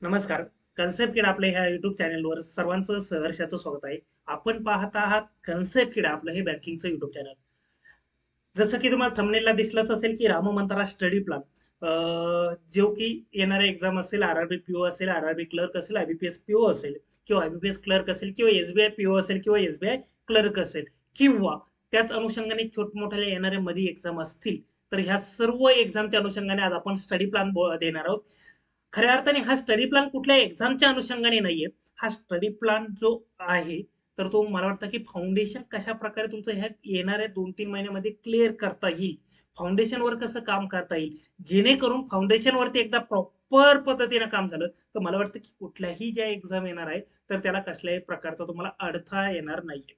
नमस्कार. कन्सेप्ट किड आपल्या ह्या युट्यूब चॅनलवर सर्वांचं सहर्षाचं स्वागत आहे. आपण पाहत आहात कन्सेप्ट किड आपलं हे बँकिंगचं युट्यूब चॅनल. जसं की तुम्हाला थंबनेलला दिसलंच असेल की राम मंत्रा स्टडी प्लॅन, जो की येणारे एक्झाम असेल, आरआरबी पीओ असेल, आरआरबी क्लर्क असेल, आयबीपीएस पीओ असेल किंवा आयबीपीएस क्लर्क असेल किंवा एसबीआय पीओ असेल किंवा एसबीआय क्लर्क असेल किंवा त्याच अनुषंगाने छोटमोठ्या येणाऱ्या मध्ये एक्झाम असतील, तर ह्या सर्व एक्झामच्या अनुषंगाने आज आपण स्टडी प्लॅन देणार आहोत. खऱ्या अर्थाने हा स्टडी प्लॅन कुठल्या एक्झामच्या अनुषंगाने नाहीये. हा स्टडी प्लॅन जो आहे, तर तो मला वाटतं की फाउंडेशन कशा प्रकारे तुमचं ह्या येणाऱ्या 2-3 महिन्यामध्ये क्लिअर करता येईल, फाउंडेशनवर कसं काम करता येईल, जेणेकरून फाउंडेशनवरती एकदा प्रॉपर पद्धतीनं काम झालं, तर मला वाटतं की कुठल्याही ज्या एक्झाम येणार आहे, तर त्याला कसल्याही प्रकारचा तुम्हाला अडथळा येणार नाहीये.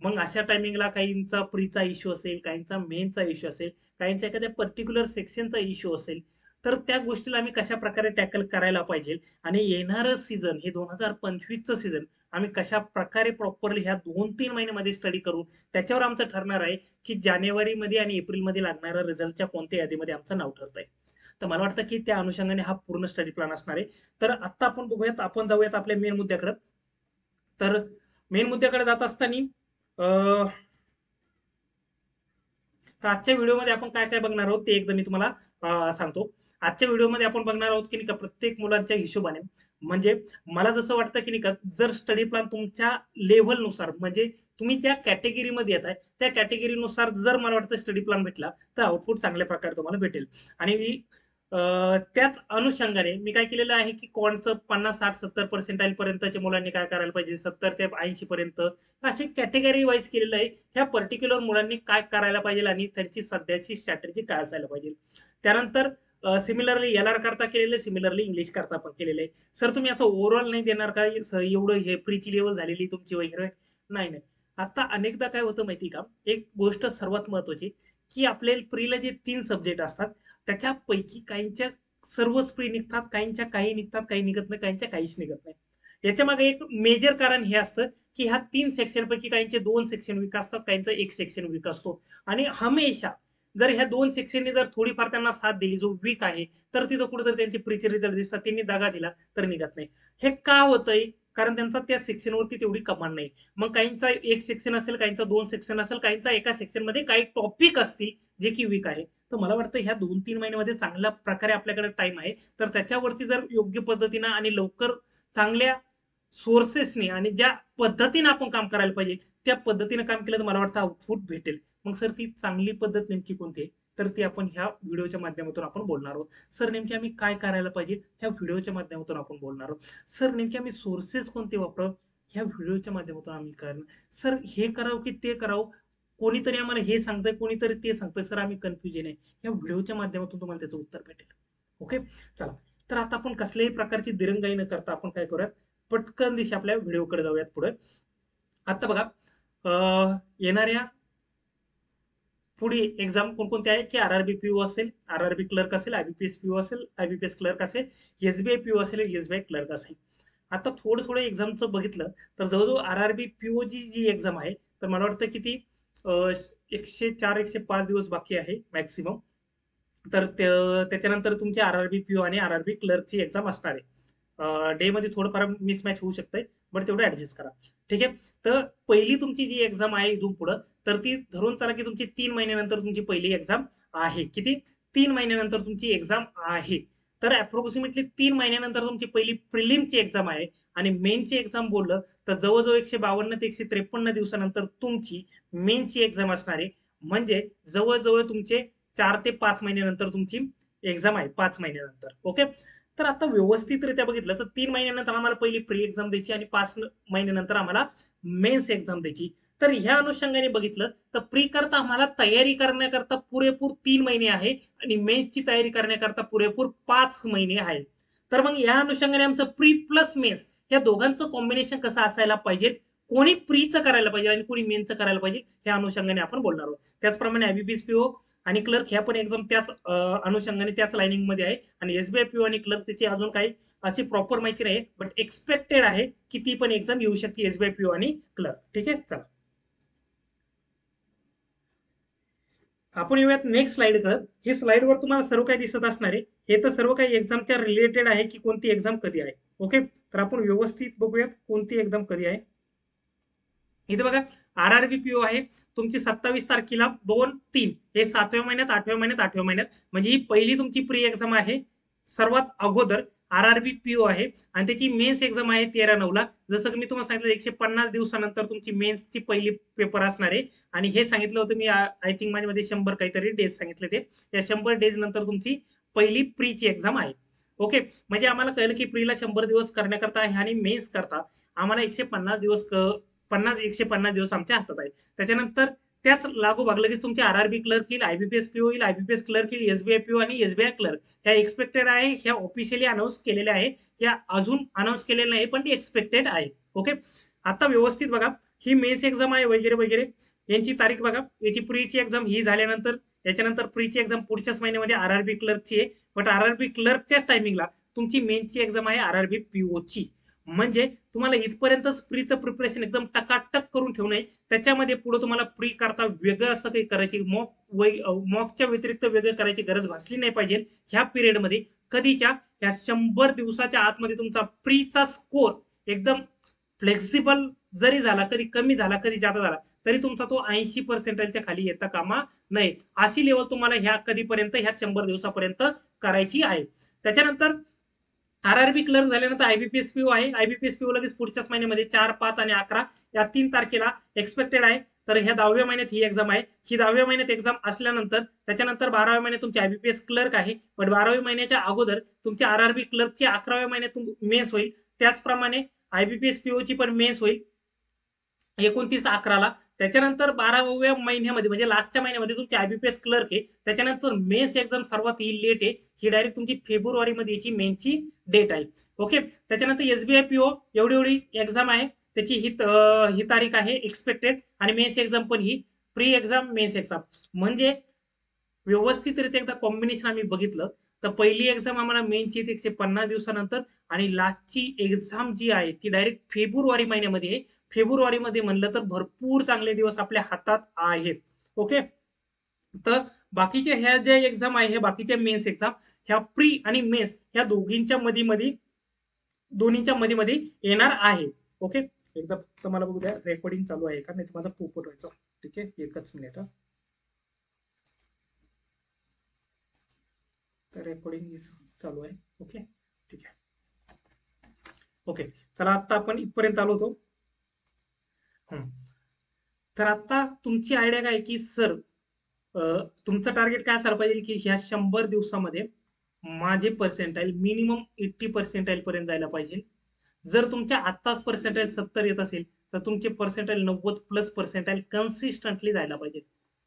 मग अशा टायमिंगला काहींचा प्रीचा इश्यू असेल, काहींचा मेनचा इश्यू असेल, काहींचा एखाद्या पर्टिक्युलर सेक्शनचा इश्यू असेल, तर त्या गोष्टीला आम्ही कशा प्रकारे टॅकल करायला पाहिजे आणि येणारं सीझन हे 2025चं सीझन आम्ही कशा प्रकारे प्रॉपरली ह्या 2-3 महिन्यामध्ये स्टडी करू, त्याच्यावर आमचं ठरणार आहे की जानेवारीमध्ये आणि एप्रिलमध्ये लागणाऱ्या रिझल्टच्या कोणत्या यादीमध्ये आमचं नाव ठरतंय. तर मला वाटतं की त्या अनुषंगाने हा पूर्ण स्टडी प्लॅन असणार आहे. तर आत्ता आपण बघूयात, आपण जाऊयात आपल्या मेन मुद्द्याकडे. तर मेन मुद्द्याकडे जात असताना तर आजच्या व्हिडिओमध्ये आपण काय काय बघणार आहोत ते एकदा मी तुम्हाला सांगतो. आजच्या व्हिडिओमध्ये आपण बघणार आहोत की नाही का प्रत्येक मुलांच्या हिशोबाने, म्हणजे मला जसं वाटतं की नाही का, जर स्टडी प्लॅन तुमच्या लेव्हलनुसार, म्हणजे तुम्ही ज्या कॅटेगरीमध्ये येत आहे त्या कॅटेगरीनुसार जर मला वाटतं स्टडी प्लॅन भेटला, तर आउटपुट चांगल्या प्रकारे तुम्हाला भेटेल. आणि त्याच अनुषंगाने मी काय केलेलं आहे की कॉन्टचं 50, 60, 70% पर्यंतच्या मुलांनी काय करायला पाहिजे, 70 ते 80 पर्यंत अशी कॅटेगरी वाईज केलेलं आहे. ह्या पर्टिक्युलर मुलांनी काय करायला पाहिजे आणि त्यांची सध्याची स्ट्रॅटेजी काय असायला पाहिजे. त्यानंतर सिमिलरली एल आर करता केलेलं, सिमिलरली इंग्लिश करता पण केलेलं आहे. सर तुम्ही असं ओव्हरऑल नाही देणार का, एवढं हे प्रीची लेवल झालेली तुमची वगैरे? नाही नाही. आता अनेकदा काय होतं माहिती का, एक गोष्ट सर्वात महत्वाची, की आपल्या प्रीला जे 3 सब्जेक्ट असतात त्याच्यापैकी काहींच्या सर्वच प्री निघतात, काहींच्या काही निघतात, काही निघत नाही, काहींच्या काहीच निघत नाही. याच्या मागे एक मेजर कारण हे असतं की ह्या 3 सेक्शन पैकी काहींचे 2 सेक्शन वीक असतात, काहींचा 1 सेक्शन वीक असतो. आणि हमेशा जर ह्या 2 सेक्शननी जर थोडीफार त्यांना साथ दिली, जो वीक आहे, तर तिथं कुठेतरी त्यांचे प्रीचे रिझल्ट दिसतात. त्यांनी दगा दिला तर निघत नाही. हे का होतंय? कारण त्यांचा त्या सेक्शनवरती तेवढी कमांड नाही. मग काहींचा 1 सेक्शन असेल, काहींचा 2 सेक्शन असेल, काहींचा एका सेक्शनमध्ये काही टॉपिक असतील जे की वीक आहे. तर मला वाटतं ह्या 2-3 महिन्यामध्ये चांगल्या प्रकारे आपल्याकडे टाइम आहे. तर त्याच्यावरती जर योग्य पद्धतीनं आणि लवकर चांगल्या सोर्सेसने आणि ज्या पद्धतीने आपण काम करायला पाहिजे त्या पद्धतीने काम केलं तर मला वाटतं आउटपुट भेटेल. मग सर ती चांगली पद्धत नेमकी कोणती आहे, तर ती आपण ह्या व्हिडिओच्या माध्यमातून आपण बोलणार आहोत. सर नेमकी आम्ही काय करायला पाहिजे ह्या व्हिडिओच्या माध्यमातून आपण बोलणार आहोत. सर नेमकी आम्ही सोर्सेस कोणते वापरावं ह्या व्हिडिओच्या माध्यमातून आम्ही करणार. सर हे करावं की ते करावं, कोणीतरी आम्हाला हे सांगतंय, कोणीतरी ते सांगतंय, सर आम्ही कन्फ्युजन आहे. ह्या व्हिडिओच्या माध्यमातून तुम्हाला त्याचं उत्तर भेटेल. ओके, चला. तर आता आपण कसल्याही प्रकारची दिरंगाई न करता आपण काय करूयात, पटकन दिशा आपल्या व्हिडिओकडे जाऊयात पुढे. आता बघा, येणाऱ्या पुढे एक्झाम कोणकोणते आहे की आरआरबी पीओ असेल, आरआरबी क्लर्क असेल, आयबीपीएस पीओ असेल, आयबीपीएस क्लर्क असेल, एसबीआय पीओ असेल, एसबीआय क्लर्क असेल. आता थोडं थोडं एक्झामचं बघितलं तर जवळजवळ आरआरबी पीओ जी एक्झाम आहे, तर मला वाटतं की ती 104-105 दिवस बाकी आहे मॅक्सिमम. तर त्याच्यानंतर तुमची आरआरबी पीओ आणि आरआरबी क्लर्कची एक्झाम असणार आहे. डे मध्ये थोडंफार मिसमॅच होऊ शकतंय, बट तेवढं ऍडजस्ट करा. ठीक आहे. तर पहिली तुमची जी एक्झाम आहे इथून पुढं, तर ती धरून चला की तुमची 3 महिन्यानंतर तुमची पहिली एक्झाम आहे. किती? 3 महिन्यानंतर तुमची एक्झाम आहे. तर अप्रॉक्सिमेटली 3 महिन्यानंतर तुमची पहिली प्रिलिमची एक्झाम आहे. आणि मेनची एक्झाम बोललं तर जवळजवळ 152 ते 153 दिवसानंतर तुमची मेनची एक्झाम असणार आहे. म्हणजे जवळजवळ तुमचे 4 ते 5 महिन्यानंतर तुमची एक्झाम आहे, 5 महिन्यानंतर. ओके. तर आता व्यवस्थितरित्या बघितलं तर 3 महिन्यानंतर आम्हाला पहिली प्री एक्झाम द्यायची आणि 5 महिन्यानंतर आम्हाला मेन्स एक्झाम द्यायची. तर ह्या अनुषंगाने बघितलं तर प्री करता आम्हाला तयारी करण्याकरता पुरेपूर 3 महिने आहे आणि मेन्सची तयारी करण्याकरता पुरेपूर 5 महिने आहे. तर मग या अनुषंगाने आमचं प्री प्लस मेन्स या दोघांचं कॉम्बिनेशन कसं असायला पाहिजे, कोणी प्रीचं करायला पाहिजे आणि कोणी मेनचं करायला पाहिजे, ह्या अनुषंगाने आपण बोलणार आहोत. त्याचप्रमाणे आयबीपीएस पीओ आणि क्लर्क ह्या पण एक्झाम त्याच अनुषंगाने त्याच लाइनिंग मध्ये आहे. आणि एसबीआय पीओ आणि क्लर्क त्याची अजून काही अशी प्रॉपर माहिती नाही, बट एक्सपेक्टेड आहे की ती पण एक्झाम येऊ शकते एसबीआय पीओ आणि क्लर्क. ठीक आहे, चला. आपण येऊयात नेक्स्ट स्लाइडकडे. ही स्लाइडवर तुम्हाला सर्व काही दिसत असणार आहे. हे तर सर्व काही एक्झामच्या रिलेटेड आहे की कोणती एक्झाम कधी आहे. ओके, तर आपण व्यवस्थित बघूयात कोणती एक्झाम कधी आहे. इथे बघा, आरआरबी पीओ आहे तुमची 27 तारखेला 2-3, हे 7व्या महिन्यात 8व्या महिन्यात 8व्या महिन्यात, म्हणजे ही पहिली तुमची प्री एक्झाम आहे. सर्वात अगोदर आरआरबी पीओ आहे आणि त्याची मेन्स एक्झाम आहे 13/9ला. जसं की मी तुम्हाला सांगितलं 150 दिवसानंतर तुमची मेन्सची पहिली पेपर असणार आहे. आणि हे सांगितलं होतं मी, आय थिंक माझ्यामध्ये 100 काहीतरी डेज सांगितले ते. या 100 डेज नंतर तुमची पहिली प्रीची एक्झाम आहे. ओके, म्हणजे आम्हाला कळलं की प्रीला 100 दिवस करण्याकरता आहे आणि मेन्स करता आम्हाला 150 दिवस 150 दिवस आमच्या हातात आहे. त्याच्यानंतर त्याच लागोपाठ लगेच तुमचे आरआरबी क्लर्क येईल, आयबीपीएस पीओ येईल, आयबीपीएस क्लर्क येईल, एसबीआय पीओ आणि एसबीआय क्लर्क. ह्या एक्सपेक्टेड आहे, ह्या ऑफिशियली अनाऊन्स केलेल्या आहे. ह्या अजून अनाऊन्स केलेल्या नाही, पण ती एक्सपेक्टेड आहे. ओके, आता व्यवस्थित बघा, ही मेन्स एक्झाम आहे वगैरे वगैरे. यांची तारीख बघा, याची प्रीची एक्झाम ही झाल्यानंतर याच्यानंतर प्रीची एक्झाम पुढच्याच महिन्यामध्ये आरआरबी क्लर्कची आहे. बट आरआरबी क्लर्कच्याच टायमिंगला तुमची मेन्सची एक्झाम आहे आरआरबी पीओची. म्हणजे तुम्हाला इथपर्यंतच प्रीचं प्रिपरेशन एकदम टकाटक करून ठेवू नये. त्याच्यामध्ये पुढे तुम्हाला प्री करता वेगळं असं काही करायची, मॉकच्या व्यतिरिक्त वेगळं करायची गरज भासली नाही पाहिजे. ह्या पिरियडमध्ये कधीच्या ह्या 100 दिवसाच्या आतमध्ये तुमचा प्रीचा स्कोर एकदम फ्लेक्सिबल जरी झाला, कधी कमी झाला, कधी जादा झाला, तरी तुमचा तो 80% खाली येता कामा नये. अशी लेवल तुम्हाला ह्या कधीपर्यंत, ह्या 100 दिवसापर्यंत करायची आहे. त्याच्यानंतर आरआरबी क्लर्क झाल्यानंतर आयबीपीएस पीओ आहे. आयबीपीएस पीओ लगेच पुढच्याच महिन्यामध्ये 4, 5 आणि 11 या 3 तारखेला एक्सपेक्टेड आहे. तर ह्या 10व्या महिन्यात ही एक्झाम आहे. ही 10व्या महिन्यात एक्झाम असल्यानंतर त्याच्यानंतर 12व्या महिन्यात तुमची आयबीपीएस क्लर्क आहे. पण 12व्या महिन्याच्या अगोदर तुमची आरआरबी क्लर्कची 11व्या महिन्यात मेन्स होईल. त्याचप्रमाणे आयबीपीएस पीओची पण मेन्स होईल 29/11ला. त्याच्यानंतर 12व्या महिन्यामध्ये म्हणजे लास्टच्या महिन्यामध्ये तुमची आयबीपीएस क्लर्क आहे. त्याच्यानंतर मेन्स एक्झाम सर्वात ही लेट आहे. ही डायरेक्ट तुमची फेब्रुवारीमध्ये याची मेन्सची डेट आहे. ओके, त्याच्यानंतर एसबीआय पीओ एवढी एवढी एक्झाम आहे. त्याची ही तारीख आहे एक्सपेक्टेड. आणि मेन्स एक्झाम पण ही प्री एक्झाम मेन्स एक्झाम. म्हणजे व्यवस्थितरित्या एकदा कॉम्बिनेशन आम्ही बघितलं तर पहिली एक्झाम आम्हाला मेनची 150 दिवसानंतर आणि लास्टची एक्झाम जी आहे ती डायरेक्ट फेब्रुवारी महिन्यामध्ये आहे. फेब्रुवारीमध्ये म्हणलं तर भरपूर चांगले दिवस आपल्या हातात आहेत. ओके, तर बाकीचे ह्या ज्या एक्झाम आहे, हे बाकीच्या मेन्स एक्झाम ह्या प्री आणि मेन्स ह्या दोघींच्या मध्ये दोन्हीच्या मध्ये येणार आहे. ओके, एकदा फक्त मला बघू द्या रेकॉर्डिंग चालू आहे का, नाही तर माझा पोपट व्हायचा. ठीक आहे, एकच मिनिट. तर रेकॉर्डिंग चालू आहे. ओके, ठीक आहे. ओके, चला आता आपण इथपर्यंत आलो होतो. तर आता तुमची आयडिया काय की सर, तुमचं टार्गेट काय असायला पाहिजे की ह्या 100 दिवसामध्ये माझे पर्सेंटाईल मिनिमम 80% पर्यंत जायला पाहिजे. जर तुमच्या आत्ताच पर्सेंटाईल 70 येत असेल तर तुमचे पर्सेंटाईल 90+ पर्सेंटाईल कन्सिस्टंटली जायला पाहिजे.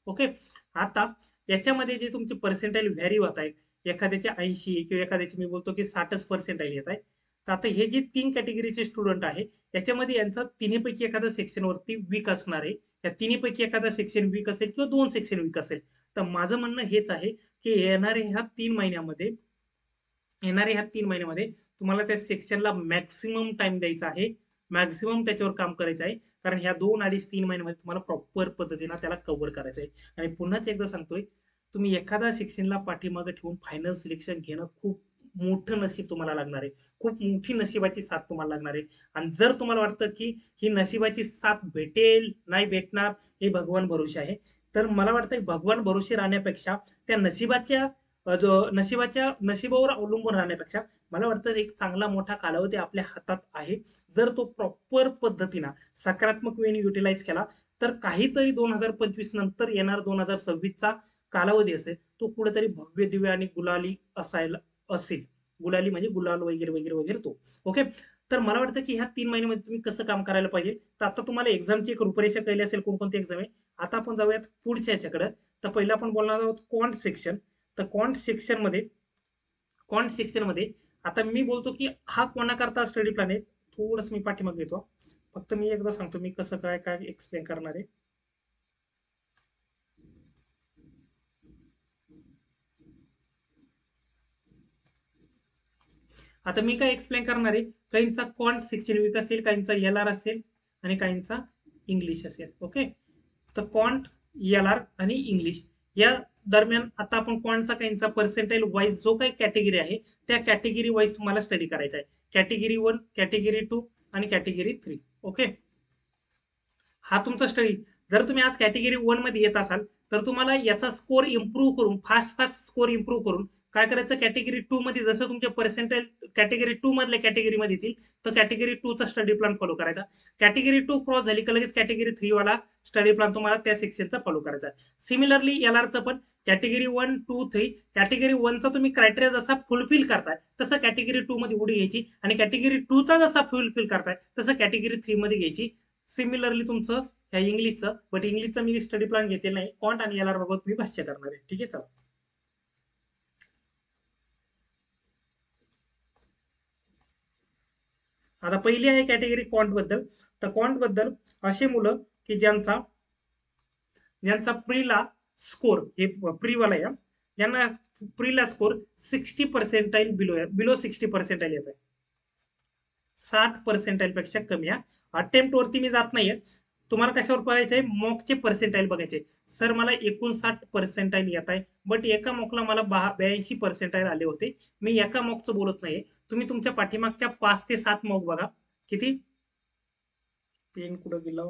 ओके, आता याच्यामध्ये जे तुमचे पर्सेंटाईल व्हॅरी होत आहे, एखाद्याचे 80 किंवा एखाद्याचे मी बोलतो की 60च पर्सेंटाईल येत आहे. तर आता हे जे 3 कॅटेगरीचे स्टुडंट आहे याच्यामध्ये यांचा तिन्हीपैकी एखादा सेक्शनवरती वीक असणार आहे. या तिन्हीपैकी एखादा सेक्शन वीक असेल किंवा 2 सेक्शन वीक असेल. तर माझं म्हणणं हेच आहे की येणाऱ्या ह्या 3 महिन्यामध्ये तुम्हाला त्या सेक्शनला मॅक्सिमम टाइम द्यायचा आहे. मॅक्सिमम त्याच्यावर काम करायचं आहे. कारण ह्या 2, 2.5, 3 महिन्यामध्ये तुम्हाला प्रॉपर पद्धतीने त्याला कव्हर करायचं आहे. आणि पुन्हाच एकदा सांगतोय, तुम्ही एखादा सेक्शनला पाठीमागे ठेवून फायनल सिलेक्शन घेणं खूप मोठं नशीब तुम्हाला लागणार आहे. खूप मोठी नशिबाची साथ तुम्हाला लागणार आहे. आणि जर तुम्हाला वाटतं की ही नशिबाची साथ भेटेल नाही भेटणार हे भगवान भरोसे आहे, तर मला वाटतं भगवान भरोसे राहण्यापेक्षा त्या नशिबावर अवलंबून राहण्यापेक्षा मला वाटतं एक चांगला मोठा कालावधी आपल्या हातात आहे. जर तो प्रॉपर पद्धतीनं सकारात्मक वेने युटिलाइज केला तर काहीतरी 2025 नंतर येणार 2026चा कालावधी असेल तो कुठेतरी भव्य दिव्य आणि गुलाली असेल. गुलाली म्हणजे गुलाल वगैरे वगैरे वगैरे तो. ओके, तर मला वाटतं की ह्या 3 महिन्यामध्ये तुम्ही कसं काम करायला पाहिजे. तर आता तुम्हाला एक्झामची एक रूपरेषा कळली असेल कोणकोणती एक्झाम आहे. आता आपण जाऊयात पुढच्या याच्याकडे. तर पहिलं आपण बोलणार आहोत क्वांट सेक्शन. तर क्वांट सेक्शनमध्ये आता मी बोलतो की हा कोणाकरता स्टडी प्लॅन आहे. थोडंसं मी पाठीमागे घेतो. फक्त मी एकदा सांगतो मी कसं काय काय एक्सप्लेन करणार आहे. आता मी काय एक्सप्लेन करणार आहे, काहींचा क्वांट सेक्शन वीक असेल, काहींचा एल आर असेल आणि काहींचा इंग्लिश असेल. ओके, तर क्वांट, एल आर आणि इंग्लिश या दरम्यान आता आपण क्वांटचा काहींचा पर्सेंटाईल वाईज जो काही कॅटेगरी आहे त्या कॅटेगरी वाईज तुम्हाला स्टडी करायचा आहे. कॅटेगरी 1, कॅटेगरी 2 आणि कॅटेगरी 3. ओके, हा तुमचा स्टडी. जर तुम्ही आज कॅटेगरी 1 मध्ये येत असाल तर तुम्हाला याचा स्कोर इम्प्रूव्ह करून फास्ट फास्ट स्कोर इम्प्रूव्ह करून काय करायचं, कॅटेगरी 2 मध्ये जसं तुमचे पर्सेंटाईल कॅटेगरी 2 मधल्या कॅटेगरीमध्ये येतील तर कॅटेगरी 2 चा स्टडी प्लॅन फॉलो करायचा. कॅटेगरी 2 क्रॉस झाली की लगेच कॅटेगरी 3 वाला स्टडी प्लॅन तुम्हाला त्या सेक्शनचा फॉलो करायचा. सिमिलरली एलआरचं पण कॅटेगरी 1, 2, 3. कॅटेगरी 1 चा तुम्ही क्रायटेरिया जसा फुलफिल करताय तसं कॅटेगरी 2 मध्ये उडी घ्यायची आणि कॅटेगरी 2 चा जसा फुलफिल करताय तसं कॅटेगरी 3 मध्ये घ्यायची. सिमिलरली तुमचं ह्या इंग्लिशचं, बट इंग्लिशचा मी स्टडी प्लॅन घेतलेला नाही, क्वांट आणि एलआर बाबत मी भाष्य करणार आहे. ठीक आहे, चला. आता पहिली आहे कॅटेगरी क्वांट बद्दल. तर क्वांट बद्दल असे मुलं की ज्यांचा ज्यांचा प्रीला स्कोर हे प्रीवाला या ज्यांना प्रीला स्कोर 60% बिलो 60% येत आहे, 60% पेक्षा कमी. अटेम्प्ट वरती मी जात नाहीये. तुम्हाला कशावर बघायचंय, मॉकचे पर्सेंटाईल बघायचे. सर मला 59% येत आहे, बट एका मॉकला मला 82% आले होते. मी एका मॉकचं बोलत नाहीये, तुम्ही तुमच्या पाठीमागच्या 5 ते 7 मॉक बघा. किती पेन कुठं गेला,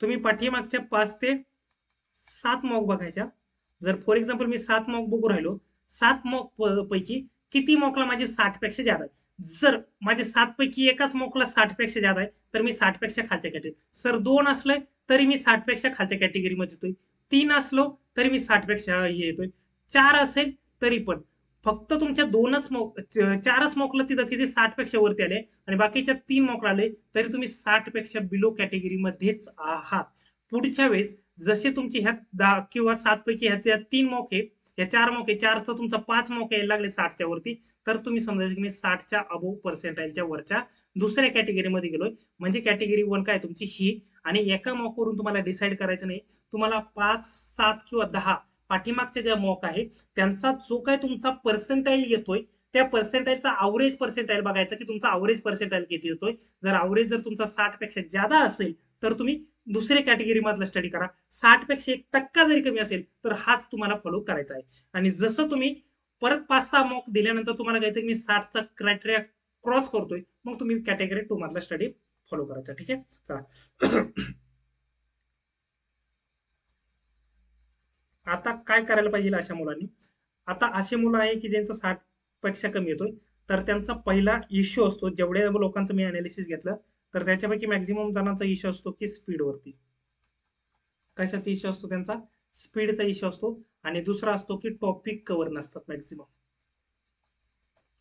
तुम्ही पाठीमागच्या 5 ते 7 मॉक बघायच्या. जर फॉर एक्झाम्पल मी 7 मॉक बघू राहिलो, 7 मॉक पैकी किती मॉकला माझे 60 पेक्षा जादा आहे. जर माझे 7 पैकी एकाच मॉकला 60 पेक्षा जादा आहे तर मी 60 पेक्षा खालच्या कॅटेगरी. सर 2 असलंय तरी मी 60 पेक्षा खालच्या कॅटेगरीमध्ये येतोय. 3 असलो तरी मी 60 पेक्षा येतोय. 4 असेल तरी पण फक्त तुमच्या 2च मॉक 4च मॉकला तिथं किती 60 पेक्षा वरती आले आणि बाकीच्या 3 मॉकला आले तरी तुम्ही 60 पेक्षा बिलो कॅटेगरीमध्येच आहात. पुढच्या वेळेस जसे तुमचे ह्या 10 किंवा 7 पैकी ह्याच्या 3 मॉक आहे, या 4 मॉक आहे, 4चा तुमचा 5 मॉक यायला लागले 60च्या वरती, तर तुम्ही समजायचं की मी 60च्या अबोव्ह पर्सेंटाईलच्या वरच्या दुसऱ्या कॅटेगरीमध्ये गेलोय. म्हणजे कॅटेगरी 1 काय तुमची ही. आणि एका मॉकवरून तुम्हाला डिसाईड करायचं नाही, तुम्हाला 5, 7 किंवा 10 पाठीमागच्या ज्या मॉक आहे त्यांचा जो काय तुमचा पर्सेंटाईल येतोय त्या पर्सेंटाईलचा अवरेज पर्सेंटाईल बघायचा की तुमचा अवरेज पर्सेंटाईल किती येतोय. जर अवरेज जर तुमचा 60 पेक्षा जादा असेल तर तुम्ही दुसऱ्या कॅटेगरी मधला स्टडी करा. 60 पेक्षा 1% जरी कमी असेल तर हाच तुम्हाला फॉलो करायचा आहे. आणि जसं तुम्ही परत 5-6 मॉक दिल्यानंतर तुम्हाला कळतं मी 60चा क्रायटेरिया क्रॉस करतोय, मग तुम्ही कॅटेगरी 2 मधला स्टडी फॉलो करायचा. ठीक आहे, चला. आता काय करायला पाहिजे अशा मुलांनी. आता असे मुलं आहे की ज्यांचा 60 पेक्षा कमी येतोय तर त्यांचा पहिला इश्यू असतो, जेवढ्या लोकांचं मी अनालिसिस घेतलं तर त्याच्यापैकी मॅक्झिमम जणांचा इश्यू असतो की स्पीडवरती. कशाचा इश्यू असतो त्यांचा, स्पीडचा इश्यू असतो. आणि दुसरा असतो की टॉपिक कव्हर नसतात मॅक्झिमम.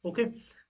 ओके,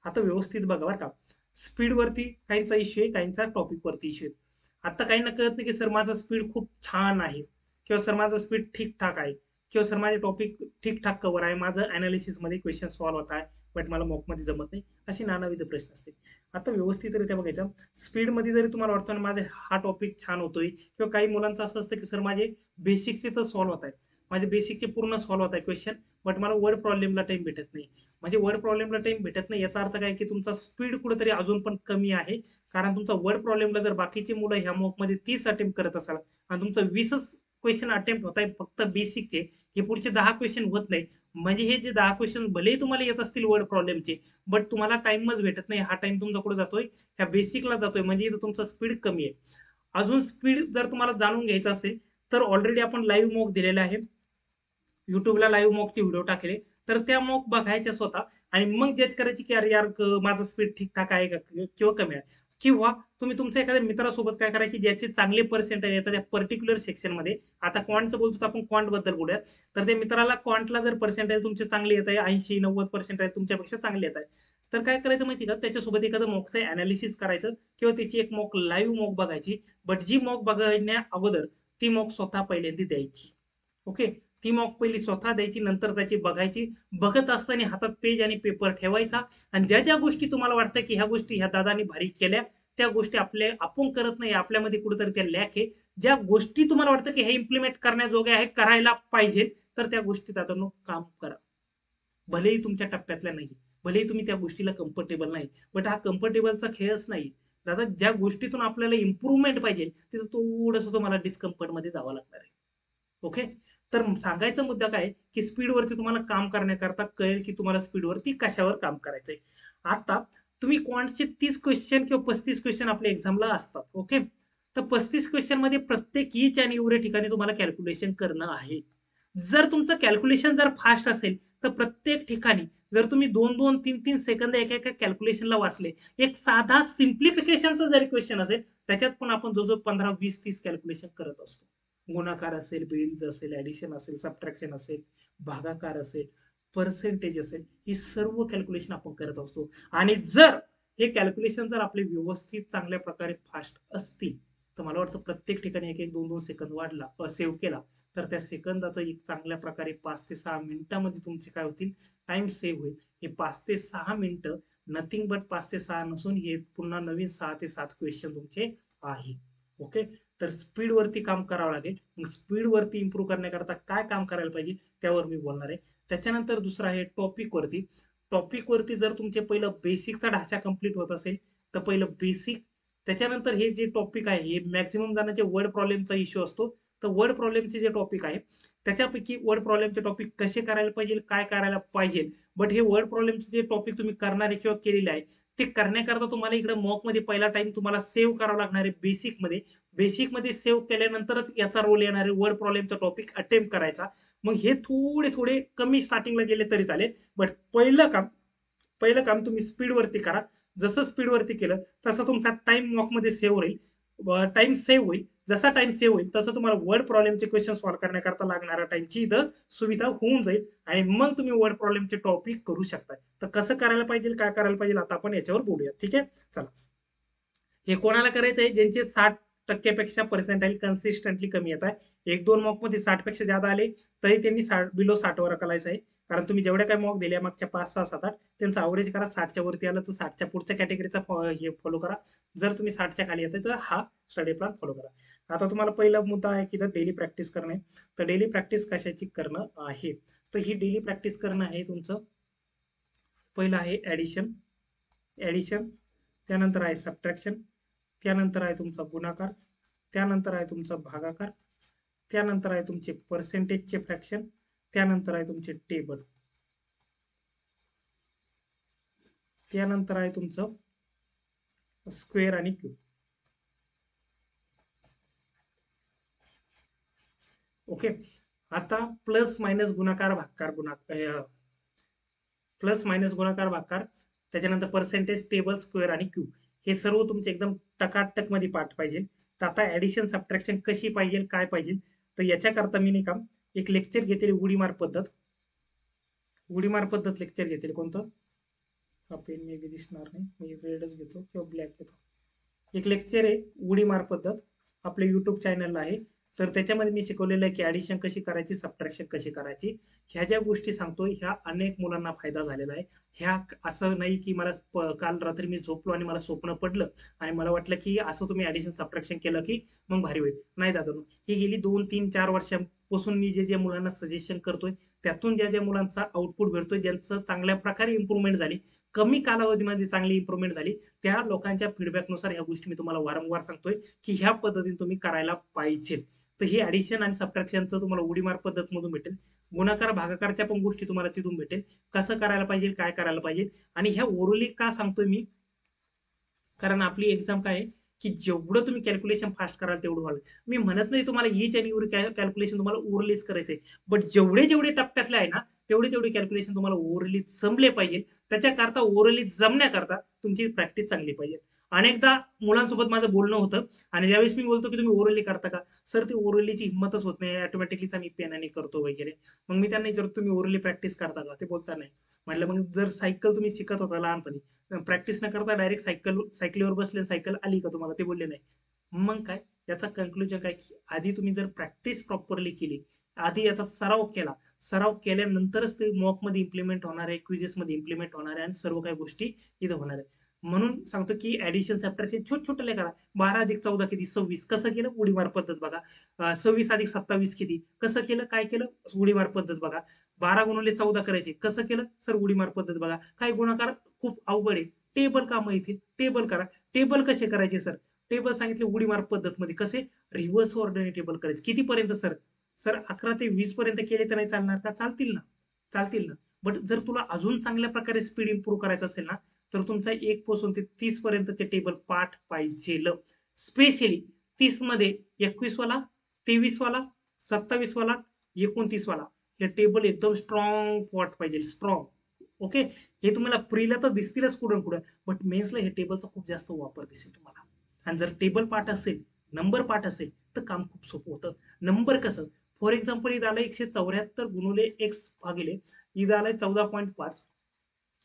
आता व्यवस्थित बघा बरं का. स्पीड वरती काहींचा इश्यू आहे, काहींचा टॉपिक वरती इश्यू आहे. आता काहींना कळत नाही की सर माझा स्पीड खूप छान आहे किंवा सर माझा स्पीड ठीकठाक आहे किंवा सर माझे टॉपिक ठीकठाक कव्हर आहे, माझं अनालिसिस मध्ये क्वेश्चन सॉल्व्ह होत आहे, बट मला मॉक मध्ये जमत नाही, असे नानाविध प्रश्न असतील. आता व्यवस्थितरित्या बघायचं, स्पीड मध्ये जरी तुम्हाला वाटतं ना माझे हा टॉपिक छान होतोय किंवा काही मुलांचं असं असतं की सर माझे बेसिकचे तर सॉल्व्ह होत आहे, माझे बेसिकचे पूर्ण सॉल्व्ह होत आहे क्वेश्चन, बट मला वर्ड प्रॉब्लेमला टाइम भेटत नाही. म्हणजे वर्ड प्रॉब्लेमला टाइम भेटत नाही याचा अर्थ काय की तुमचा स्पीड कुठेतरी अजून पण कमी आहे. कारण तुमचा वर्ड प्रॉब्लेमला जर बाकीची मुलं ह्या मॉक मध्ये 30 अटेम्प्ट करत असाल आणि तुमचं 20च क्वेश्चन अटेम्प्ट होत आहे फक्त बेसिकचे, हे पुढचे 10 क्वेश्चन होत नाही. म्हणजे हे जे 10 क्वेश्चन भलेही तुम्हाला येत असतील वर्ड प्रॉब्लेमचे, बट तुम्हाला टाइमच भेटत नाही. हा टाइम तुमचा कुठे जातोय, ह्या बेसिकला जातोय. म्हणजे इथं तुमचा स्पीड कमी आहे. अजून स्पीड जर तुम्हाला जाणून घ्यायचं असेल तर ऑलरेडी आपण लाईव्ह मॉक दिलेला आहे, युट्यूबला लाईव्ह मॉकचे व्हिडिओ टाकले, तर त्या मॉक बघायच्या स्वतः आणि मग जज करायची की अरे यार माझं स्पीड ठीकठाक आहे का किंवा कमी आहे. किंवा तुम्ही तुमच्या एखाद्या मित्रासोबत काय करा की ज्याचे चांगले पर्सेंटेज येतात त्या पर्टिक्युलर सेक्शन मध्ये. आता क्वांटचं बोलतो आपण, क्वांट बद्दल बोलूयात. तर त्या मित्राला क्वांटला जर पर्सेंटेज तुमचे चांगले येत आहे, 80-90% तुमच्यापेक्षा चांगले येत आहे, तर काय करायचं माहिती का, त्याच्यासोबत एखादं मॉकचं अनालिसिस करायचं किंवा त्याची एक मॉक लाईव्ह मॉक बघायची. बट जी मॉक बघण्या अगोदर ती मॉक स्वतः पहिल्यांदा द्यायची. ओके, ती मॉक पहिली स्वतः द्यायची, नंतर त्याची बघायची. बघत असताना हातात पेज आणि पेपर ठेवायचा आणि ज्या ज्या गोष्टी तुम्हाला वाटतं की ह्या गोष्टी ह्या दादानी भारी केल्या, त्या गोष्टी आपले आपण करत नाही, आपल्यामध्ये कुठेतरी त्या लॅक आहे. ज्या गोष्टी तुम्हाला वाटतं की हे इम्प्लिमेंट करण्याजोग्या आहे, करायला पाहिजे, तर त्या गोष्टी दादांनो काम करा, भलेही तुमच्या टप्प्यातल्या नाही. भलेही तुम्ही त्या गोष्टीला कम्फर्टेबल नाही, बट हा कम्फर्टेबलचा खेळच नाही दादा. ज्या गोष्टीतून आपल्याला इम्प्रूव्हमेंट पाहिजे तिथं थोडंसं तुम्हाला डिस्कम्फर्टमध्ये जावं लागणार आहे. ओके. तर सांगायचा मुद्दा काय की स्पीडवरती तुम्हाला काम करण्याकरता कळेल की तुम्हाला स्पीडवरती कशावर काम करायचंय. आता तुम्ही क्वांटचे 30 क्वेश्चन किंवा 35 क्वेश्चन आपल्या एक्झामला असतात. ओके. तर 35 क्वेश्चन मध्ये प्रत्येक ईच आणि एवढ्या ठिकाणी तुम्हाला कॅल्क्युलेशन करणं आहे. जर तुमचं कॅल्क्युलेशन जर फास्ट असेल तर प्रत्येक ठिकाणी जर तुम्ही 2-2, 3-3 सेकंद एका एका कॅल्क्युलेशनला वाचले, एक साधा सिम्प्लिफिकेशनचा जरी क्वेश्चन असेल त्याच्यात पण आपण जवळजवळ 15, 20, 30 कॅल्क्युलेशन करत असतो. गुणाकार असेल, बेरीज असेल, ऍडिशन असेल, सबट्रॅक्शन असेल, भागाकार असेल, पर्सेंटेज असेल, ही सर्व कॅल्क्युलेशन आपण करत असतो. आणि जर हे कॅल्क्युलेशन जर आपले व्यवस्थित चांगल्या प्रकारे फास्ट असतील तर मला वाटतं प्रत्येक ठिकाणी एक एक 2-2 सेकंद वाढला सेव्ह केला तर त्या सेकंदाचं एक चांगल्या प्रकारे 5 ते 6 मिनिटांमध्ये तुमचे काय होतील, टाइम सेव्ह होईल. हे 5 ते 6 मिनिटं नथिंग बट 5 ते 6 नसून हे पुन्हा नवीन 6 ते 7 क्वेश्चन तुमचे आहे. ओके. तर स्पीड वरती काम करावं लागेल. मग स्पीड वरती इम्प्रूव्ह करण्याकरता काय काम करायला पाहिजे त्यावर मी बोलणार आहे. त्याच्यानंतर दुसरं आहे टॉपिक वरती. टॉपिक वरती जर तुमचे पहिलं बेसिकचा ढाचा कंप्लीट होत असेल तर पहिलं बेसिक, त्याच्यानंतर हे जे टॉपिक आहे हे मॅक्झिमम जणांचे वर्ड प्रॉब्लेमचा इश्यू असतो. तर वर्ड प्रॉब्लेमचे जे टॉपिक आहे त्याच्यापैकी वर्ड प्रॉब्लेमचे टॉपिक कसे करायला पाहिजे, काय करायला पाहिजे, बट हे वर्ड प्रॉब्लेमचे जे टॉपिक तुम्ही करणारे किंवा केलेले आहे ते करण्याकरता तुम्हाला इकडे मॉक मध्ये पहिला टाइम तुम्हाला सेव्ह करावा लागणार आहे बेसिकमध्ये. बेसिकमध्ये सेव्ह केल्यानंतरच याचा रोल येणार आहे वर्ड प्रॉब्लेमचा टॉपिक अटेम्प्ट करायचा. मग हे थोडे थोडे कमी स्टार्टिंगला गेले तरी चालेल, बट पहिलं काम तुम्ही स्पीडवरती करा. जसं स्पीडवरती केलं तसं तुमचा टाइम मॉकमध्ये सेव्ह होईल, टाइम सेव्ह होईल. जसा टाइम सेव्ह होईल तसं तुम्हाला वर्ड प्रॉब्लेमचे क्वेश्चन सॉल्व्ह करण्याकरता लागणारा टाइमची इथं सुविधा होऊन जाईल आणि मग तुम्ही वर्ड प्रॉब्लेमचे टॉपिक करू शकता. तर कसं करायला पाहिजे, काय करायला पाहिजे, आता आपण याच्यावर बोलूया. ठीक आहे. चला. हे कोणाला करायचं आहे, ज्यांचे 60% पर्सेंटाईल कन्सिस्टंटली कमी येत आहे. 1-2 मॉक मध्ये 60 पेक्षा जादा आले तरी त्यांनी बिलो 60 वर करायचं आहे. कारण तुम्ही जेवढ्या काही मॉक दिल्या मागच्या 5, 6, 7, 8 त्यांचं अवरेज करा. 60च्या वरती आलं तर 60च्या पुढच्या कॅटेगरीचा हे फॉलो करा. जर तुम्ही 60च्या खाली येते तर हा स्टडी प्लॅन फॉलो करा. आता तुम्हाला पहिला मुद्दा आहे की डेली प्रॅक्टिस करणे. तर डेली प्रॅक्टिस कशाची करणं आहे, तर ही डेली प्रॅक्टिस करणं आहे तुमचं. पहिलं आहे ऍडिशन, त्यानंतर आहे सबट्रॅक्शन, त्यानंतर आहे तुमचा गुणाकार, त्यानंतर आहे तुमचा भागाकार, त्यानंतर आहे तुमचे पर्सेंटेजचे फ्रॅक्शन, त्यानंतर आहे तुमचे टेबल, त्यानंतर आहे तुमचं स्क्वेअर आणि क्यूब. ओके. आता प्लस मायनस गुणाकार भागाकार, त्याच्यानंतर पर्सेंटेज, टेबल, स्क्वेअर आणि क्यूब हे सर्व तुमचे एकदम टकाटक मध्ये पाठ पाहिजे. तर आता ऍडिशन सबट्रॅक्शन कशी पाहिजे, काय पाहिजे, तर याच्याकरता मी नाही का एक लेक्चर घेतले उडीमार पद्धत लेक्चर घेतले. कोणतं, हा पेन मे बी दिसणार नाही, मी रेडच घेतो किंवा ब्लॅक घेतो. एक लेक्चर आहे उडीमार पद्धत, आपल्या युट्यूब चॅनलला आहे. तर त्याच्यामध्ये मी शिकवलेलं आहे की ऍडिशन कशी करायची, सबट्रॅक्शन कशी करायची. ह्या ज्या गोष्टी सांगतोय ह्या अनेक मुलांना फायदा झालेला आहे. ह्या असं नाही की मला काल रात्री मी झोपलो आणि मला स्वप्न पडलं आणि मला वाटलं की असं तुम्ही ऍडिशन सबट्रॅक्शन केलं की मग भारी होईल. नाही दादा, ही गेली 2-3-4 वर्षांपासून मी जे जे मुलांना सजेशन करतोय त्यातून ज्या ज्या मुलांचा आउटपुट भेटतोय, ज्यांचं चांगल्या प्रकारे इम्प्रूव्हमेंट झाली, कमी कालावधीमध्ये चांगली इम्प्रूव्हमेंट झाली, त्या लोकांच्या फीडबॅकनुसार ह्या गोष्टी मी तुम्हाला वारंवार सांगतोय की ह्या पद्धतीने तुम्ही करायला पाहिजे. तर ही ऍडिशन आणि सबट्रॅक्शनचं तुम्हाला उडीमार पद्धत मधून भेटेल. गुणाकार भागाकारच्या पण गोष्टी तुम्हाला तिथून भेटेल, कसं करायला पाहिजे, काय करायला पाहिजे. आणि ह्या ओरली का सांगतोय मी, कारण आपली एक्झाम काय आहे की जेवढं तुम्ही कॅल्क्युलेशन फास्ट कराल तेवढं व्हाल. मी म्हणत नाही तुम्हाला ईच आणि एवढी कॅल्क्युलेशन तुम्हाला ओरलीच करायचंय, बट जेवढे जेवढे टप्प्यातले आहे ना तेवढे तेवढे कॅल्क्युलेशन तुम्हाला ओरली जमले पाहिजे. त्याच्याकरता ओरली जमण्याकरता तुमची प्रॅक्टिस चांगली पाहिजे. अनेकदा मुलांसोबत माझं बोलणं होतं आणि ज्यावेळेस मी बोलतो की तुम्ही ओरली करता का, सर ती ओरलीची हिंमतच होत नाही, ऑटोमॅटिकलीच आम्ही पेनाने करतो वगैरे. मग मी त्यांना विचारतो तुम्ही ओरली प्रॅक्टिस करता का, ते बोलता नाही. म्हटलं मग जर सायकल तुम्ही शिकत होता लहानपणी, प्रॅक्टिस न करता डायरेक्ट सायकलीवर बसले, सायकल आली का तुम्हाला, ते बोलले नाही. मग काय, याचा कन्क्लुजन काय की आधी तुम्ही जर प्रॅक्टिस प्रॉपरली केली, आधी याचा सराव केला, सराव केल्यानंतरच ते मॉक मध्ये इम्प्लिमेंट होणार आहे, क्विजेस मध्ये इम्प्लिमेंट होणार आहे आणि सर्व काही गोष्टी इथं होणार आहे. म्हणून सांगतो की ऍडिशन सबट्रॅक्शन छोट छोटं करा. 12+14 किती? 26. कसं केलं? उडीमार पद्धत बघा. 26+27 किती? कसं केलं? काय केलं? उडीमार पद्धत बघा. 12 x 14 करायचे. कसं केलं? सर उडीमार पद्धत बघा. काय गुणाकार खूप अवघड आहे. टेबल कामं येतील. टेबल करा. टेबल कसे करायचे सर? टेबल सांगितले उडीमार पद्धतमध्ये. कसे? रिव्हर्स ऑर्डरने टेबल करायचे. कितीपर्यंत सर? सर 11 ते 20 पर्यंत केले तर नाही चालणार का? चालतील ना. चालतील ना. बट जर तुला अजून चांगल्या प्रकारे स्पीड इम्प्रूव्ह करायचं असेल ना, तर तुमचा 1 पासून ते 30 पर्यंतचे टेबल पाठ पाहिजेल. स्पेशली 30 मध्ये 21 वाला, 23 वाला, 27 वाला, 29 वाला हे टेबल एकदम स्ट्रॉंग पाठ पाहिजे. स्ट्रॉंग. ओके. हे तुम्हाला प्रीला तर दिसतीलच कुठं कुठं, बट मेन्सला हे टेबलचा खूप जास्त वापर दिसेल तुम्हाला. आणि जर टेबल पाठ असेल, नंबर पाठ असेल, तर काम खूप सोपं होतं. नंबर कसं? फॉर एक्झाम्पल इथं आलं 174 गुणुले एक्स भागिले इथं आलंय 14.5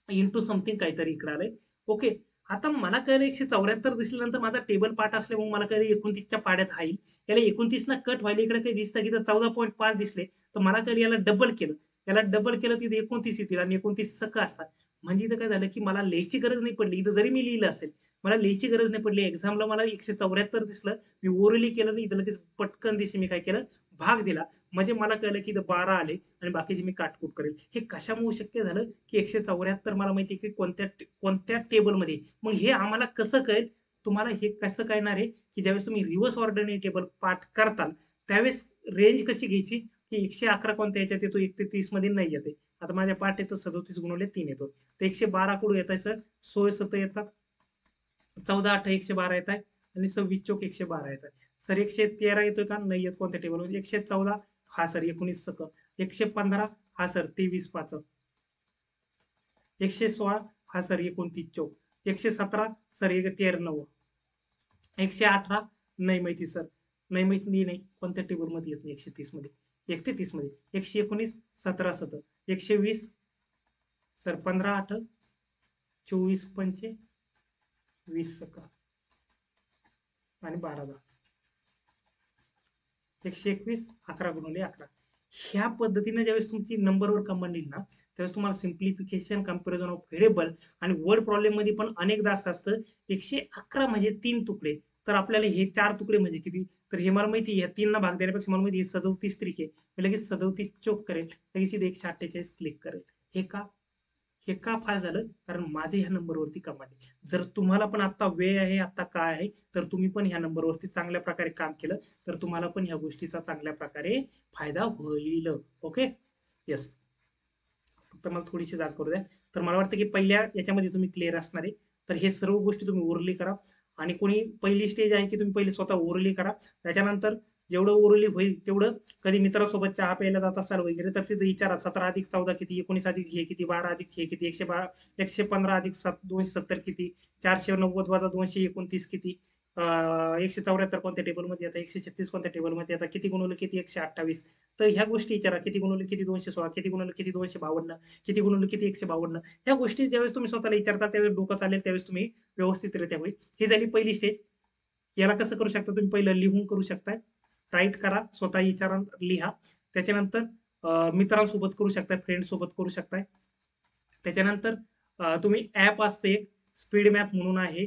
इंटू समथिंग काहीतरी इकडे आलंय. ओके. आता मला कळलं 174 दिसल्यानंतर माझा टेबल पाठ असल्यामुळे मला कळलं 29च्या पाड्यात राहील. याला 29 ना कट व्हायला इकडे काही दिसतं की 14.5 दिसले, तर मला कळलं याला डबल केलं. याला डबल केलं तिथे 29 येतील आणि 29 सक असतात. म्हणजे इथं काय झालं की मला लिहायची गरज नाही पडली. इथं जरी मी लिहिलं असेल, मला लिहायची गरज नाही पडली. एक्झामला मला 174 दिसलं. मी ओरली केलं नाही. इथं लगेच पटकन दिसे मी काय केलं? भाग दिला. म्हणजे मला कळलं की इथं 12 आले आणि बाकीचे मी काटकूट करेल. हे कशामुळे शक्य झालं? की 174 मला माहिती आहे की कोणत्या टेबलमध्ये. मग हे आम्हाला कसं कळेल? तुम्हाला हे कसं कळणार आहे की ज्यावेळेस तुम्ही रिव्हर्स ऑर्डरने टेबल पाठ करताल, त्यावेळेस रेंज कशी घ्यायची की 111 कोणत्या याच्यात येतो? 1 ते 30 मध्ये नाही येते. आता माझ्या पाठ येतं 37 गुणिले 3 येतो. तर 112 कुठून येत आहे सर? 16 7 येतात. 14 8 112 येत आहे आणि 26 चोक 112 येत आहे. सर 113 येतोय का? नाही येत कोणत्या टेबलमध्ये? 114 हा सर 19 सक. 115 हा सर 23 पाच. 116 हा सर 29 चौक. 117 सर 13 9. 118 नाही माहिती सर. नाही माहिती नाही. कोणत्या टेबल मध्ये येत नाही 130 मध्ये? 1 ते 30 मध्ये. 119 17 7. 120 सर 15 8 24 पंचे 20 सका आणि 12 10. 121 11 गुणिले 11. ह्या पद्धतीने ज्यावेळेस तुमची नंबरवर कमांड येईल ना, त्यावेळेस तुम्हाला सिम्प्लिफिकेशन, कंपॅरिझन ऑफ व्हेरिएबल आणि वर्ड प्रॉब्लेम मध्ये पण अनेकदा असं असतं 111 म्हणजे 3 तुकडे. तर आपल्याला हे 4 तुकडे म्हणजे किती? तर हे मला माहिती आहे. या 3 ना भाग देण्यापेक्षा मला माहिती आहे 37 त्रिके. मी लगेच 37 चोक करेल. लगेच इथे 148 क्लिक करेल. हे का? हे का फास्ट झालं? कारण माझे ह्या नंबरवरती कमांड आहे. जर तुम्हाला पण आता वेळ आहे, आता काय आहे, तर तुम्ही पण ह्या नंबरवरती चांगल्या प्रकारे काम केलं, तर तुम्हाला पण ह्या गोष्टीचा चांगल्या प्रकारे फायदा होईल. ओके. येस. फक्त मला थोडीशी जाग करू द्या. तर मला वाटतं की पहिल्या याच्यामध्ये तुम्ही क्लिअर असणार आहे. तर हे सर्व गोष्टी तुम्ही ओरली करा. आणि कोणी पहिली स्टेज आहे की तुम्ही पहिले स्वतः ओरली करा. त्याच्यानंतर जेवढं ओरली होईल तेवढं कधी मित्रासोबत चहा प्यायला जात असाल वगैरे तर तिथे विचारा 17+14 किती? 19 अधिक हे किती? 12 अधिक हे किती? 115 अधिक 270 किती? 490 वजा 229 किती? 174 कोणत्या टेबलमध्ये येतात? 136 कोणत्या टेबलमध्ये येतात? किती गुणवलं किती? 128. तर ह्या गोष्टी विचारा. किती गुणवलं किती? 216. किती गुणवलं किती? 252. किती गुणवलं किती? 152. ह्या गोष्टी ज्यावेळेस तुम्ही स्वतःला विचारता त्यावेळेस डोकं चालेल, त्यावेळेस तुम्ही व्यवस्थितरित्या होईल. ही झाली पहिली स्टेज. याला कसं करू शकता तुम्ही? पहिलं लिहून करू शकताय. राईट करा. स्वतः विचारा, लिहा. त्याच्यानंतर मित्रांसोबत करू शकताय, फ्रेंड सोबत करू शकताय. त्याच्यानंतर तुम्ही ऍप असते एक स्पीड मॅप म्हणून आहे.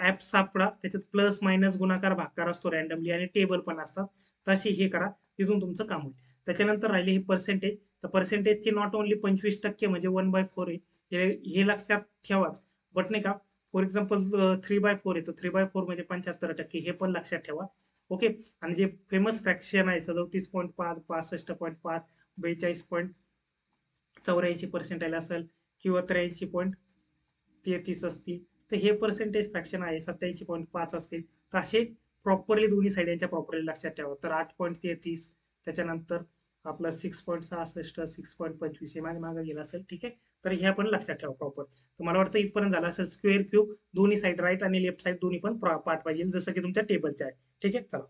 ऍप सापडा. त्याच्यात प्लस मायनस गुणाकार भागाकार असतो रॅन्डमली आणि टेबल पण असतात. तशी हे करा. तिथून तुमचं काम होईल. त्याच्यानंतर राहिले हे पर्सेंटेज. तर पर्सेंटेजची नॉट ओन्ली 25% म्हणजे 1/4 आहे. हे लक्षात ठेवाच. बट नाही का फॉर एक्झाम्पल 3/4 येतो. 3/4 म्हणजे 75%. हे पण लक्षात ठेवा. ओके. आणि जे फेमस फ्रॅक्शन आहे 37.5 65.5 42.84% असेल किंवा 83.33 असतील, तर हे पर्सेंटेज फ्रॅक्शन आहे 87.5 असतील. तर असे प्रॉपरली दोन्ही साईड यांच्या प्रॉपरली लक्षात ठेवा. तर 8.33 त्याच्यानंतर आपलं 6.66 6.25 हे माझ्या मागे गेलं असेल. ठीक आहे. तर ह्या पण लक्षात ठेवा प्रॉपर. तर मला वाटतं इथपर्यंत झालं असेल. स्क्वेअर क्यूब दोन्ही साईड राईट आणि लेफ्ट साईड दोन्ही पण पाठ पाहिजे जसं की तुमच्या टेबलच्या आहे. ठीक आहे. चला.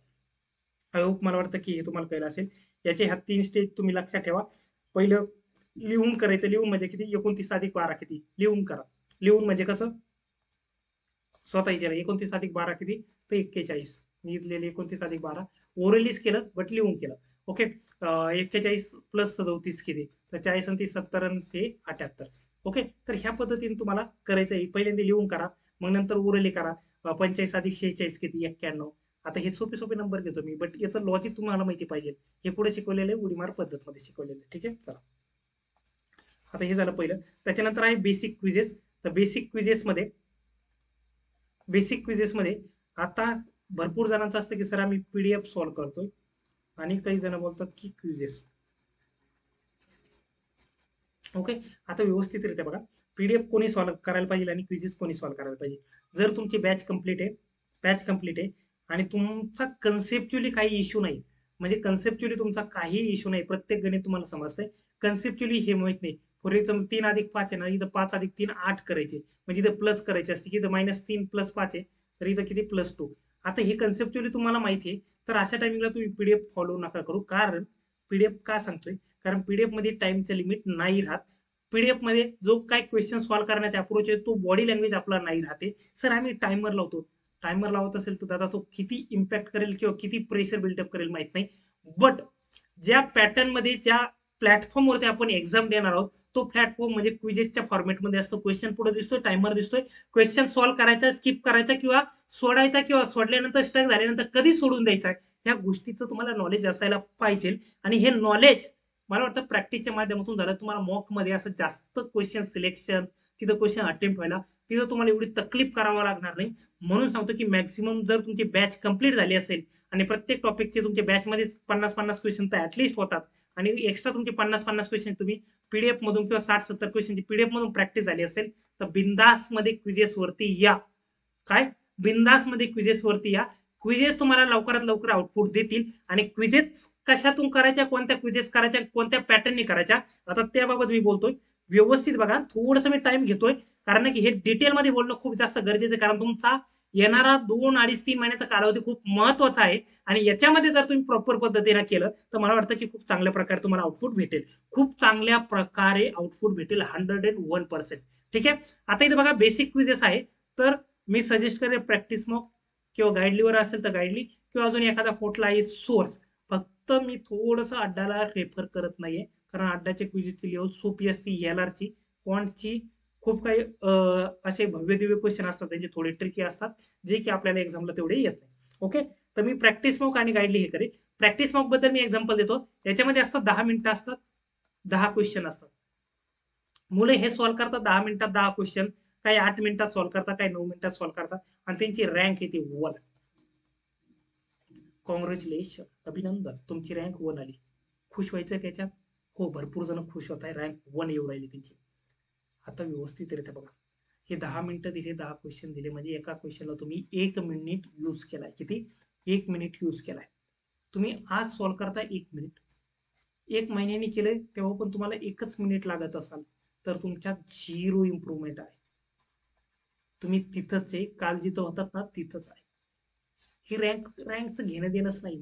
आय होप मला वाटतं की हे तुम्हाला कळलं असेल. याचे ह्या 3 स्टेज तुम्ही लक्षात ठेवा. पहिलं लिहून करायचं. लिहून म्हणजे किती? 29 अधिक 12 किती? लिहून करा. लिहून म्हणजे कसं? स्वतः विचारा 29 अधिक 12 किती? तर 41. मी लिहिलेले 29 अधिक 12 ओरलीच केलं बट लिहून केलं. ओके. 41 प्लस 37 किती? तर 40 आणि 30 70 आणि 78. ओके, तर ह्या पद्धतीने तुम्हाला करायचं आहे. पहिल्यांदा लिहून करा, मग नंतर उरली करा. 45 अधिक 46 किती 91. आता हे सोपे सोपे नंबर घेतो मी, बट याचं लॉजिक तुम्हाला माहिती पाहिजे. हे पुढे शिकवलेलं आहे, उडी मार पद्धतमध्ये शिकवलेलं आहे. ठीक आहे, चला. आता हे झालं पहिलं. त्याच्यानंतर आहे बेसिक क्विजेस. तर बेसिक क्विजेसमध्ये आता भरपूर जणांचं असतं की सर आम्ही पीडीएफ सॉल्व्ह करतोय, आणि काही जण बोलतात की क्विजेस. ओके, आता व्यवस्थितरित्या बघा, पीडीएफ कोणी सॉल्व्ह करायला पाहिजे आणि क्विजेस कोणी सॉल्व्ह करायला पाहिजे. जर तुमची बॅच कंप्लीट आहे आणि तुमचा कन्सेप्च्युअली काही इश्यू नाही, म्हणजे कन्सेप्च्युअली तुमचा काही इश्यू नाही, प्रत्येक गणित तुम्हाला समजतंय, कन्सेप्च्युअली हे माहित नाही. फॉर एक्झाम्पल 3+5 आहे ना, इथं 5+3 8 करायचे, म्हणजे इथं प्लस करायचे असते, की इथं -3 + 5 आहे, तर इथं किती +2. आता हे कन्सेप्च्युअली तुम्हाला माहिती आहे, तर अशा टायमिंगला तुम्ही पीडीएफ फॉलो नका करू. कारण पीडीएफ का सांगतोय, कारण पीडीएफ मध्ये टाइमचं लिमिट नाही राहत. पीडीएफ मध्ये जो काय क्वेश्चन सॉल्व्ह करण्याचा अप्रोच आहे तो बॉडी लँग्वेज आपला नाही राहते. सर आम्ही टायमर लावतो, टायमर लावत असेल तर दादा तो किती इम्पॅक्ट करेल किंवा किती प्रेशर बिल्डअप करेल माहित नाही. बट ज्या पॅटर्न मध्ये ज्या प्लॅटफॉर्मवरती आपण एक्झाम देणार आहोत, तो प्लॅटफॉर्म म्हणजे क्विजेसच्या फॉर्मॅटमध्ये असतो. क्वेश्चन पुढे दिसतोय, टायमर दिसतोय, क्वेश्चन सॉल्व्ह करायचा, स्किप करायचा किंवा सोडायचा, किंवा सोडल्यानंतर स्टक झाल्यानंतर कधी सोडून द्यायचा, ह्या गोष्टीचं तुम्हाला नॉलेज असायला पाहिजे. आणि हे नॉलेज मला वाटतं प्रॅक्टिसच्या माध्यमातून झालं. तुम्हाला मॉक मध्ये असं जास्त क्वेश्चन सिलेक्शन, तिथं क्वेश्चन अटेम्प्ट व्हायला तिथं तुम्हाला एवढी तकलीफ करावं लागणार नाही. म्हणून सांगतो की मॅक्सिमम जर तुमची बॅच कंप्लीट झाली असेल आणि प्रत्येक टॉपिकचे तुमच्या बॅचमध्ये 50-50 क्वेश्चन तर ऍटलीस्ट होतात, आणि एक्स्ट्रा तुमचे 50-50 क्वेश्चन तुम्ही पीडीएफ मधून किंवा 60-70 क्वेश्चनची पीडीएफ मधून प्रॅक्टिस झाली असेल, तर बिंदास मध्ये क्विजेस वरती या. काय, बिंदास मध्ये क्विजेस वरती या. क्विजेस तुम्हाला लवकरात लवकर आउटपुट देतील. आणि क्विजेस कशातून करायच्या, कोणत्या क्विजेस करायच्या, कोणत्या पॅटर्नने करायच्या, आता त्याबाबत मी बोलतोय. व्यवस्थित बघा, थोडंसं मी टाइम घेतोय, कारण की हे डिटेलमध्ये बोलणं खूप जास्त गरजेचं आहे. कारण तुमचा येणारा 2, 2.5, 3 महिन्याचा कालावधी खूप महत्वाचा आहे, आणि याच्यामध्ये जर तुम्ही प्रॉपर पद्धतीने केलं तर मला वाटतं की खूप चांगल्या प्रकारे तुम्हाला आउटपुट भेटेल. खूप चांगल्या प्रकारे आउटपुट भेटेल 101%. ठीक आहे, आता इथे बघा बेसिक क्विजेस आहे, तर मी सजेस्ट करेन प्रॅक्टिस मॉक, किंवा गाईडलीवर असेल तर गाईडली, किंवा अजून एखादा कुठलाही सोर्स. फक्त मी थोडंसं अड्डाला रेफर करत नाहीये, कारण अड्डाच्या क्विजची लेवल सोपी असते, एलआरची क्वांटची खूप काही असे भव्य दिव्य क्वेश्चन असतात, त्यांचे थोडे ट्रिकी असतात, जे की आपल्याला एक्झामला तेवढे येत नाही. ओके, तर मी प्रॅक्टिस मॉक आणि गाईडली हे करेन. प्रॅक्टिस मॉक बद्दल मी एक्झाम्पल देतो. याच्यामध्ये असतात 10 मिनिटं असतात, 10 क्वेश्चन असतात. मुलं हे सॉल्व्ह करतात 10 मिनिटात 10 क्वेश्चन, काही 8 मिनिटात सॉल्व्ह करतात, काही 9 मिनिटात सॉल्व्ह करतात, आणि त्यांची रँक येते 1. कॉंग्रॅच्युलेशन, अभिनंदन, तुमची रँक 1 आली. खुश व्हायचं त्याच्यात? हो, भरपूर जण खुश होत आहे, रँक 1 येऊ राहिली त्यांची. आता व्यवस्थितरित्या बघा, हे 10 मिनिटं दिले, 10 क्वेश्चन दिले, म्हणजे एका क्वेश्चनला तुम्ही 1 मिनिट यूज केलाय. किती? 1 मिनिट यूज केलाय. तुम्ही आज सॉल्व्ह करता 1 मिनिट, 1 महिन्याने केले तेव्हा पण तुम्हाला 1 मिनिट लागत असाल, तर तुमच्यात झिरो इम्प्रुव्हमेंट आहे. तुम्ही तिथंच आहे, काल जिथं होतात ना तिथंच आहे. ही रँकचं घेणं देणंच नाही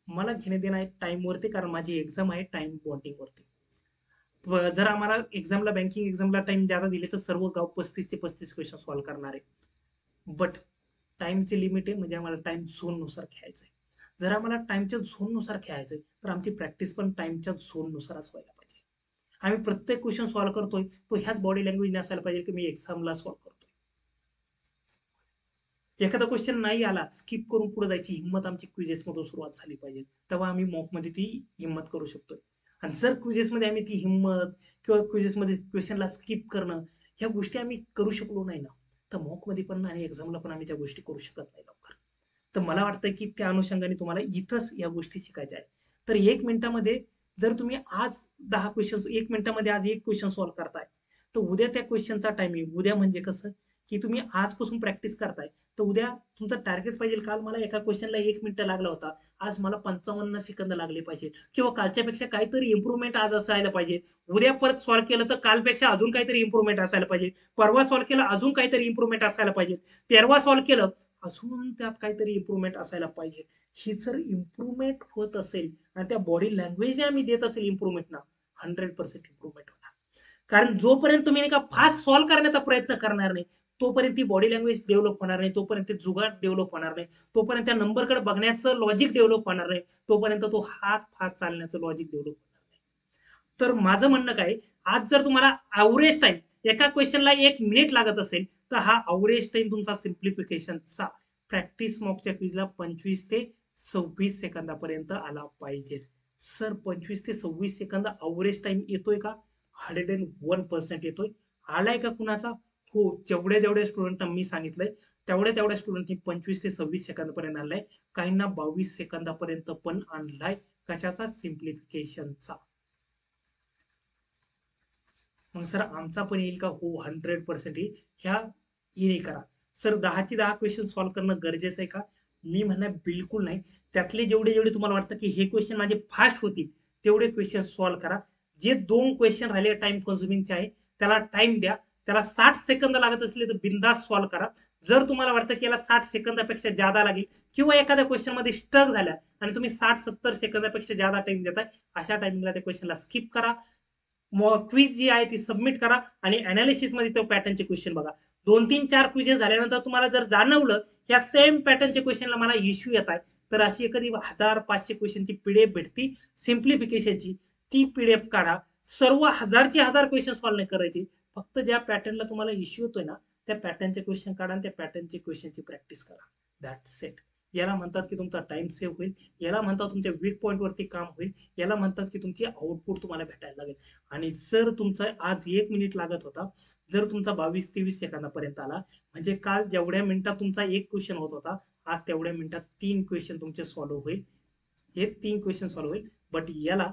मला घेणं देणं आहे टाइमवरती, कारण माझी एक्झाम आहे टाइम बॉन्डिंगवरती. जर आम्हाला एक्झामला, बँकिंग एक्झामला टाइम ज्यादा दिले तर सर्व गाव 35 ते 35 क्वेश्चन सॉल्व्ह करणार आहे. बट टाइमचे लिमिट आहे, म्हणजे आम्हाला टाइम झोन नुसार खेळायचं आहे. जर आम्हाला टाइमच्या झोन नुसार खेळायचंय, तर आमची प्रॅक्टिस पण टाइमच्या झोन नुसारच व्हायला पाहिजे. आम्ही प्रत्येक क्वेश्चन सॉल्व्ह करतोय तो ह्याच बॉडी लँग्वेज असायला पाहिजे की मी एक्झामला सॉल्व्ह करतोय. एखादा क्वेश्चन नाही आला, स्किप करून पुढे जायची हिंमत आमची क्विजेस मधून सुरुवात झाली पाहिजे, तेव्हा आम्ही मॉक मध्ये ती हिंमत करू शकतोय. आणि जर क्विजेस मध्ये आम्ही ती हिंमत, किंवा क्विजेस मध्ये क्वेश्चनला स्किप करणं, ह्या गोष्टी आम्ही करू शकलो नाही ना, तर मॉक मध्ये पण आणि एक्झामला पण आम्ही त्या गोष्टी करू शकत नाही लवकर. तर मला वाटतं की त्या अनुषंगाने तुम्हाला इथंच या गोष्टी शिकायच्या आहेत. तर 1 मिनिटामध्ये जर तुम्ही आज 10 क्वेश्चन, 1 मिनिटामध्ये आज एक क्वेश्चन सॉल्व्ह करताय, तर उद्या त्या क्वेश्चनचा टायमिंग, उद्या म्हणजे कसं की तुम्ही आजपासून प्रॅक्टिस करताय, तर उद्या तुमचं टार्गेट पाहिजे, काल मला एका क्वेश्चनला 1 मिनिट लागला होता, आज मला 55 सेकंद लागले पाहिजे, किंवा कालच्यापेक्षा काहीतरी इम्प्रुव्हमेंट आज असायला पाहिजे. उद्या परत सॉल्व्ह केलं तर कालपेक्षा अजून काहीतरी इम्प्रुव्हमेंट असायला पाहिजे. परवा सॉल्व्ह केलं अजून काहीतरी इम्प्रुव्हमेंट असायला पाहिजे. तेरवा सॉल्व्ह केलं अजून त्यात काहीतरी इम्प्रुव्हमेंट असायला पाहिजे. ही जर इम्प्रुव्हमेंट होत असेल आणि त्या बॉडी लँग्वेजने आम्ही देत असेल इम्प्रुव्हमेंट ना, 100% इम्प्रुव्हमेंट होणार. कारण जोपर्यंत तुम्ही नाही का फास्ट सॉल्व्ह करण्याचा प्रयत्न करणार नाही, तोपर्यंत ती बॉडी लँग्वेज डेव्हलप होणार नाही, तोपर्यंत ते जुगाड डेव्हलप होणार नाही, तोपर्यंत त्या नंबरकडे बघण्याचं लॉजिक डेव्हलप होणार नाही, तोपर्यंत तो हात फास्ट चालण्याचं लॉजिक डेव्हलप होणार नाही. तर माझं म्हणणं काय, आज जर तुम्हाला ॲव्हरेज टाईम एका क्वेश्चनला 1 मिनिट लागत असेल, तर हा ॲव्हरेज टाईम तुमचा सिम्प्लिफिकेशनचा प्रॅक्टिस मॉकच्या क्विजला 25 ते 26 सेकंदापर्यंत आला पाहिजे. सर 25 ते 26 सेकंद ॲव्हरेज टाईम येतोय का? 101% येतोय. आलाय का कुणाचा? हो, जेवढ्या स्टुडंटना मी सांगितलंय, तेवढ्या स्टुडंटनी 25 ते 26 सेकंदापर्यंत आणलाय. काहींना 22 सेकंदापर्यंत पण आणलाय. कशाचा? सिम्प्लिफिकेशनचा. मग सर आमचा पण येईल का? हो, 100% येईल. हे करा. सर 10ची 10 क्वेश्चन सॉल्व्ह करणं गरजेचं आहे का? मी म्हणणार बिलकुल नाही. त्यातले जेवढे तुम्हाला वाटतं की हे क्वेश्चन माझे फास्ट होतील, तेवढे क्वेश्चन सॉल्व्ह करा. जे 2 क्वेश्चन राहिले टाइम कन्झ्युमिंगचे आहे, त्याला टाइम द्या. त्याला 60 सेकंद लागत असले तर बिंदास सॉल्व्ह करा. जर तुम्हाला वाटतं की याला 60 सेकंदापेक्षा जादा लागेल किंवा एखाद्या क्वेश्चन मध्ये स्टक झाल्या आणि तुम्ही 60-70 सेकंदापेक्षा जादा टाइम देताय, अशा टाइमिंगला त्या क्वेश्चनला स्किप करा. क्विज जी आहे ती सबमिट करा आणि अनालिसिस मध्ये तो पॅटर्नचे क्वेश्चन बघा. 2-3-4 क्विजेस झाल्यानंतर तुम्हाला जर जाणवलं या सेम पॅटर्नचे क्वेश्चनला मला इश्यू येत आहे, तर अशी एखादी 1000-500 क्वेश्चनची पीडीएफ भेटती सिम्प्लिफिकेशनची. ती पीडीएफ काढा. सर्व 1000 क्वेश्चन सॉल्व्ह नाही करायची. फक्त ज्या पॅटर्नला तुम्हाला इश्यू होतोय ना, त्या पॅटर्नचे क्वेश्चन काढा आणि त्या पॅटर्नचे क्वेश्चनची प्रॅक्टिस करा. That's it. याला म्हणतात की तुमचा टाइम सेव्ह होईल. याला म्हणतात तुमच्या वीक पॉईंट वरती काम होईल. याला म्हणतात की तुमची आउटपुट तुम्हाला भेटायला लागेल. आणि जर तुमचा आज 1 मिनिट लागत होता, जर तुमचा 22-23 सेकंदापर्यंत आला, म्हणजे काल जेवढ्या मिनिटात तुमचा एक क्वेश्चन होत होता, आज तेवढ्या मिनिटात 3 क्वेश्चन तुमचे सॉल्व्ह होईल. हे 3 क्वेश्चन सॉल्व्ह होईल. बट याला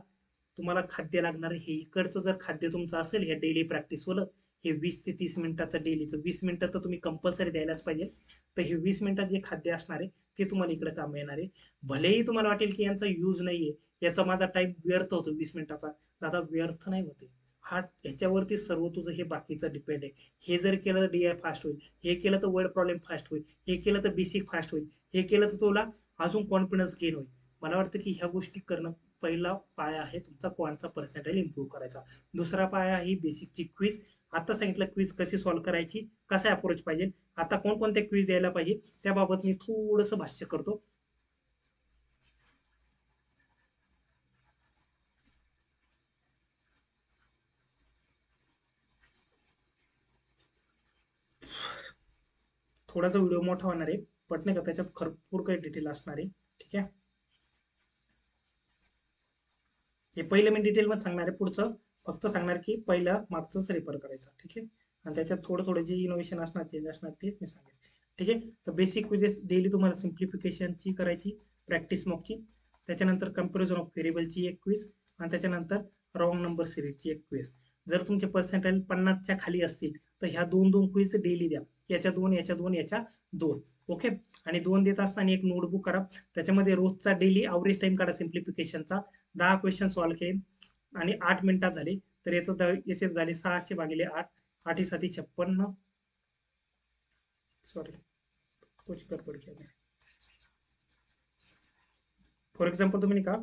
तुम्हाला खाद्य लागणार. हे इकडचं जर खाद्य तुमचं असेल या डेली प्रॅक्टिसवर, हे 20 ते 30 मिनिटाचं डेलीचं 20 मिनिटं तर तुम्ही कंपल्सरी द्यायलाच पाहिजे. तर हे 20 मिनिटात जे खाद्य असणार आहे ते तुम्हाला इकडे काम येणार आहे. भलेही तुम्हाला वाटेल की यांचा यूज नाहीये, याचा माझा टाइम व्यर्थ होतो 20 मिनिटाचा. दादा व्यर्थ नाही होते. हा ह्याच्यावरती सर्व तुझं हे बाकीचं डिपेंड आहे. हे जर केलं तर डीआय फास्ट होईल, हे केलं तर वर्ड प्रॉब्लेम फास्ट होईल, हे केलं तर बेसिक फास्ट होईल, हे केलं तर तुला अजून कॉन्फिडन्स गेन होईल. मला वाटतं की ह्या गोष्टी करणं पहिला पाया आहे तुमचा क्वांटचा पर्सेंटाईल इम्प्रूव्ह करायचा. दुसरा पाया आहे बेसिकची क्विज. आता सांगितलं क्विज कशी सॉल्व्ह करायची, कसा अप्रोच पाहिजे, आता कोणकोणते क्विज द्यायला पाहिजे त्याबाबत मी थोडंसं भाष्य करतो. थोडासा व्हिडिओ मोठा होणार आहे, पण नाही का त्याच्यात भरपूर काही डिटेल असणार आहे. ठीक आहे. हे पहिले मी डिटेल मध्ये सांगणार आहे, पुढचं फक्त सांगणार की पहिल्या मागचंच रेफर करायचं. ठीक आहे. आणि त्याच्यात थोडं थोडं जे इनोव्हेशन असणार चेंज असणार ते मी सांगेन. ठीक आहे. तर बेसिक क्विजेस डेली तुम्हाला सिम्प्लिफिकेशनची करायची, प्रॅक्टिस मॉकची, त्याच्यानंतर कम्पॅरिझन ऑफ व्हेरिएबलची एक क्विज, आणि त्याच्यानंतर रॉंग नंबर सिरीजची एक क्विज. जर तुमचे पर्सेंटाईल 50च्या खाली असतील तर ह्या 2-2 क्विज डेली द्या. याच्या 2, याच्या 2, याच्या 2. ओके. आणि 2 देत असताना एक नोटबुक करा. त्याच्यामध्ये रोजचा डेली ॲव्हरेज टाइम काढा सिम्प्लिफिकेशनचा. 10 क्वेश्चन सॉल्व्ह केले आणि 8 मिनिटात झाले, तर याचे झाले 600 भागिले 8, 8 7 56. सॉरी, कुछ गडबड किया मैंने. फॉर एक्झाम्पल तुम्ही का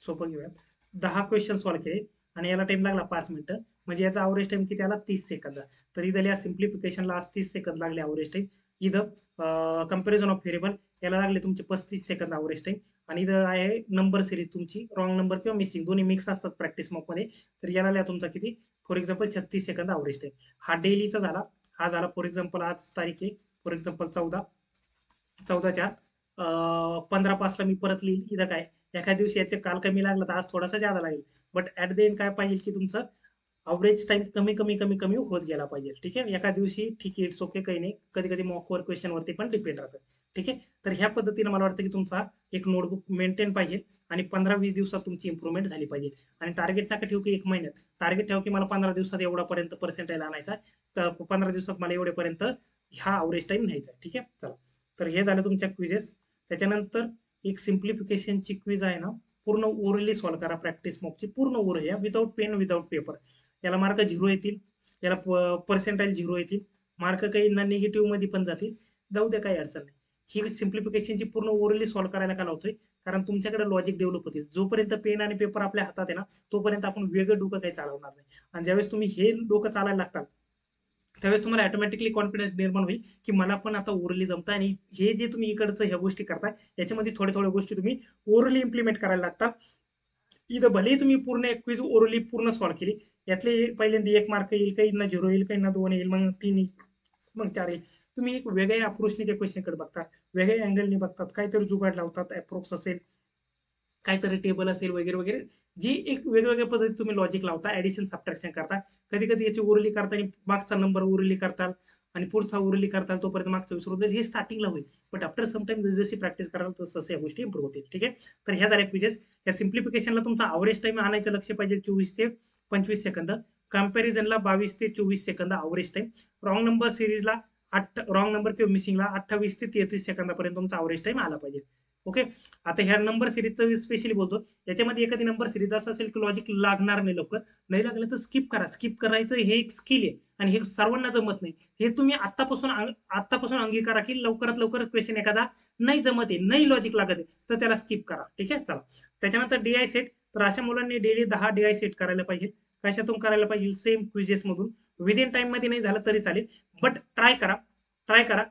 सोपं घेऊया, 10 क्वेश्चन सॉल्व्ह केले आणि याला टाइम लागला 5 मिनिटं, म्हणजे याचा अवरेज टाइम किती आला? 30 सेकंद. तर इथं या सिम्प्लिफिकेशनला आज 30 सेकंद लागले अवरेज टाइम. इथं कंपॅरिझन ऑफ व्हेरिएबल याला लागले तुमचे 35 सेकंद अवरेज टाइम. आणि इथं आहे नंबर सिरीज तुमची रॉंग नंबर किंवा मिसिंग दोन्ही मिक्स असतात प्रॅक्टिस मॉक मध्ये, तर याला लिहा तुमचा किती? For example 36 second average time. हा डेलीचा झाला. हा झाला फॉर एक्झाम्पल आज तारीख आहे फॉर एक्झाम्पल 14/4. 15/5 मी परत लिहिल. इथं काय एखाद्या दिवशी याचे काल कमी लागलं तर आज थोडासा जादा लागेल. बट ऍट द एंड काय पाहिजे की तुमचं अवरेज टाइम कमी कमी कमी कमी होत गेला पाहिजे. ठीक आहे. एका दिवशी ठीक आहे, इट्स ओके, काही नाही. कधी कधी मॉकवर क्वेश्चन वरती पण डिपेंड राहतं. ठीक आहे. तर ह्या पद्धतीने मला वाटतं की तुमचा एक नोटबुक मेंटेन पाहिजे आणि 15-20 दिवसात तुमची इम्प्रुव्हमेंट झाली पाहिजे. आणि टार्गेट नका ठेवू की 1 महिन्यात, टार्गेट ठेवा की मला 15 दिवसात एवढापर्यंत पर्सेंटाईल आणायचा, तर 15 दिवसात मला एवढेपर्यंत ह्या अवरेज टाइम न्यायचा. ठीक आहे. चला, तर हे झालं तुमच्या क्विजेस. त्याच्यानंतर एक सिम्प्लिफिकेशनची क्विज आहे ना, पूर्ण ओरली सॉल्व्ह करा प्रॅक्टिस मॉकची, पूर्ण orally, without pen without paper. याला मार्क 0 येतील, याला पर्सेंटाईल 0 येतील, मार्क काही ना निगेटिव्ह मध्ये पण जातील. जाऊ दे, काही अडचण नाही. ही सिम्प्लिफिकेशनची पूर्ण ओरली सॉल्व्ह करायला का लावतोय? कारण तुमच्याकडे लॉजिक डेव्हलप होतील. जोपर्यंत पेन आणि पेपर आपल्या हातात आहे ना, तोपर्यंत आपण वेगळं डोकं काही चालवणार नाही. आणि ज्यावेळेस तुम्ही हे डोकं चालायला लागतात, त्यावेळेस तुम्हाला ऑटोमॅटिकली कॉन्फिडन्स निर्माण होईल की मला पण आता ओरली जमतं. आणि हे जे तुम्ही इकडचं ह्या गोष्टी करताय, याच्यामध्ये थोड्या थोड्या गोष्टी तुम्ही ओरली इम्प्लिमेंट करायला लागतात. इथं भलेही तुम्ही पूर्ण एक क्विज ओरली पूर्ण सॉल्व्ह केली, यातले पहिल्यांदा 1 मार्क येईल, काहींना 0 येईल, काहींना 2 येईल, मग 3 येईल, मग 4 येईल. तुम्ही एक वेगळ्या अप्रोचने त्या क्वेश्चनकडे बघता, वेगळ्या अँगलने बघतात, काहीतरी जुगाड लावतात, अप्रोक्स असेल, काहीतरी टेबल असेल वगैरे वगैरे, जी एक वेगवेगळ्या पद्धती तुम्ही लॉजिक लावता, ऍडिशन सबट्रॅक्शन करता. कधी कधी याची उरली करता आणि मागचा नंबर उरली करताल आणि पुढचा उरली करताल, तोपर्यंत मागचा विसरून जाईल, हे स्टार्टिंगला होईल. बट आफ्टर समटाइम जशी प्रॅक्टिस कराल तसं या गोष्टी इम्प्रूव्ह होतील. ठीक आहे, तर ह्या झाल्या क्विजेस. या सिम्प्लिफिकेशनला तुमचा अवरेज टाइम आणायचं लक्ष पाहिजे 24 ते 25 सेकंद, कंपॅरिझनला 22 ते 24 second average time, wrong number सिरीजला रॉंग नंबर किंवा मिसिंगला 28 ते 33 सेकंदापर्यंत तुमचा अवरेज टाइम आला पाहिजे. ओके, आता ह्या नंबर सिरीजचं स्पेशली बोलतो. याच्यामध्ये एखादी नंबर सिरीज असं असेल की लॉजिक लागणार नाही, लवकर नाही लागलं तर स्किप करा. स्किप करायचं हे एक स्किल आहे आणि हे सर्वांना जमत नाही. हे तुम्ही आत्तापासून अंगीकारा की लवकरात लवकर क्वेश्चन एखादा नाही जमत आहे, नाही लॉजिक लागत आहे, तर त्याला स्किप करा. ठीक आहे, चला. त्याच्यानंतर डीआय सेट. तर अशा मुलांनी डेली 10 डीआय सेट करायला पाहिजे. कशातून करायला पाहिजे? सेम क्विजेस मधून. विदिन टाइम मध्ये नाही झालं तरी चालेल, बट ट्राय करा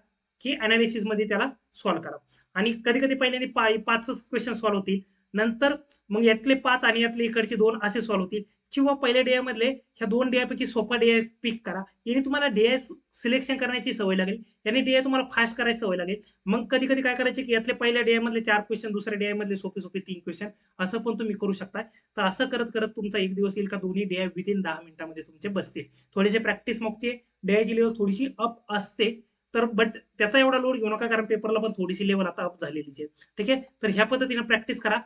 की अनालिसिस मध्ये त्याला सॉल्व्ह करा. आणि कधी कधी पहिल्यांदा 5च क्वेश्चन सॉल्व्ह होतील, नंतर मग यातले 5 आणि यातले इकडचे 2 असे सॉल्व्ह होतील. किंवा पहिल्या डीआय मधले ह्या 2 डीआय पैकी सोपा डीआय पिक करा. याने तुम्हाला डीआय सिलेक्शन करण्याची सवय लागेल, याने डीआय तुम्हाला फास्ट करायची सवय लागेल. मग कधी कधी काय करायचे की यातले पहिल्या डीआय मधले 4 क्वेश्चन, दुसऱ्या डीआय मधले सोपे सोपे 3 क्वेश्चन, असं पण तुम्ही करू शकता. तर असं करत करत तुमचा एक दिवस येईल का दोन्ही डीआय विदिन 10 मिनिटांमध्ये तुमचे बसतील. थोडेसे प्रॅक्टिस मागते, डीआयची लेवल थोडीशी अप असते, तर बट त्याचा एवढा लोड घेऊ नका, कारण पेपरला पण थोडीशी लेवल आता अप झालेली आहे. ठीक आहे, तर ह्या पद्धतीने प्रॅक्टिस करा.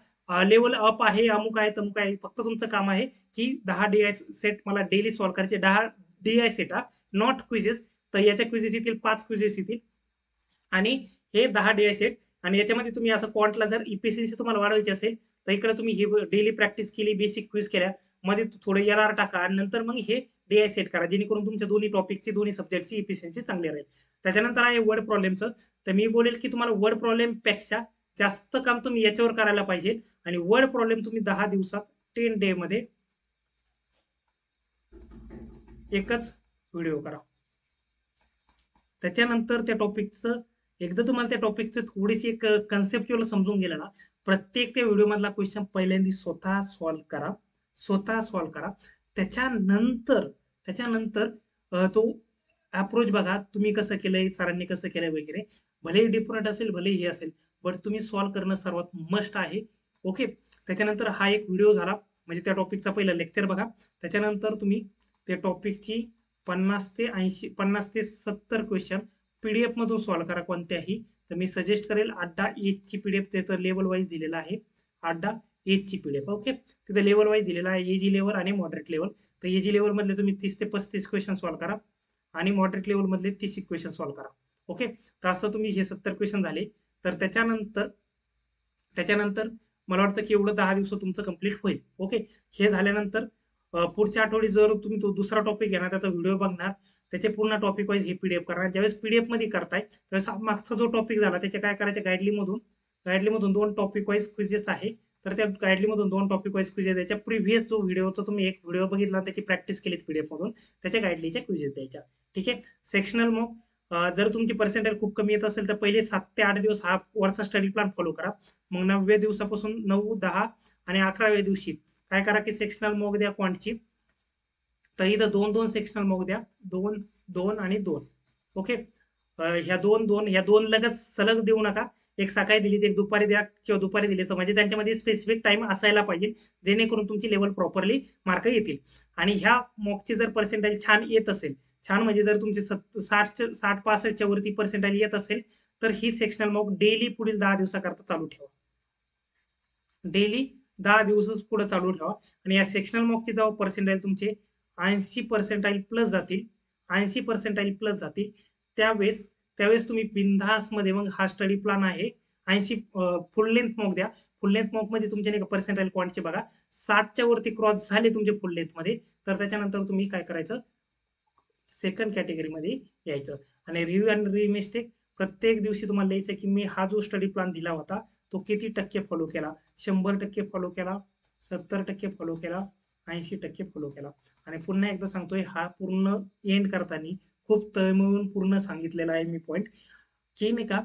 लेवल अप आहे, अमुक आहे, तमुक आहे, फक्त तुमचं काम आहे की 10 डीआय सेट मला डेली सॉल्व्ह करायचे. 10 डीआय सेट हा, नॉट क्विजेस. तर याच्या क्विजेस येतील 5 क्विजेस येतील आणि हे 10 डीआय सेट. आणि याच्यामध्ये तुम्ही असं क्वांटला जर इफिशियन्सी तुम्हाला वाढवायची असेल, तर इकडे तुम्ही ही डेली प्रॅक्टिस केली, बेसिक क्विज केल्या, मध्ये थोडं एरआर टाका आणि नंतर मग हे डीआय सेट करा, जेणेकरून तुमच्या दोन्ही टॉपिकची, दोन्ही सब्जेक्टची इफिशियन्सी चांगली राहील. त्याच्यानंतर आहे वर्ड प्रॉब्लेमचं. तर मी बोलेल की तुम्हाला वर्ड प्रॉब्लेम पेक्षा जास्त काम तुम्ही याच्यावर करायला पाहिजे. आणि वर्ड प्रॉब्लेम तुम्ही 10 दिवसात, 10 डे मध्ये एकच व्हिडिओ करा. त्याच्यानंतर त्या टॉपिकचं, एकदा तुम्हाला त्या टॉपिकचं थोडीशी एक कन्सेप्च्युअल समजून गेलं ना, प्रत्येक त्या व्हिडिओ मधला क्वेश्चन पहिल्यांदा स्वतः सॉल्व्ह करा. स्वतः सॉल्व्ह करा. त्याच्यानंतर त्याच्यानंतर तो अप्रोच बघा, तुम्ही कसं केलंय, सरांनी कसं केलंय वगैरे. भलेही डिफरंट असेल, भलेही हे असेल, बट तुम्ही सॉल्व्ह करणं सर्वात मस्ट आहे. ओके, त्याच्यानंतर हा एक व्हिडिओ झाला, म्हणजे त्या टॉपिकचा पहिला लेक्चर बघा. त्याच्यानंतर तुम्ही त्या टॉपिकची 50 ते 70 क्वेश्चन पीडीएफ मधून सॉल्व्ह करा कोणत्याही. तर मी सजेस्ट करेल अड्डा एजची पीडीएफ, त्याचं लेवल वाईज दिलेलं आहे. अड्डा एजची पीडीएफ. ओके, तिथे लेवल वाईज दिलेला आहे, एजी लेवल आणि मॉडरेट लेवल. तर एजी लेवल मधले तुम्ही 30 ते 35 क्वेश्चन सॉल्व्ह करा आणि मॉडरेट लेवल मधले 30 क्वेश्चन सॉल्व्ह करा. ओके, तर असं तुम्ही हे 70 क्वेश्चन झाले. तर त्याच्यानंतर मला वाटतं की एवढं 10 दिवसात तुमचं कंप्लीट होईल. ओके, हे झाल्यानंतर पुढच्या आठवडी जर तुम्ही तो दुसरा टॉपिक घेणार, त्याचा व्हिडिओ बघणार, त्याचे पूर्ण टॉपिक वाईज हे पीडीएफ करणार. ज्यावेळेस पीडीएफ मध्ये करताय त्यावेळेस मागचा जो टॉपिक झाला त्याचे काय करायचे, गाईडलीमधून 2 टॉपिक वाईज क्विजेस आहे. तर त्या गाईडलीमधून 2 टॉपिक वाईज क्विजेस द्यायच्या. प्रिव्हियस जो व्हिडिओचा तुम्ही एक व्हिडिओ बघितला, त्याची प्रॅक्टिस केली पीडीएफ मधून, त्याच्या गाईडलीच्या क्विजेस द्यायच्या. ठीक आहे, सेक्शनल मग जर तुमची पर्सेंटेज खूप कमी येत असेल तर पहिले 7 ते 8 दिवस हा वरचा स्टडी प्लॅन फॉलो करा. मग 9व्या दिवसापासून 9, 10 आणि 11व्या दिवशी काय करा की सेक्शनल मॉक द्या क्वांटची. तर इथं 2-2 सेक्शनल मॉक द्या, 2, 2 आणि 2. ओके, ह्या 2 लगेच सलग देऊ नका. एक सकाळी दिली, एक दुपारी द्या किंवा दुपारी दिली, तर म्हणजे त्यांच्यामध्ये स्पेसिफिक टाइम असायला पाहिजे, जेणेकरून तुमची लेवल प्रॉपरली मार्क येतील. आणि ह्या मॉकची जर पर्सेंटाईल छान येत असेल, छान म्हणजे जर तुमचे 60-65च्या वरती पर्सेंटाईल येत असेल, तर ही सेक्शनल मॉक डेली पुढील 10 दिवसाकरता चालू ठेवा. डेली 10 दिवस पुढे चालू ठेवा. आणि या सेक्शनल मॉकची जेव्हा पर्सेंटाईल तुमचे 80% प्लस जातील, 80% प्लस जातील, त्यावेळेस तुम्ही बिंदास मध्ये, मग हा स्टडी प्लॅन आहे 80 फुल लेंथ मॉक द्या. फुल लेंथ मॉक मध्ये तुमचे नाही का पर्सेंटाईल क्वांटचे बघा 60च्या वरती क्रॉस झाले तुमचे फुल लेंथ मध्ये, तर त्याच्यानंतर तुम्ही काय करायचं, सेकंड कॅटेगरी मध्ये यायचं. आणि रिव्ह्यू अँड रिमिस्टेक प्रत्येक दिवशी तुम्हाला लिहायचं की मी हा जो स्टडी प्लॅन दिला होता तो किती टक्के फॉलो केला. 100% फॉलो केला, 70% फॉलो केला, 80% फॉलो केला. आणि पुन्हा एकदा सांगतोय, हा पूर्ण एंड करताना खूप तळमळून पूर्ण सांगितलेला आहे मी पॉईंट, की नाही का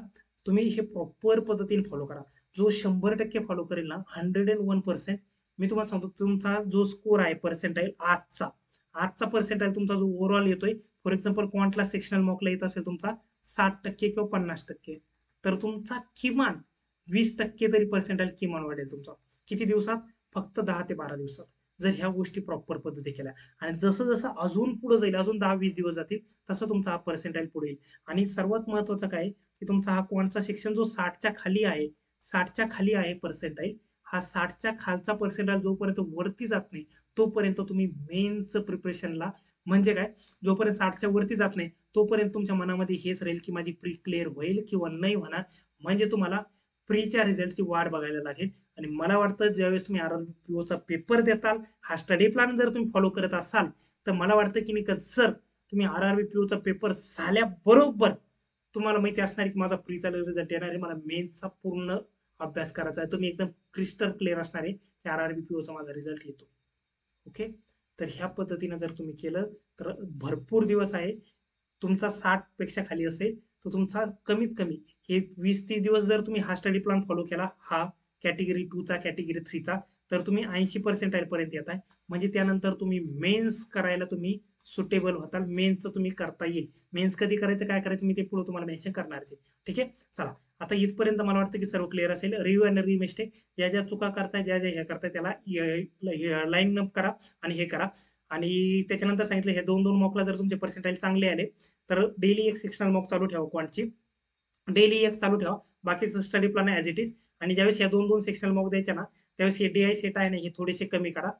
तुम्ही हे प्रॉपर पद्धतीने फॉलो करा. जो 100% फॉलो करेल ना, 101% मी तुम्हाला सांगतो तुमचा जो स्कोर आहे पर्सेंटाईल आजचा पर्सेंटाईल तुमचा जो ओव्हरऑल येतोय, फॉर एक्झाम्पल क्वांटला सेक्शनल मॉकला येत असेल तुमचा 60% किंवा 50%, तर तुमचा किमान 20% तरी पर्सेंटाईल किमान वाढेल तुमचा. किती दिवसात? फक्त 10 ते 12 दिवसात. जर ह्या गोष्टी प्रॉपर पद्धती केल्या आणि जसं जसं अजून पुढे जाईल, अजून 10-20 दिवस जातील, तसं तुमचा हा पर्सेंटाईल पुढे येईल. आणि सर्वात महत्वाचं काय की तुमचा हा क्वांटचा सेक्शन जो 60च्या खाली आहे, 60च्या खाली आहे पर्सेंटाईल, हा 60च्या खालचा पर्सेंटाईल जोपर्यंत वरती जात नाही तोपर्यंत तुम्ही मेन्सचं प्रिपरेशनला, म्हणजे काय, जोपर्यंत 60च्या वरती जात नाही तोपर्यंत तुमच्या मनामध्ये हेच राहील की माझी प्री क्लिअर होईल किंवा नाही होणार. म्हणजे तुम्हाला प्रीच्या रिझल्टची वाट बघायला लागेल. आणि मला वाटतं ज्यावेळेस तुम्ही आरआरबीपीओचा पेपर देताल, हा स्टडी प्लॅन जर तुम्ही फॉलो करत असाल, तर मला वाटतं की नाही जर तुम्ही आरआरबीपीओचा पेपर झाल्याबरोबर तुम्हाला माहिती असणार की माझा प्रीचा रिझल्ट येणार आहे, मला मेन्सचा पूर्ण अभ्यास करायचा आहे, तुम्ही एकदम क्रिस्टल क्लिअर असणार आहे की आरआरबीपीओचा माझा रिझल्ट येतो. ओके, तर ह्या पद्धतीने जर तुम्ही केलं तर भरपूर दिवस आहे. तुमचा 60 पेक्षा खाली असेल तर तुमचा कमीत कमी हे 20-30 दिवस जर तुम्ही हा स्टडी प्लॅन फॉलो केला, हा कॅटेगरी 2 चा, कॅटेगरी 3 चा, तर तुम्ही 80% पर्यंत येताय. म्हणजे त्यानंतर तुम्ही मेन्स करायला तुम्ही सुटेबल होताल. मेन्सचं तुम्ही करता येईल. मेन्स कधी करायचं, काय करायचं, मी ते पुढे तुम्हाला मेन्शन करणार आहे. ठीक आहे, चला आता इथपर्यंत मला वाटतं की सर्व क्लिअर असेल. रिव्ह्यू आणि रिमिस्टेक, ज्या ज्या चुका करताय, ज्या ज्या हे करताय, त्याला लाईन अप करा आणि हे करा. आणि त्याच्यानंतर सांगितलं हे 2-2 मॉकला जर तुमचे पर्सेंटाईल चांगले आले तर डेली एक सेक्शनल मॉक चालू ठेवा क्वांटची, डेली एक चालू ठेवा. बाकीचं study plan as it is. आणि ज्यावेळेस या 2-2 सेक्शनल मॉक द्यायचे ना, त्यावेळेस हे डीआय सेट आहे ना, हे थोडेसे कमी करा.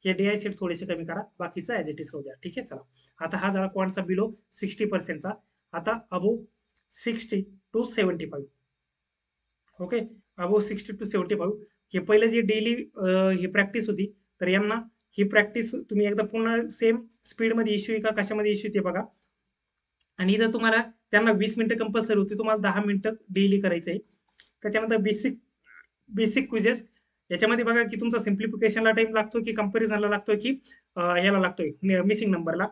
हे डीआय सेट थोडेसे कमी करा, बाकीचं ॲज इट इज राहू द्या. ठीक आहे, चला आता हा झाला क्वांटचा बिलो 60%चा. आता अबो 60 to 75. Okay, above 60 to 75. हे पहिलं जे डेली ही प्रॅक्टिस होती, तर यांना ही प्रॅक्टिस तुम्ही एकदा पुन्हा सेम स्पीडमध्ये इश्यू का कशामध्ये इश्यू ते बघा. आणि जर तुम्हाला त्यांना 20 मिनिटं कंपल्सरी होती, तुम्हाला 10 मिनिटं डेली करायचं आहे. त्याच्यानंतर बेसिक बेसिक क्विजेस, याच्यामध्ये बघा की तुमचा सिम्प्लिफिकेशनला टाइम लागतो की कंपॅरिझनला लागतो की याला लागतोय मिसिंग नंबरला.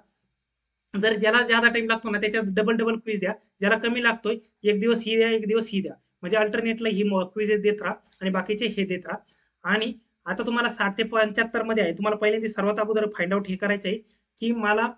जर ज्याला ज्यादा टाइम लागतो ना त्याच्यात डबल डबल क्विज द्या. ज्याला कमी लागतोय एक दिवस ही द्या, एक दिवस ही द्या. म्हणजे अल्टरनेटला ही क्विजेस देत राहा आणि बाकीचे हे देत राहा. आणि आता तुम्हाला 60 ते 75 मध्ये आहे. तुम्हाला पहिल्यांदा सर्वात अगोदर फाइंड आउट हे करायचं आहे की मला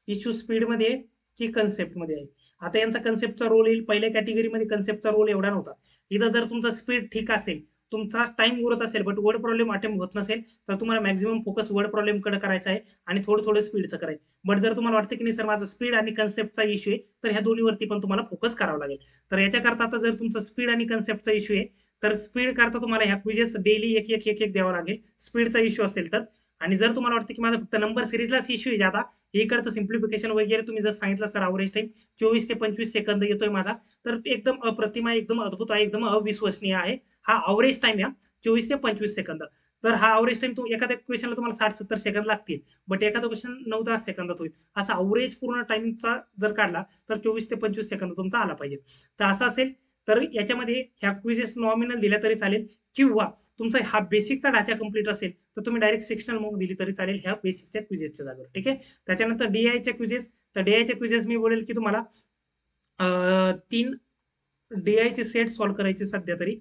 इश्यू स्पीडमध्ये आहे की कन्सेप्टमध्ये आहे. आता यांचा कन्सेप्टचा रोल येईल. पहिल्या कॅटेगरीमध्ये कन्सेप्टचा रोल एवढा नव्हता. इथं जर तुमचा स्पीड ठीक असेल, तुमचा टाइम उरत असेल, बट वर्ड प्रॉब्लेम अटेम्प्ट होत नसेल, तर तुम्हाला मॅक्झिमम फोकस वर्ड प्रॉब्लेम कडे करायचा आहे आणि थोडं थोडं स्पीडचं करायचं. बट जर तुम्हाला वाटतं की नाही सर माझा स्पीड आणि कन्सेप्टचा इश्यू आहे, तर ह्या दोन्हीवरती पण तुम्हाला फोकस करावा लागेल. तर याच्याकरता आता जर तुमचा स्पीड आणि कन्सेप्टचा इश्यू आहे, तर स्पीड करता तुम्हाला ह्या क्विजेस डेली एक एक एक एक द्यावा लागेल, स्पीडचा इश्यू असेल तर. आणि जर तुम्हाला वाटतं की माझा फक्त नंबर सिरीजलाच इश्यू आहे ज्यादा, इकडचं सिम्प्लिफिकेशन वगैरे तुम्ही जर सांगितलं सर अवरेज टाइम 24 ते 25 सेकंद येतोय माझा, तर एकदम अप्रतिम आहे, एकदम अद्भुत आहे, एकदम अविश्वसनीय आहे. हा अवरेज टाइम या 24 ते 25 सेकंद. तर हा अवरेज टाइम एखाद्या क्वेश्चनला तुम्हाला 60-70 सेकंद लागतील, बट एखादा क्वेश्चन 9-10 सेकंदात होईल. असा अवरेज पूर्ण टाइमचा जर काढला तर 24 ते 25 सेकंद तुमचा आला पाहिजे. तर असं असेल तर याच्यामध्ये ह्या क्विजेस नॉमिनल दिल्या तरी चालेल, किंवा तुमचा हा बेसिकचा ढाचा कंप्लीट असेल तर तुम्ही डायरेक्ट सेक्शनल मॉक दिली तरी चालेल ह्या बेसिकच्या क्विजेसच्या जागेवर. ठीक आहे, त्याच्यानंतर डीआयच्या क्विजेस, तर डीआयच्या क्विजेस मी बोलेल की तुम्हाला 3 डीआयचे सेट सॉल्व्ह करायचे सध्या तरी.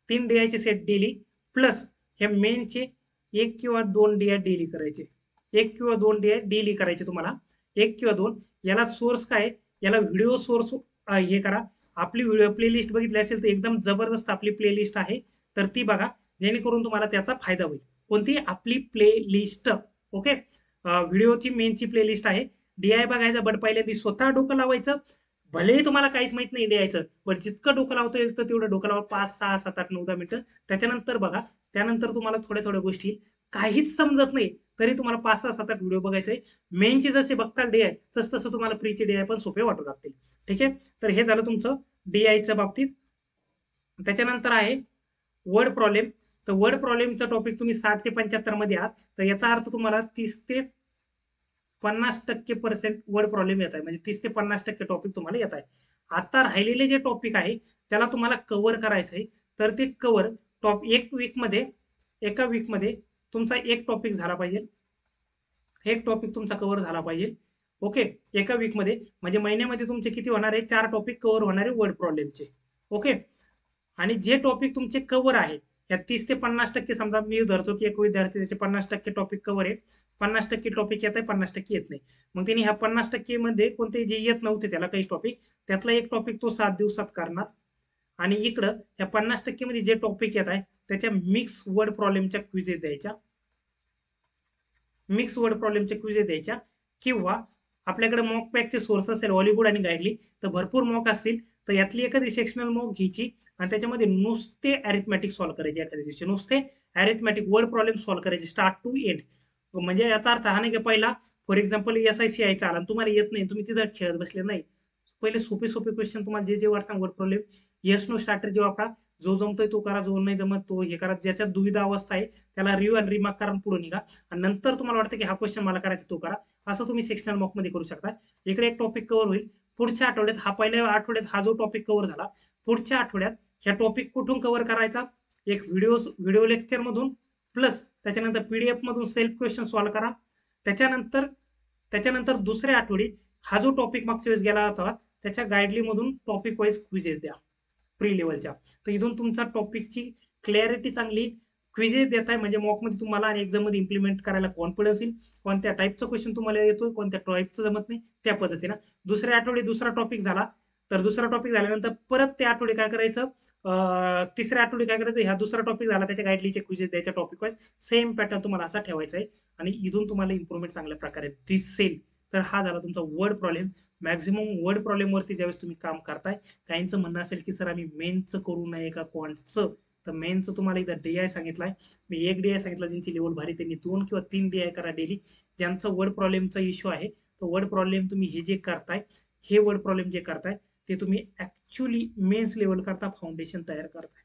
3 डीआयचे सेट डेली, प्लस हे मेनचे 1 किंवा 2 डीआय डेली करायचे. 1 किंवा 2 डीआय डेली करायचे तुम्हाला, 1 किंवा 2. याला सोर्स काय, याला व्हिडिओ सोर्स हे करा. आपली व्हिडिओ प्लेलिस्ट बघितली असेल तर एकदम जबरदस्त आपली प्लेलिस्ट आहे, तर ती बघा, जेणेकरून तुम्हाला त्याचा फायदा होईल. कोणती, आपली प्लेलिस्ट. ओके, व्हिडिओची मेनची प्लेलिस्ट आहे. डीआय बघायचा, बट पहिल्यांदा स्वतः डोकं लावायचं. भलेही तुम्हाला काहीच माहित नाही द्यायचं, पण जितकं डोकं लावता येईल तर तेवढं डोकं लावा, 5, 6, 7, 8, 9, 10 मिनिटं. त्याच्यानंतर बघा, त्यानंतर तुम्हाला थोड्या थोड्या गोष्टी काहीच समजत नाही तरी तुम्हाला 5, 6, 7, 8 व्हिडिओ बघायचे. मेनचे जसे बघताल डीआय, तस तसं तुम्हाला प्रीचे डीआय पण सोपे वाटू लागतील. ठीक आहे, तर हे झालं तुमचं डीआयच्या बाबतीत. त्याच्यानंतर आहे वर्ड प्रॉब्लेम. तर वर्ड प्रॉब्लेमचा टॉपिक तुम्ही 60 ते 75 मध्ये आहात, तर याचा अर्थ तुम्हाला 30 ते 50% वर्ड प्रॉब्लेम येत आहे, म्हणजे 30 ते 50% टॉपिक तुम्हाला येत आहे. आता राहिलेले जे टॉपिक आहे त्याला तुम्हाला कव्हर करायचं आहे. तर ते कव्हर एका वीकमध्ये तुमचा एक टॉपिक झाला पाहिजे, एक टॉपिक तुमचा कव्हर झाला पाहिजे. ओके, एका वीकमध्ये, म्हणजे महिन्यामध्ये तुमचे किती होणार आहे, 4 टॉपिक कव्हर होणार आहे वर्ड प्रॉब्लेमचे. ओके, आणि जे टॉपिक तुमचे कव्हर आहे या 30 ते 50% समजा मी धरतो की एक विद्यार्थी त्याचे 50% टॉपिक कव्हर आहे, 50% टॉपिक येत आहे, 50% येत नाही. मग त्यांनी ह्या 50% मध्ये कोणते जे येत नव्हते त्याला काही टॉपिक, त्यातला एक टॉपिक तो 7 दिवसात करणार. आणि इकडं ह्या 50% मध्ये जे टॉपिक येत आहे त्याच्या मिक्स वर्ड प्रॉब्लेमच्या क्विजेस द्यायच्या, मिक्स वर्ड प्रॉब्लेमच्या क्विजेस द्यायच्या. किंवा आपल्याकडे मॉक पॅकचे सोर्स असेल हॉलिवूड आणि गाईडली, तर भरपूर मॉक असतील, तर यातली एखादी सेक्शनल मॉक घ्यायची आणि त्याच्यामध्ये नुसते अरिथमॅटिक सॉल्व्ह करायचे एखाद्या दिवशी, नुसते अरिथमॅटिक वर्ड प्रॉब्लेम सॉल्व्ह करायचे स्टार्ट टू एंड. म्हणजे याचा अर्थ हा नाही की पहिला फॉर एक्झाम्पल SICI चा आला तुम्हाला येत नाही, तुम्ही तिथं खेळत बसले नाही. पहिले सोपे सोपे क्वेश्चन तुम्हाला जे वाटतात word problem, yes no strategy वापरा, जो जमतोय तो करा, जो नाही जमत तो हे करा, ज्याच्यात दुविधा अवस्था आहे त्याला रिव्ह्यू आणि रिमार्क करा, पुढे निघा. आणि नंतर तुम्हाला वाटतं की हा क्वेश्चन मला करायचा तो करा. असं तुम्ही सेक्शनल मॉक मध्ये करू शकता. इकडे एक टॉपिक कव्हर होईल, पुढच्या आठवड्यात हा पहिल्या आठवड्यात हा जो टॉपिक कव्हर झाला, पुढच्या आठवड्यात ह्या टॉपिक कुठून कव्हर करायचा, एक व्हिडिओ लेक्चर मधून, प्लस त्याच्यानंतर PDF मधून सेल्फ क्वेश्चन सॉल्व्ह करा. त्याच्यानंतर त्याच्यानंतर दुसऱ्या आठवडी हा जो टॉपिक मागच्या वेळेस गेला होता त्याच्या गाईडली मधून टॉपिक वाईज क्विजेस द्या प्री लेवलच्या. तर इथून तुमचा टॉपिकची क्लॅरिटी चांगली, क्विजेस देताय म्हणजे मॉकमध्ये तुम्हाला आणि एक्झाम मध्ये इम्प्लिमेंट करायला कॉन्फिडन्स येईल. कोणत्या टाईपचा क्वेश्चन तुम्हाला येतोय, कोणत्या टाईपचं जमत नाही, त्या पद्धतीनं. दुसऱ्या आठवडी दुसरा टॉपिक झाला, तर दुसरा टॉपिक झाल्यानंतर परत त्या आठवडी काय करायचं, तिसऱ्या आठवडी काय करायचं, ह्या दुसरा टॉपिक झाला त्याच्या गाईडलीचे क्विजेस द्यायच्या टॉपिक वाईज. सेम पॅटर्न तुम्हाला असा ठेवायचा आहे आणि इथून तुम्हाला इम्प्रुव्हमेंट चांगल्या प्रकारे दिसेल. तर हा झाला तुमचा word problem. Maximum word problem वरती ज्यावेळेस तुम्ही काम करताय, काहींचं म्हणणं असेल की सर आम्ही मेनचं करू नये का क्वांटचं, तर मेनचं तुम्हाला इथं DI सांगितलंय, मी एक DI सांगितलं, ज्यांची लेवल भारी त्यांनी 2 किंवा 3 DI करा डेली. ज्यांचं वर्ड प्रॉब्लेमचा इश्यू आहे, तो वर्ड प्रॉब्लेम तुम्ही हे जे करताय, हे वर्ड प्रॉब्लेम जे करताय ते तुम्ही ऍक्च्युली मेन्स लेवल करता फाउंडेशन तयार करताय.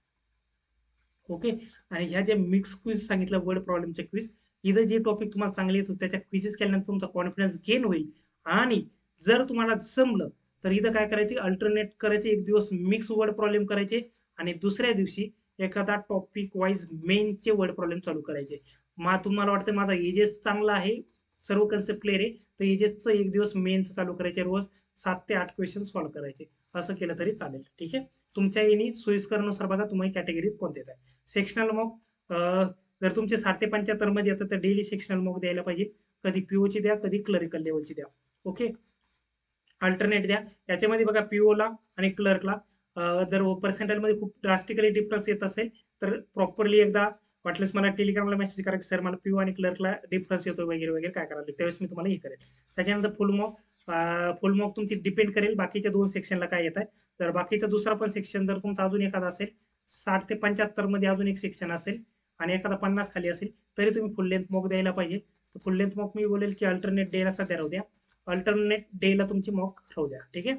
ओके. आणि ह्या ज्या मिक्स क्विज सांगितलं वर्ड प्रॉब्लेमच्या क्विज, इथं जे टॉपिक तुम्हाला चांगले येतो त्याच्या क्विजेस केल्यानंतर तुमचा कॉन्फिडन्स गेन होईल. आणि जर तुम्हाला जमलं तर इथं काय करायचे, अल्टरनेट करायचे, एक दिवस मिक्स वर्ड प्रॉब्लेम करायचे आणि दुसऱ्या दिवशी एखादा टॉपिक वाईज मेनचे वर्ड प्रॉब्लेम चालू करायचे. तुम्हाला वाटतं माझा एजेस चांगला आहे, सर्व कन्सेप्ट क्लिअर आहे, तर एजेसचं एक दिवस मेनचं चालू करायचे, रोज 7 ते 8 क्वेश्चन सॉल्व्ह करायचे. असं केलं तरी चालेल. ठीक आहे. तुमच्या येणी सोयीस्करनुसार बघा तुम्हाला कॅटेगरीत कोणते येत आहे. सेक्शनल मॉक जर तुमचे 60 ते 75 मध्ये येतात तर डेली सेक्शनल मॉक द्यायला पाहिजे. कधी PO ची द्या, कधी क्लरिकल लेवलची द्या. ओके. अल्टरनेट द्या. याच्यामध्ये बघा PO ला आणि क्लर्कला जर पर्सेंटाइल मध्ये खूप ड्रास्टिकली डिफरन्स येत असेल तर प्रॉपरली एकदा वाटल्यास मला टेलिग्रामला मेसेज करा की सर मला PO आणि क्लर्कला डिफरन्स येतो वगैरे वगैरे काय करायला, त्यावेळेस मी तुम्हाला हे करेल. त्याच्यानंतर फुल मॉक तुमची डिपेंड करेल बाकीच्या 2 सेक्शनला काय येत आहे. तर बाकीचा दुसरा पण सेक्शन जर तुमचा अजून एखादा असेल, 60 ते 75 मध्ये अजून एक सेक्शन असेल आणि एखादा 50 खाली असेल, तरी तुम्ही फुल लेंथ मॉक द्यायला पाहिजे. तर फुल लेंथ मॉक मी बोलेल की अल्टरनेट डेला सध्या राहू द्या, अल्टरनेट डेला तुमची मॉक राहू द्या. ठीक आहे.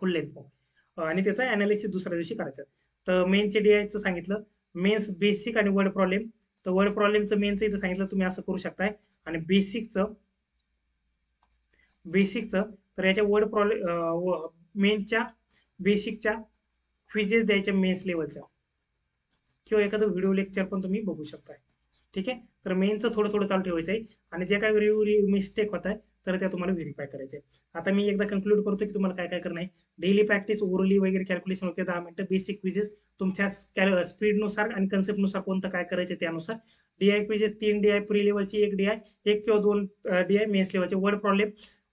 फुल लेंथ मॉक आणि त्याचा अनालिसिस दुसऱ्या दिवशी करायचं. तर मेनचे DIचं सांगितलं, मेन्स बेसिक आणि वर्ड प्रॉब्लेम. तर वर्ड प्रॉब्लेमचं मेनचं इथं सांगितलं तुम्ही असं करू शकताय. आणि बेसिकचं तर याच्या वर्ड प्रॉब्लेम मेनच्या बेसिकच्या क्विजेस द्यायच्या मेन्स लेवलच्या, किंवा एखादं व्हिडिओ लेक्चर पण तुम्ही बघू शकताय. ठीक आहे. तर मेनचं थोडं थोडं चालू ठेवायचं आहे आणि जे काही मिस्टेक होत आहे तर त्या तुम्हाला व्हेरीफाय करायचे. आता मी एकदा कन्क्लूड करतो की तुम्हाला काय काय करणं आहे. डेली प्रॅक्टिस, ओरली वगैरे कॅल्क्युलेशन वगैरे 10 मिनिटं, बेसिक क्विजेस तुमच्या स्पीडनुसार आणि कन्सेप्टनुसार कोणतं काय करायचं त्यानुसार. DI क्विजेस 3 DI प्री लेवलची, 1 DI, 1 किंवा 2 DI मेन्स लेवलचे.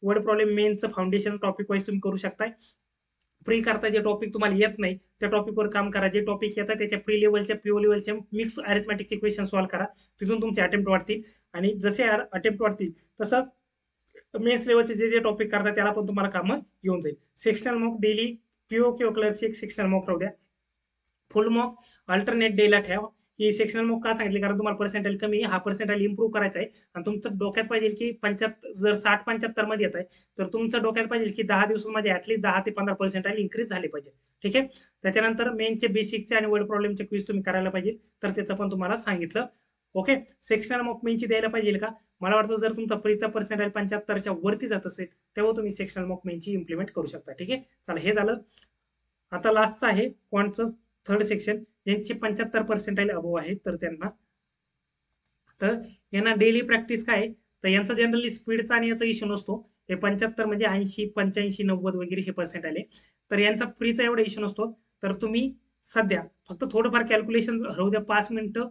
वर्ड प्रॉब्लेम मेनचं फाउंडेशन टॉपिक वाईज तुम्ही करू शकताय. प्री करता जे टॉपिक तुम्हाला येत नाही त्या टॉपिकवर काम करा, जे टॉपिक येतात त्याच्या प्री लेवलच्या PO लेवलच्या मिक्स अरिथमॅटिकचे क्वेश्चन सॉल्व्ह करा. तिथून तुमचे अटेम्प्ट वाढतील आणि जसे अटेम्प्ट वाढतील तसं मेन्स लेवलचे जे टॉपिक करतात त्याला पण तुम्हाला कामं येऊन जाईल. सेक्शनल मॉक डेली PO किंवा क्लर्कची एक सेक्शनल मॉक राहू द्या. फुल मॉक अल्टरनेट डेला ठेवा. ही सेक्शनल मॉक का सांगितली, कारण तुम्हाला पर्सेंटाइल कमी आहे, हा पर्सेंटाइल इम्प्रूव्ह करायचा आहे आणि तुमचं डोक्यात पाहिजे की 75 जर 60-75 मध्ये येत आहे तर तुमचं डोक्यात पाहिजे की 10 दिवसांमध्ये ऍटलीस्ट 10 ते 15 पर्सेंटाइल इन्क्रीज झाले पाहिजे. ठीक आहे. त्याच्यानंतर मेनचे बेसिकचे आणि वर्ड प्रॉब्लेमचे क्विज तुम्ही करायला पाहिजे, तर त्याचं पण तुम्हाला सांगितलं. ओके. सेक्शनल मॉक मेनची द्यायला पाहिजे का, मला वाटतं जर तुमचा प्रीचा पर्सेंटाइल 75च्या वरती जात असेल तेव्हा तुम्ही सेक्शनल मॉक मेनची इम्प्लिमेंट करू शकता. ठीक आहे. चला हे झालं. आता लास्टचं आहे क्वांटचं थर्ड सेक्शन, ज्यांची 75 पर्सेंटाइल अबोव आहे तर त्यांना, तर यांना डेली प्रॅक्टिस काय, तर यांचा जनरली स्पीडचा आणि याचा इश्यू नसतो. हे 75 म्हणजे 80, 85, 90 वगैरे हे पर्सेंटाइल आहे. तर यांचा प्रीचा एवढा इश्यू नसतो. तर तुम्ही सध्या फक्त थोडंफार कॅल्क्युलेशन राहू द्या 5 मिनिटं.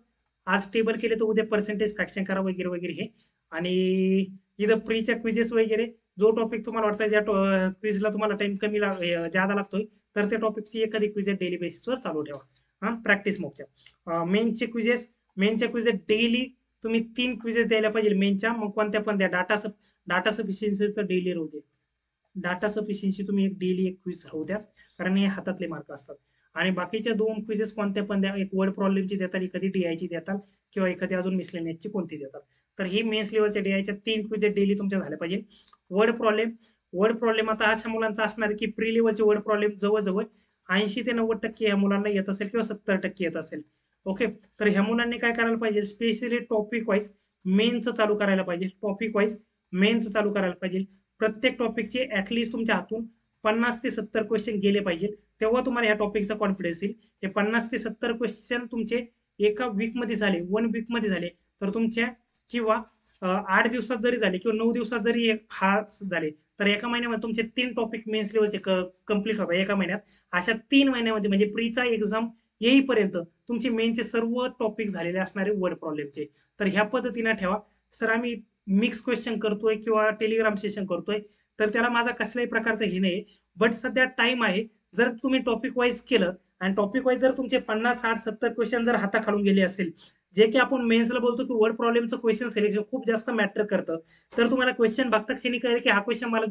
आज टेबल केले तर उद्या पर्सेंटेज फ्रॅक्शन करा वगैरे वगैरे हे. आणि इथं प्रीच्या क्विजेस वगैरे जो टॉपिक तुम्हाला वाटतं ज्या क्विजला तुम्हाला टाइम कमी जादा लागतोय तर त्या टॉपिकची एखादी क्विज डेली बेसिसवर चालू ठेवा. हा प्रॅक्टिस मॉकच्या मेनचे क्विजेस मेनच्या क्विजेस डेली तुम्ही 3 क्विजेस द्यायला पाहिजे मेनच्या. मग कोणत्या पण द्या. डाटा सफिशियन्सीचं डेली राहू दे. डाटा सफिशियन्सी तुम्ही डेली एक क्विज राहू द्या, कारण हे हातातले मार्क असतात. आणि बाकीच्या 2 क्विजेस कोणत्या पण द्या. एक वर्ड प्रॉब्लेमची देतात, एखादी डीआयची देतात किंवा एखादी अजून मिसलेनियसची कोणती देतात. तर ही मेन्स लेवलच्या डीआयच्या 3 क्विजेस डेली तुमच्या झाल्या पाहिजे. वर्ड प्रॉब्लेम आता अशा मुलांचा असणार की प्री लेवलचे वर्ड प्रॉब्लेम जवळजवळ 80 ते 90% या मुलांना येत असेल किंवा 70% येत असेल. ओके, तर ह्या मुलांनी काय करायला पाहिजे, स्पेशली टॉपिक वाईज मेनचं चालू करायला पाहिजे. टॉपिक वाईज मेनचं चालू करायला पाहिजे. प्रत्येक टॉपिकचे ऍटलिस्ट तुमच्या हातून 50 ते 70 क्वेश्चन गेले पाहिजे. तेव्हा तुम्हाला या टॉपिकचा कॉन्फिडन्स येईल. हे 50 ते 70 क्वेश्चन तुमचे एका वीकमध्ये झाले, 1 वीकमध्ये झाले तर तुमच्या, किंवा 8 दिवसात जरी झाले किंवा 9 दिवसात जरी हा झाले तर एका महिन्यामध्ये तुमचे 3 टॉपिक मेन्स लेवलचे कम्प्लीट होतात एका महिन्यात. अशा 3 महिन्यामध्ये म्हणजे प्रीचा एक्झाम येईपर्यंत तुमचे मेनचे सर्व टॉपिक झालेले असणारे वर्ड प्रॉब्लेमचे. तर ह्या पद्धतीने ठेवा. सर आम्ही मिक्स क्वेश्चन करतोय किंवा टेलिग्राम सेशन करतोय तर त्याला माझा कसल्याही प्रकारचं हे नाही. बट सध्या टाइम आहे. जर तुम्ही टॉपिक वाईज केलं आणि टॉपिक वाईज जर तुमचे 50, 60, 70 क्वेश्चन जर हाताखालून गेले असेल, जे की आपण मेन्सला बोलतो की वर्ड प्रॉब्लेमचं क्वेश्चन सिलेक्शन खूप जास्त मॅटर करतं, तर तुम्हाला क्वेश्चन बघता क्षणी कळेल की हा क्वेश्चन मला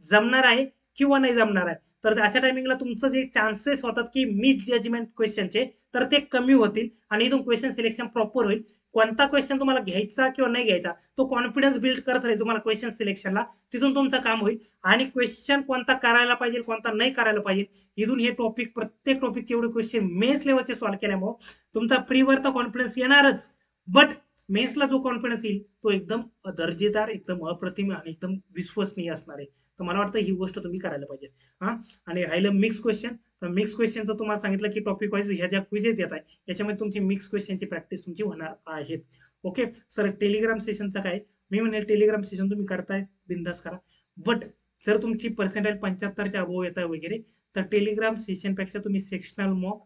जमणार आहे किंवा नाही जमणार आहे. तर अशा टायमिंगला तुमचं जे चान्सेस होतात की मिस जजमेंट क्वेश्चनचे तर ते कमी होतील आणि इथून क्वेश्चन सिलेक्शन प्रॉपर होईल. कोणता क्वेश्चन तुम्हाला घ्यायचा किंवा नाही घ्यायचा तो कॉन्फिडन्स बिल्ड करत राहील तुम्हाला क्वेश्चन सिलेक्शनला. तिथून तुमचं काम होईल. आणि क्वेश्चन कोणता करायला पाहिजे कोणता नाही करायला पाहिजे इथून हे टॉपिक, प्रत्येक टॉपिकचे एवढे क्वेश्चन मेन्स लेवलचे सॉल्व्ह केल्यामुळे तुमचा प्रीवर तर कॉन्फिडन्स येणारच, बट मेन्सला जो कॉन्फिडन्स येईल तो एकदम दर्जेदार, एकदम अप्रतिम आणि एकदम विश्वसनीय असणार आहे. तर मला वाटतं ही गोष्ट तुम्ही करायला पाहिजे. हा, आणि राहिलं मिक्स क्वेश्चन, तर मिक्स क्वेश्चनचं तुम्हाला सांगितलं की टॉपिक वाईज ह्या ज्या क्विजेस येत आहे याच्यामध्ये तुमची मिक्स क्वेश्चनची प्रॅक्टिस तुमची होणार आहेत. ओके सर, टेलिग्राम सेशनचं काय, मी म्हणेल टेलिग्राम सेशन तुम्ही करताय बिंदास करा. बट जर तुमची पर्सेंटाईल 75च्या अबोव येत आहे वगैरे तर टेलिग्राम सेशनपेक्षा तुम्ही सेक्शनल मॉक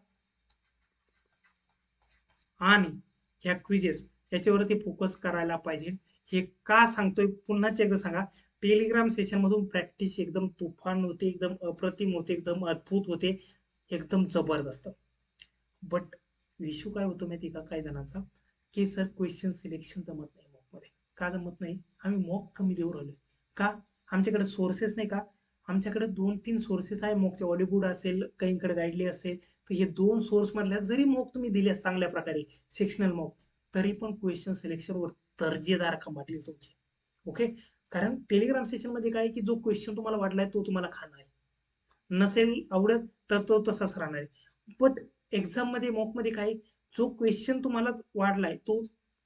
आणि ह्या क्विजेस याच्यावरती फोकस करायला पाहिजे. हे का सांगतोय पुन्हाच एकदा सांगा. टेलिग्राम सेशन मधून प्रॅक्टिस एकदम तुफान होते, एकदम अप्रतिम होते, एकदम अद्भुत होते, एकदम जबरदस्त. बट इश्यू काय होतो माहिती का काही जणांचा, की सर क्वेश्चन सिलेक्शन जमत नाही मॉक मध्ये. का जमत नाही, आम्ही मॉक कमी देऊ राहिलो का, आमच्याकडे सोर्सेस नाही का. आमच्याकडे 2-3 सोर्सेस आहे मॉकचे, हॉलिवूड असेल, काहींकडे गाईडली असेल. तर हे 2 सोर्स मधल्या जरी मॉक तुम्ही दिल्यास चांगल्या प्रकारे सेक्शनल मॉक, तरी पण क्वेश्चन सिलेक्शन वर दर्जेदार कमाल येईल तुमची. ओके, कारण टेलिग्राम सेशन मध्ये काय की जो क्वेश्चन तुम्हाला वाटलाय तो तुम्हाला खाणार आहे, नसेल आवडत तर तो तसाच राहणार आहे. बट एक्झाम मध्ये मॉक मध्ये काय, जो क्वेश्चन तुम्हाला वाढलाय तो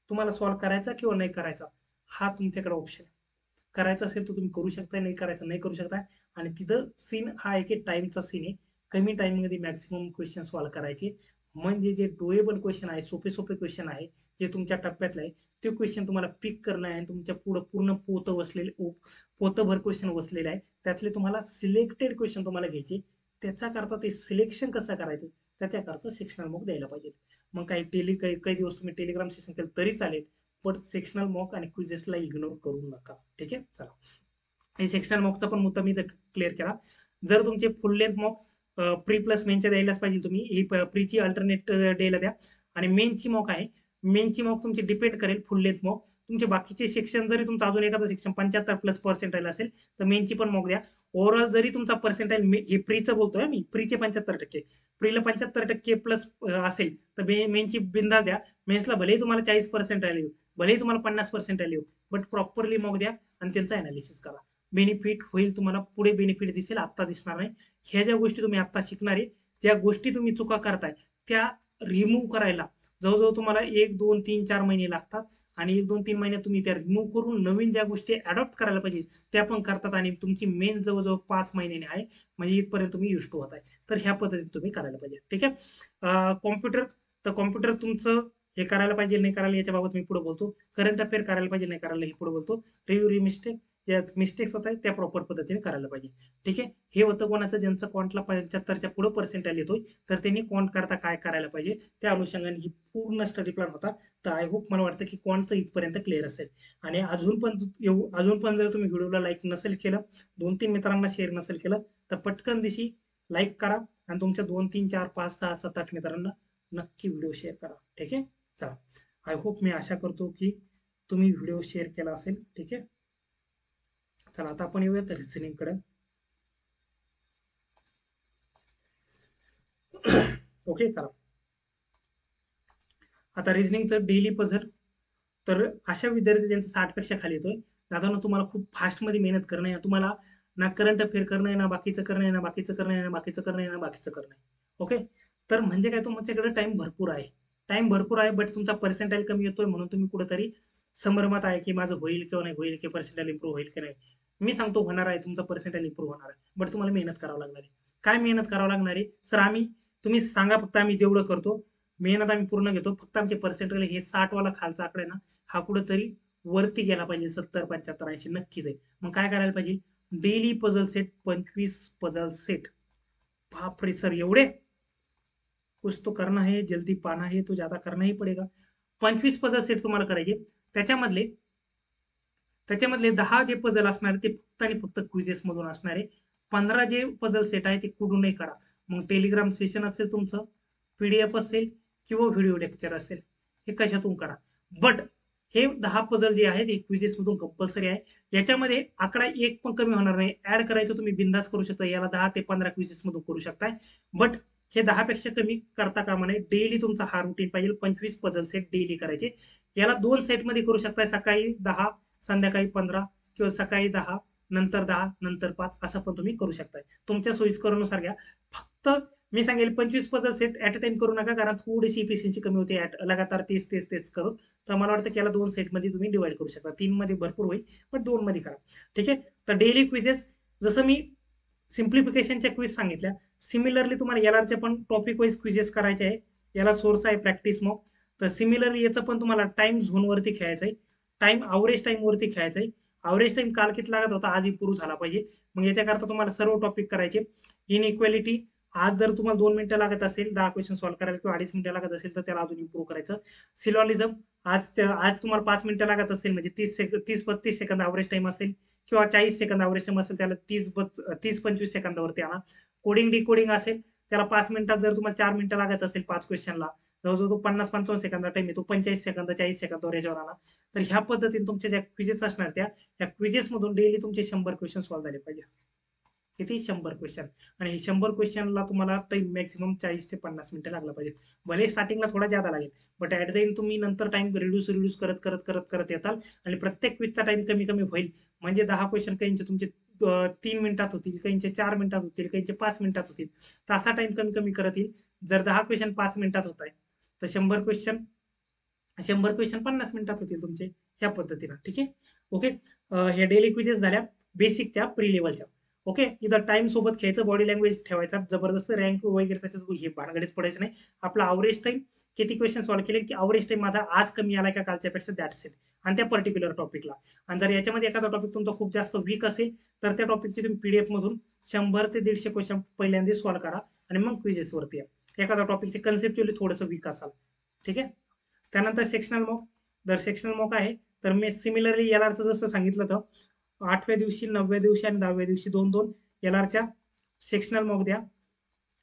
तुम्हाला सॉल्व्ह करायचा किंवा नाही करायचा हा तुमच्याकडे ऑप्शन आहे. करायचा असेल तर तुम्ही करू शकता, नाही करायचं नाही करू शकता. आणि तिथं सीन हा आहे की टाइमचा सीन आहे. कमी टाइम मध्ये मॅक्सिमम क्वेश्चन सॉल्व्ह करायचे. म्हणजे जे डोएबल क्वेश्चन आहे, सोपे सोपे क्वेश्चन आहे, जे तुमच्या टप्प्यातले आहे ते क्वेश्चन तुम्हाला पिक करणं आहे. तुमच्या पुढे पूर्ण पोतभर क्वेश्चन बसलेले आहे, त्यातले तुम्हाला सिलेक्टेड क्वेश्चन तुम्हाला घ्यायचे. त्याच्याकरता ते सिलेक्शन कसं करायचं त्याच्याकरता सेक्शनल मॉक द्यायला पाहिजे. मग काही दिवस तुम्ही टेलिग्राम सेशन केलं तरी चालेल, पण सेक्शनल मॉक आणि क्विजेसला इग्नोर करू नका. ठीक आहे, चला. हे सेक्शनल मॉकचा पण मुद्दा मी क्लिअर केला. जर तुमचे full length mock pre plus मेनच्या द्यायलाच पाहिजे तुम्ही. ही प्रीची अल्टरनेट डेला द्या. आणि मेनची मॉक आहे, मेनची मॉक तुमची डिपेंड करेल फुल लेंथ मॉक. तुमचे बाकीचे सेक्शन जरी तुमचा अजून एखादं सेक्शन 75 प्लस पर्सेंटाईल असेल तर मेनची पण मॉक द्या. ओव्हरऑल जरी तुमचा पर्सेंटाईल, हे प्रीचं बोलतोय मी, प्रीचे 75%, प्रीला 75% प्लस असेल तर मेनची बिंदा द्या. मेन्सला भलेही तुम्हाला 40% येऊ, भलेही तुम्हाला 50% येऊ, बट प्रॉपरली मॉक द्या आणि त्यांचा अनालिसिस करा. बेनिफिट होईल तुम्हाला, पुढे बेनिफिट दिसेल, आता दिसणार नाही. ह्या ज्या गोष्टी तुम्ही आता शिकणार आहे, ज्या गोष्टी तुम्ही चुका करताय त्या रिमूव्ह करायला जवळजवळ तुम्हाला 1, 2, 3, 4 महिने लागतात. आणि 1, 2, 3 महिन्यात तुम्ही त्या रिमूव्ह करून नवीन ज्या गोष्टी अडॉप्ट करायला पाहिजे त्या पण करतात. आणि तुमची मेन जवळजवळ 5 महिन्याने आहे, म्हणजे इथपर्यंत तुम्ही युज टू होत आहे. तर ह्या पद्धतीने तुम्ही करायला पाहिजे. ठीक आहे. कॉम्प्युटर, तर कॉम्प्युटर तुमचं हे करायला पाहिजे नाही करायला याच्या बाबत मी पुढे बोलतो. करंट अफेअर करायला पाहिजे नाही करायला हे पुढे बोलतो. रिव्ह्यू, मिस्टेक ज्या मिस्टेक्स होत आहेत त्या प्रॉपर पद्धतीने करायला पाहिजे. ठीक आहे. हे होतं कोणाचं, ज्यांचं क्वांटला 75च्या पुढे पर्सेंटाईल येतोय, तर त्यांनी क्वांट करता काय करायला पाहिजे त्या अनुषंगाने ही पूर्ण स्टडी प्लॅन होता. तर आय होप मला वाटतं की क्वांटचं इथपर्यंत क्लिअर असेल. आणि अजून पण जर तुम्ही व्हिडिओला लाईक नसेल केलं, 2-3 मित्रांना शेअर नसेल केलं, तर पटकन दिशी लाईक करा आणि तुमच्या 2-3-4-5-6-7-8 मित्रांना नक्की व्हिडिओ शेअर करा. ठीक आहे. चला, आय होप मी आशा करतो की तुम्ही व्हिडिओ शेअर केला असेल. ठीक आहे. चला आता आपण येऊयात रिझनिंग कडे. ओके. चला आता रिझनिंगचं डेली पझल. तर अशा विद्यार्थी ज्यांचं 60 पेक्षा खाली येतोय, दादांनो तुम्हाला खूप फास्ट मध्ये मेहनत करणं आहे. तुम्हाला ना करंट अफेअर करणं आहे, ना बाकीचं करणं आहे, ना बाकीचं करणं आहे, ना बाकीचं करणं आहे, ना बाकीचं करणं आहे. ओके. तर म्हणजे काय, तुमच्याकडे टाइम भरपूर आहे. टाइम भरपूर आहे, बट तुमचा पर्सेंटाईल कमी येतोय म्हणून तुम्ही कुठेतरी संभ्रमात आहे की माझं होईल किंवा नाही होईल, की पर्सेंटाईल इम्प्रूव्ह होईल की नाही. मी सांगतो होणार आहे, तुमचा पर्सेंटाईल इम्प्रूव्ह होणार आहे, बट तुम्हाला मेहनत करावं लागणार आहे. काय मेहनत करावं लागणार आहे सर? तुम्ही सांगा फक्त, आम्ही तेवढं करतो. मेहनत आम्ही पूर्ण घेतो. फक्त आमचे पर्सेंटाईल हे 60 वाला खालचा आकडा आहे ना, हा कुठेतरी वरती गेला पाहिजे. 70, 75, 80 नक्कीच आहे. मग काय करायला पाहिजे? Daily puzzle set 25 puzzle set. बापरे सर, एवढे? कुछ तो करना है, जल्दी पाना है तो ज्यादा करना ही पडेगा. 25 पझल सेट तुम्हाला करायचे. त्याच्यामधले त्याच्यामधले 10 जे पझल असणार ते फक्त आणि फक्त क्विजेस मधून असणार आहे. 15 जे पझल सेट आहे ते कुठूनही करा. मग टेलिग्राम सेशन असेल तुमचं, पीडीएफ असेल किंवा व्हिडिओ लेक्चर असेल, हे कशातून करा. बट हे 10 पझल जे आहेत हे क्विजेस मधून कंपल्सरी आहे. याच्यामध्ये आकडा एक पण कमी होणार नाही. ऍड करायचं तुम्ही बिंदास करू शकता. याला 10 ते 15 क्विजेस मधून करू शकताय. बट हे 10 पेक्षा कमी करता कामा नये. डेली तुमचा हा रुटीन पाहिजे. 25 पझल सेट डेली करायचे. याला 2 सेट मध्ये करू शकताय. सकाळी 10, संध्याकाळी 15, किंवा सकाळी 10 नंतर 10 नंतर 5 असं पण तुम्ही करू शकताय. तुमच्या सोयीस्करानुसार घ्या. फक्त मी सांगेल 25 puzzle set at a time करू नका, कारण थोडीशी इफिशियन्सी कमी होते लगातार तेच तेच तेच करून. तर मला वाटतं की याला 2 सेट मध्ये तुम्ही डिवाइड करू शकता. 3 मध्ये भरपूर होईल, पण 2 मध्ये करा. ठीक आहे. तर डेली क्विजेस, जसं मी सिम्प्लिफिकेशनच्या क्विज सांगितल्या, सिमिलरली तुम्हाला एलआरचे पण टॉपिक वाईज क्विजेस करायचे आहे. याला सोर्स आहे प्रॅक्टिस मॉक. तर सिमिलरली याचं पण तुम्हाला टाइम झोन वरती खेळायचं आहे. अवरेज टाइम वरती खेळायचं आहे. अवरेज टाइम काल किती लागत होता, आज इम्प्रूव्ह झाला पाहिजे. मग याच्याकरता तुम्हाला सर्व टॉपिक करायचे. इनइक्वॅलिटी, आज जर तुम्हाला 2 मिनिटं लागत असेल 10 क्वेश्चन सॉल्व्ह करायला, किंवा 2.5 मिनिटं लागत असेल, तर त्याला अजून इम्प्रूव्ह करायचं. सिलॉलिझम, आज तुम्हाला 5 मिनिटं लागत असेल, म्हणजे 30-35 सेकंद अवरेज टाइम असेल, किंवा 40 सेकंद अवरेज टाइम असेल, त्याला 30-25 सेकंदावरती आणा. कोडिंग डिकोडिंग असेल, त्याला 5 मिनिटात जर तुम्हाला 4 मिनिटं लागत असेल 5 क्वेश्चनला, जवळजवळ तो 50-55 सेकंदा टाइम येतो. 45 सेकंद 40 सेकंदावर याच्यावर आणा. तर ह्या पद्धतीने तुमच्या ज्या क्विजेस असणार त्या क्विजेस मधून डेली तुमचे 100 क्वेश्चन सॉल्व्ह झाले पाहिजे. किती? 100 क्वेश्चन. आणि 100 क्वेश्चनला तुम्हाला टाइम मॅक्सिमम 40 ते 50 मिनिटं लागला पाहिजे. भले स्टार्टिंगला थोडा जादा लागेल, बट ऍट द एंड तुम्ही नंतर टाइम रिड्यूस करत करत करत करत येताल, आणि प्रत्येक क्विजचा टाइम कमी कमी होईल. म्हणजे 10 क्वेश्चन काहींचे तुमचे 3 मिनिटात होतील, काहींचे 4 मिनिटात होतील, काहींचे 5 मिनिटात होतील. तर असा टाइम कमी कमी करत येईल. जर 10 क्वेश्चन 5 मिनिटात होत आहे, तर 100 क्वेश्चन 50 मिनिटात होतील तुमचे, ह्या पद्धतीनं. ठीक आहे. ओके. हे डेली क्विजेस झाल्या बेसिकच्या, प्री लेवलच्या. ओके. इथं टाइम सोबत खेळायचं, बॉडी लँग्वेज ठेवायचा, जबरदस्त रँक वगैरे त्याच्यात हे भानगडीत पडायचं नाही. आपला अवरेज टाइम, किती क्वेश्चन सॉल्व्ह केले, की अवरेज टाइम माझा आज कमी आलाय का कालच्या पेक्षा, दॅट्स इट. आणि त्या पर्टिक्युलर टॉपिकला. आणि जर याच्यामध्ये एखादा टॉपिक तुमचा खूप जास्त वीक असेल, तर त्या टॉपिकची तुम्ही पीडीएफ मधून 100 ते 150 क्वेश्चन पहिल्यांदा सॉल्व्ह करा, आणि मग क्विजेस वरती या. एखादा टॉपिकचे कन्सेप्च्युअली थोडंसं वीक असाल. ठीक आहे. त्यानंतर सेक्शनल मॉक. जर सेक्शनल मॉक आहे, तर मी सिमिलरली एलआरचं जसं सांगितलं होतं, 8व्या दिवशी, 9व्या दिवशी आणि 10व्या दिवशी 2-2 एलआरच्या सेक्शनल मॉक द्या.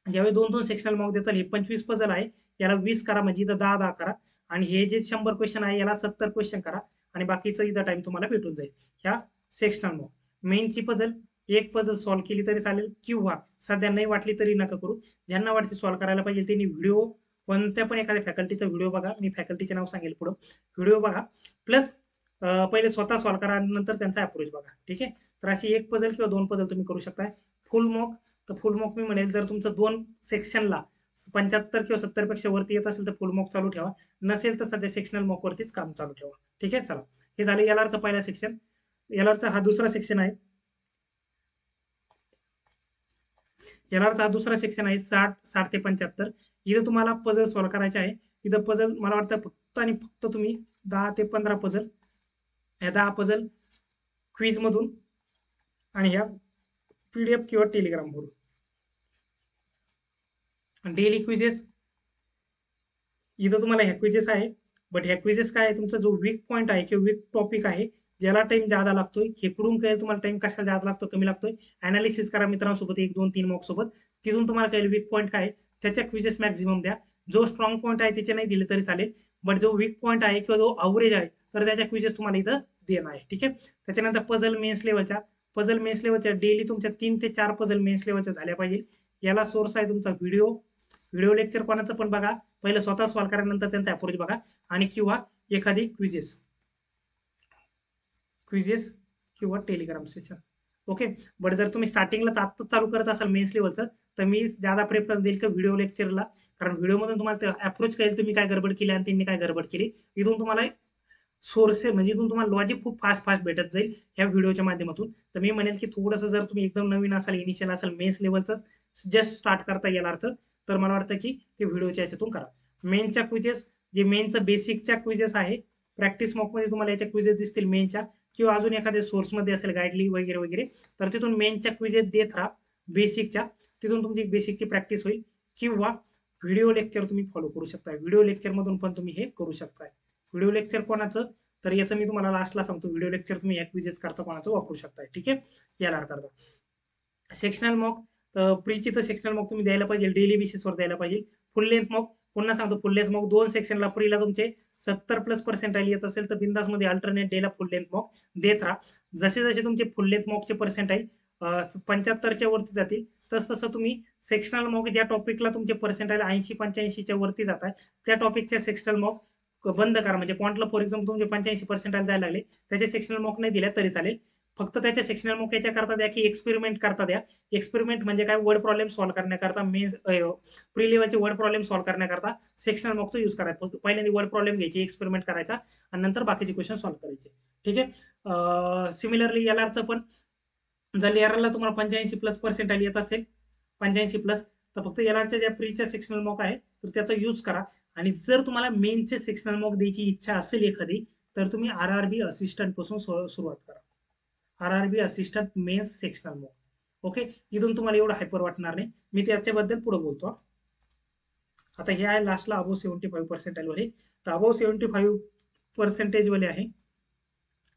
ज्यावेळी 2-2 सेक्शनल मॉक देतात, हे 25 पझल आहे, याला 20 करा, म्हणजे इथं 10-10 करा. आणि हे जे 100 क्वेश्चन आहे, याला 70 क्वेश्चन करा, आणि बाकीचं इथं टाइम तुम्हाला भेटून जाईल. ह्या सेक्शनल मॉक. मेनची पझल, एक पझल सॉल्व्ह केली तरी चालेल, किंवा सध्या नाही वाटली तरी नका करू. ज्यांना वाटते सॉल्व्ह करायला पाहिजे त्यांनी व्हिडिओ, कोणत्या पण एखाद्या फॅकल्टीचा व्हिडिओ बघा. मी फॅकल्टीचे नाव सांगेल पुढं. व्हिडिओ बघा, प्लस पहिले स्वतः सॉल्व्ह करा, आणि नंतर त्यांचा अप्रोच बघा. ठीक आहे. तर अशी एक पझल किंवा 2 पझल तुम्ही करू शकता. फुल मॉक. तर फुल मॉक मी म्हणेल, जर तुमचं 2 सेक्शनला 75 किंवा 70 पेक्षा वरती येत असेल, तर फुल मॉक चालू ठेवा. नसेल तर सध्या सेक्शनल मॉक वरतीच काम चालू ठेवा. ठीक आहे. चला, हे झालं एलआरचं पहिला सेक्शन. एलआरचा हा दुसरा सेक्शन आहे. एलआरचा हा दुसरा सेक्शन आहे, 60 ते 75. इथं तुम्हाला पझल सॉल्व्ह करायचे आहे. इथं पझल मला वाटतं फक्त आणि फक्त तुम्ही 10 ते 15 पझल, या 10 पझल क्विज मधून आणि ह्या PDF किंवा टेलिग्रामवरून. डेली क्विजेस इथं तुम्हाला ह्या क्विजेस आहे, बट ह्या क्विजेस काय आहे, तुमचा जो वीक पॉईंट आहे किंवा वीक टॉपिक आहे ज्याला टाइम ज्यादा लागतोय, खेकडून काय तुम्हाला टाइम कशाला ज्यादा लागतो, कमी लागतोय, अनालिसिस करा मित्रांसोबत 1 2 3 मॉक सोबत, तिथून तुम्हाला कळेल वीक पॉईंट काय आहे, त्याच्या क्विजेस मॅक्झिमम द्या. जो स्ट्रॉंग पॉईंट आहे त्याचे नाही दिले तरी चालेल, बट जो वीक पॉईंट आहे किंवा जो अवरेज आहे तर त्याच्या क्विजेस तुम्हाला इथं देणं आहे. ठीक आहे. त्याच्यानंतर पझल मेन्स लेवलच्या डेली तुमच्या 3 ते 4 पझल मेन्स लेवलच्या झाल्या पाहिजे. याला सोर्स आहे तुमचा व्हिडिओ लेक्चर कोणाचं पण बघा, पहिलं स्वतः सॉल्व्ह करा, नंतर त्यांचा अप्रोच बघा, आणि किंवा एखादी क्विजेस किंवा टेलिग्राम सेशन. ओके. बट जर तुम्ही स्टार्टिंगला आत्ता चालू करत असाल मेन्स लेवलचं, तर मी ज्यादा प्रेफरन्स देईल का व्हिडिओ लेक्चरला, कारण व्हिडिओमधून तुम्हाला अप्रोच कळेल तुम्ही काय गडबड केली आणि त्यांनी काय गडबड केली. इथून तुम्हाला सोर्स म्हणजे इथून तुम्हाला लॉजिक खूप फास्ट भेटत जाईल ह्या व्हिडिओच्या माध्यमातून. तर मी म्हणेल की थोडंसं जर तुम्ही एकदम नवीन असाल, इनिशियल असाल, मेन्स लेवलचं जस्ट स्टार्ट करता येणारचं, तर मला वाटतं की ते व्हिडिओच्या याच्यातून करा. मेनच्या क्विजेस, जे मेनचं बेसिकच्या क्विजेस आहे, प्रॅक्टिस मॉकमध्ये तुम्हाला याच्या क्विजेस दिसतील मेनच्या, किंवा अजून एखाद्या सोर्समध्ये असेल गाईडली वगैरे वगैरे, तर तिथून मेनच्या क्विजेस देत राहा बेसिकच्या, तिथून तुमची बेसिकची प्रॅक्टिस होईल. किंवा व्हिडिओ लेक्चर तुम्ही फॉलो करू शकता, व्हिडिओ लेक्चरमधून पण तुम्ही हे करू शकताय. व्हिडिओ लेक्चर कोणाचं, तर याचं मी तुम्हाला लास्टला सांगतो. व्हिडिओ लेक्चर तुम्ही या क्विजेस करता कोणाचं वापरू शकताय. ठीक आहे. याला करता सेक्शनल मॉक, प्रीची तर सेक्शनल मॉक तुम्ही द्यायला पाहिजे, डेली बेसिसवर द्यायला पाहिजे. फुल लेंथ मॉक पुन्हा सांगतो, फुल लेंथ मॉक 2 सेक्शनला प्रीला तुमचे 70+ येत असेल तर बिंदास मध्ये अल्टरनेट डेला फुल लेंथ मॉक देत राहा. जसे जसे तुमचे फुल लेंथ मॉकचे पर्सेंटाईल 75च्या वरती जातील, तसं तुम्ही सेक्शनल मॉक ज्या टॉपिकला तुमचे पर्सेंटाईल 80-85च्या वरती जातात, त्या टॉपिकच्या सेक्शनल मॉक बंद करा. म्हणजे क्वांटला फॉर एक्झाम्पल तुमचे 85% जायला लागले, त्याचे सेक्शनल मॉक नाही दिल्या तरी चालेल. फक्त त्याच्या सेक्शनल मॉक याच्या करता द्या की एक्सपेरिमेंट करता द्या. एक्सपेरिमेंट म्हणजे काय, वर्ड प्रॉब्लेम सॉल्व्ह करण्याकरता, मेन्स प्री लेवलचे वर्ड प्रॉब्लेम सॉल्व्ह करण्याकरता सेक्शनल मॉकचा यूज करायचा. पहिल्यांदा वर्ड प्रॉब्लेम घ्यायची, एक्सपेरिमेंट करायचा, आणि नंतर बाकीचे क्वेश्चन सॉल्व्ह करायचे. ठीक आहे. सिमिलरली एलआरचं पण, जर एलआरला तुम्हाला 85+ येत असेल, 85+, तर फक्त एलआरच्या ज्या प्रीच्या सेक्शनल मॉक आहे तर त्याचा यूज करा. आणि जर तुम्हाला मेनचे सेक्शनल मॉक द्यायची इच्छा असेल एखादी, तर तुम्ही आरआरबी असिस्टंट पासून सुरुवात करा. RRB assistant mains sectional mock. Okay. इथून तुम्हाला एवढं हायपर वाटणार नाही, मी त्याच्याबद्दल पुढे बोलतो. आता हे आहे लास्टला अबोव 75% वाले, तर अबोव 75% वाले आहे,